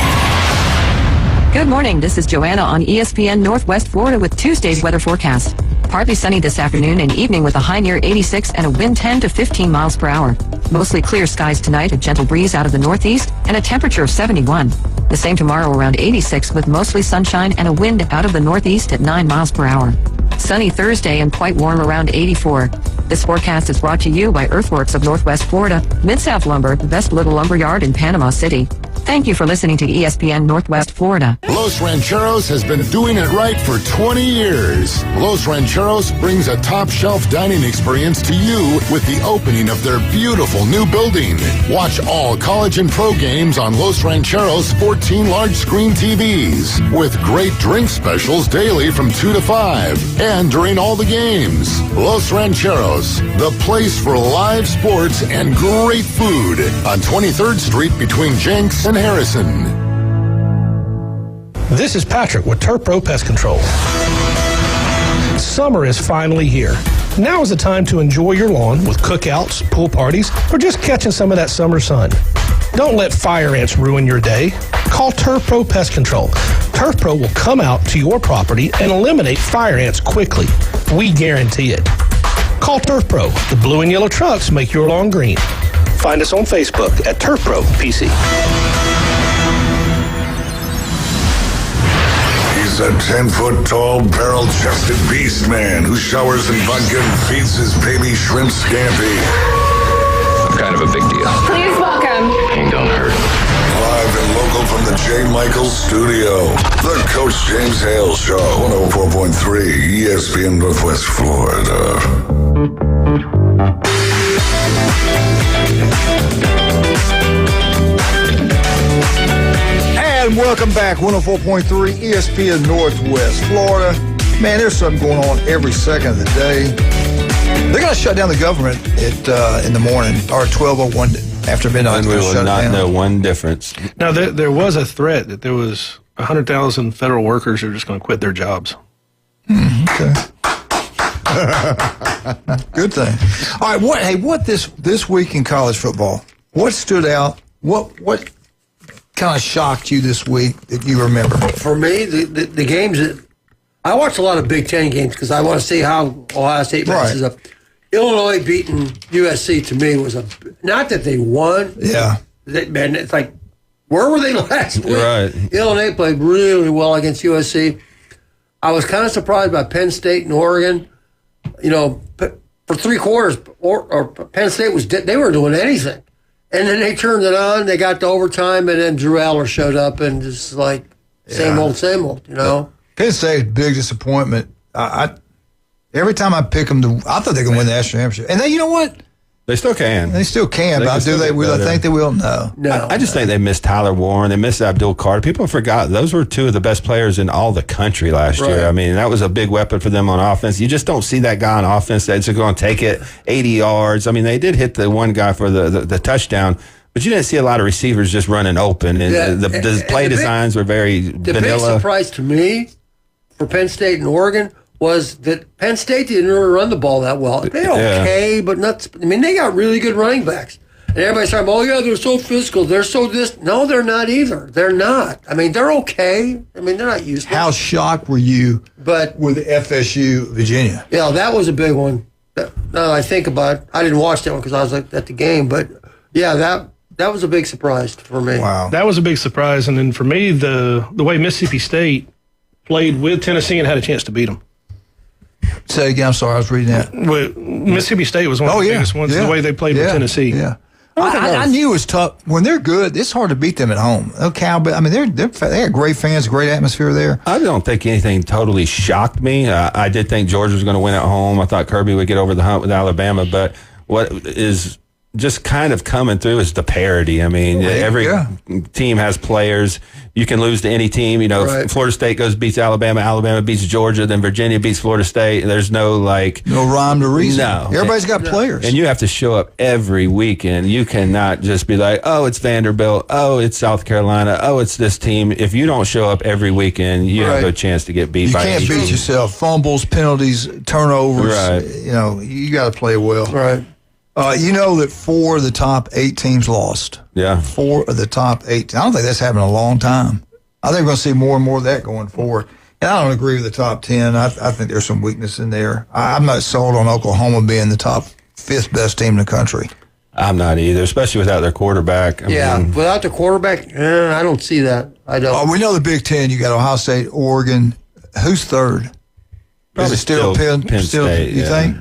Good morning. This is Joanna on ESPN Northwest Florida with Tuesday's weather forecast. Partly sunny this afternoon and evening with a high near 86 and a wind 10 to 15 miles per hour. Mostly clear skies tonight, a gentle breeze out of the northeast, and a temperature of 71. The same tomorrow around 86 with mostly sunshine and a wind out of the northeast at 9 miles per hour. Sunny Thursday and quite warm around 84. This forecast is brought to you by Earthworks of Northwest Florida, Mid-South Lumber, the best little lumber yard in Panama City. Thank you for listening to ESPN Northwest Florida. Los Rancheros has been doing it right for 20 years. Los Rancheros brings a top-shelf dining experience to you with the opening of their beautiful new building. Watch all college and pro games on Los Rancheros' 14 large-screen TVs with great drink specials daily from 2 to 5 and during all the games. Los Rancheros, the place for live sports and great food on 23rd Street between Jenks and Harrison. This is Patrick with Turf Pro Pest Control. Summer is finally here. Now is the time to enjoy your lawn with cookouts, pool parties, or just catching some of that summer sun. Don't let fire ants ruin your day. Call Turf Pro Pest Control. Turf Pro will come out to your property and eliminate fire ants quickly. We guarantee it. Call Turf Pro. The blue and yellow trucks make your lawn green. Find us on Facebook at Turf Pro PC. He's a 10-foot-tall, barrel-chested beast man who showers in vodka and feeds his baby shrimp scampi. I'm kind of a big deal. Please welcome. Ain't don't hurt. Live and local from the J. Michaels studio, the Coach James Hale Show, 104.3 ESPN Northwest Florida. And welcome back, 104.3 ESPN Northwest Florida. Man, there's something going on every second of the day. They're going to shut down the government in the morning, or 12:01 after midnight. And we will not know one difference. Now, there was a threat that there was 100,000 federal workers who are just going to quit their jobs. Okay. Good thing. All right, what this week in college football? What stood out? What kind of shocked you this week that you remember? For me, the games that I watch a lot of Big Ten games because I want to see how Ohio State matches up. Illinois beating USC to me was not that they won. Yeah, man, it's like where were they last week? Right. Illinois played really well against USC. I was kind of surprised by Penn State and Oregon. You know, for 3 quarters, or Penn State they were doing anything. And then they turned it on, they got to overtime, and then Drew Aller showed up and just like, same old, you know? Penn State's big disappointment. Every time I pick them, I thought they could win the national championship. And then, you know what? They still can. They still can, but do they will? I think they will? No. I just think they missed Tyler Warren. They missed Abdul Carter. People forgot those were 2 of the best players in all the country last year. I mean, that was a big weapon for them on offense. You just don't see that guy on offense that's going to take it 80 yards. I mean, they did hit the one guy for the touchdown, but you didn't see a lot of receivers just running open. And the play designs were very vanilla. The big surprise to me for Penn State and Oregon was that Penn State didn't really run the ball that well. They're okay, but not. I mean, they got really good running backs. And everybody's talking, oh, yeah, they're so physical. They're so this. No, they're not either. They're not. I mean, they're okay. I mean, they're not useless. How shocked were you with FSU, Virginia? Yeah, that was a big one. Now that I think about it, I didn't watch that one because I was at the game. But, yeah, that was a big surprise for me. Wow. That was a big surprise. And then for me, the way Mississippi State played with Tennessee and had a chance to beat them. Say again, I'm sorry, I was reading that. Well, Mississippi State was one of the biggest ones, the way they played with Tennessee. Yeah. I knew it was tough. When they're good, it's hard to beat them at home. But I mean, they got great fans, great atmosphere there. I don't think anything totally shocked me. I did think Georgia was going to win at home. I thought Kirby would get over the hump with Alabama. But what is just kind of coming through is the parity. I mean, every team has players. You can lose to any team. You know, Florida State beats Alabama, Alabama beats Georgia, then Virginia beats Florida State. There's no rhyme to reason. No. Everybody's got players. And you have to show up every weekend. You cannot just be like, oh, it's Vanderbilt. Oh, it's South Carolina. Oh, it's this team. If you don't show up every weekend, you have a chance to get beat by You can't beat yourself. Fumbles, penalties, turnovers. Right. You know, you got to play well. Right. You know that 4 of the top 8 teams lost. Yeah. 4 of the top 8. I don't think that's happened in a long time. I think we're going to see more and more of that going forward. And I don't agree with the top 10. I think there's some weakness in there. I'm not sold on Oklahoma being the top 5th best team in the country. I'm not either, especially without their quarterback. I mean, without the quarterback, I don't see that. I don't. We know the Big Ten. You got Ohio State, Oregon. Who's third? Probably Is it still Penn State, you think?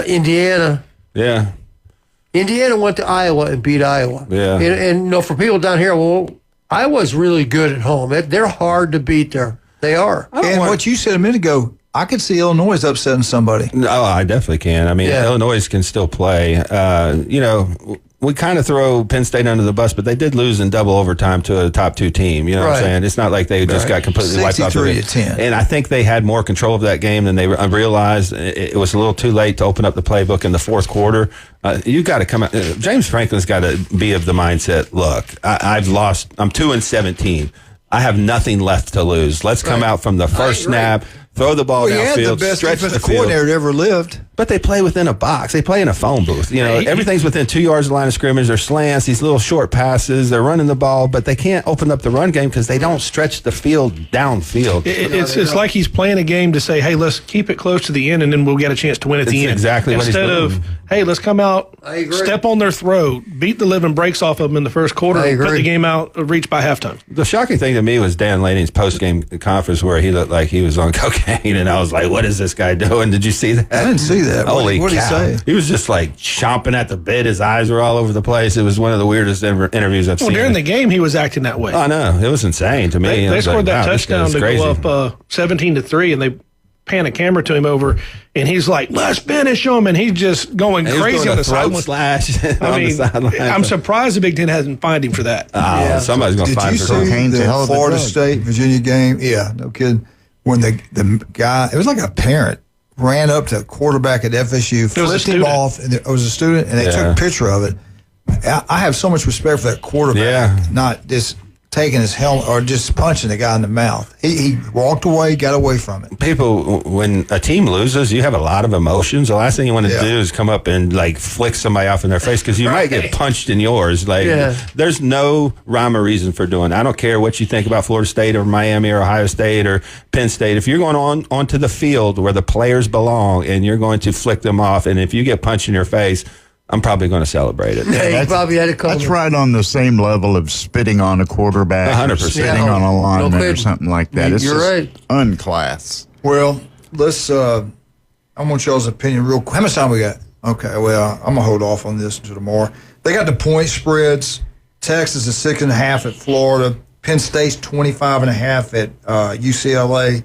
Indiana. Yeah. Indiana went to Iowa and beat Iowa. Yeah. And for people down here, Iowa's really good at home. They're hard to beat there. They are. And what you said a minute ago, I could see Illinois upsetting somebody. No, I definitely can. I mean, Illinois can still play. We kind of throw Penn State under the bus, but they did lose in double overtime to a top 2 team. You know what I'm saying? It's not like they just got completely wiped off. 63-10. And I think they had more control of that game than they realized. It was a little too late to open up the playbook in the fourth quarter. You got to come out. James Franklin's got to be of the mindset, look, I've lost. I'm 2-17. I have nothing left to lose. Let's come out from the first snap, throw the ball downfield, stretch the field. Coordinator ever lived. But they play within a box. They play in a phone booth. You know, everything's within 2 yards of the line of scrimmage. They're slants, these little short passes. They're running the ball, but they can't open up the run game because they don't stretch the field downfield. It's like he's playing a game to say, hey, let's keep it close to the end, and then we'll get a chance to win at the end. Exactly what he's doing. Instead of, hey, let's come out, step on their throat, beat the living breaks off of them in the first quarter, and put the game out, reach by halftime. The shocking thing to me was Dan Laning's post-game conference where he looked like he was on cocaine, and I was like, what is this guy doing? Did you see that? I didn't see that. Holy what did he say? He was just like chomping at the bit. His eyes were all over the place. It was one of the weirdest interviews I've seen. During the game, he was acting that way. I know. It was insane to me. They scored that touchdown to go up 17-3, and they pan a camera to him over, and he's like, let's finish him, and he's just going crazy on the sideline. Slash I'm surprised the Big Ten hasn't fined him for that. Somebody's going to find him. Did you see the Florida State, Virginia game? Yeah, no kidding. When the guy, it was like a parent, ran up to a quarterback at FSU, flipped him off, and it was a student, and they took a picture of it. I have so much respect for that quarterback, not just taking his helmet or just punching the guy in the mouth. He walked away, got away from it. People, when a team loses, you have a lot of emotions. The last thing you want to do is come up and like flick somebody off in their face because you might get punched in yours. Like, there's no rhyme or reason for doing it. I don't care what you think about Florida State or Miami or Ohio State or Penn State. If you're going onto the field where the players belong and you're going to flick them off, and if you get punched in your face, I'm probably going to celebrate it. Yeah, you probably had a couple. That's right on the same level of spitting on a quarterback 100%. or spitting on a lineman or something like that. It's You're right. unclass. Well, let's, I want y'all's opinion real quick. How much time we got? Okay, well, I'm going to hold off on this until tomorrow. They got the point spreads. Texas is 6.5 at Florida. Penn State's 25.5 at UCLA.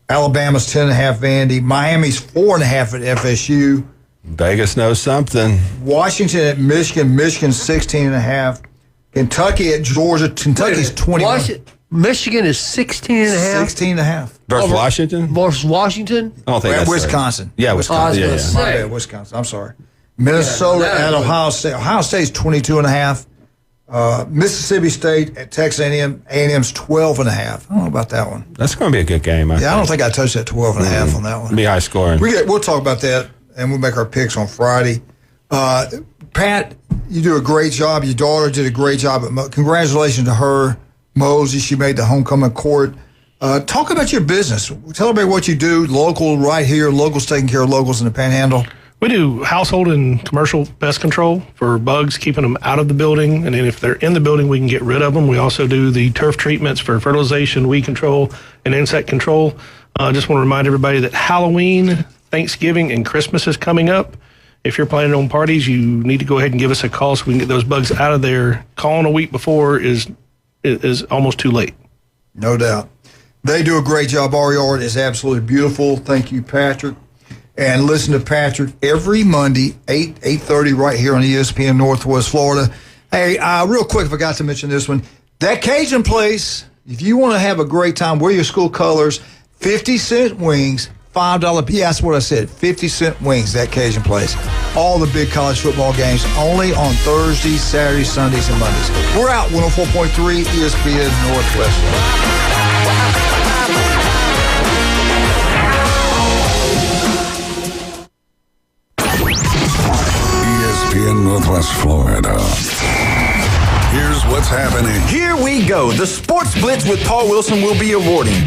Alabama's 10.5 Vandy. Miami's 4.5 at FSU. Vegas knows something. Washington at Michigan. Michigan's 16.5. Kentucky at Georgia. Kentucky's 21. Michigan is 16.5. 16.5. Versus Washington? Versus Washington? I don't think that's Wisconsin. Right. Yeah, Wisconsin. My bad, Wisconsin. I'm sorry. Minnesota at Ohio State. Ohio State's 22.5. Mississippi State at Texas A&M. A&M's 12.5. I don't know about that one. That's going to be a good game. I don't think I touched that 12.5 on that one. Be high scoring. We'll talk about that, and we'll make our picks on Friday. Pat, you do a great job. Your daughter did a great job. Congratulations to her. Mosey, she made the homecoming court. Talk about your business. Tell everybody what you do. Local right here. Locals taking care of locals in the Panhandle. We do household and commercial pest control for bugs, keeping them out of the building. And then if they're in the building, we can get rid of them. We also do the turf treatments for fertilization, weed control, and insect control. I just want to remind everybody that Halloween, Thanksgiving, and Christmas is coming up. If you're planning on parties, you need to go ahead and give us a call so we can get those bugs out of there. Calling a week before is almost too late. No doubt. They do a great job. Our yard is absolutely beautiful. Thank you, Patrick. And listen to Patrick every Monday, 8:30 right here on ESPN Northwest Florida. Hey, real quick, I forgot to mention this one. That Cajun place, if you want to have a great time, wear your school colors, 50-cent wings, $5. Yeah, that's what I said. 50-cent wings, that Cajun place. All the big college football games only on Thursdays, Saturdays, Sundays, and Mondays. We're out 104.3 ESPN Northwest. ESPN Northwest Florida. Here's what's happening. Here we go. The Sports Blitz with Paul Wilson will be awarding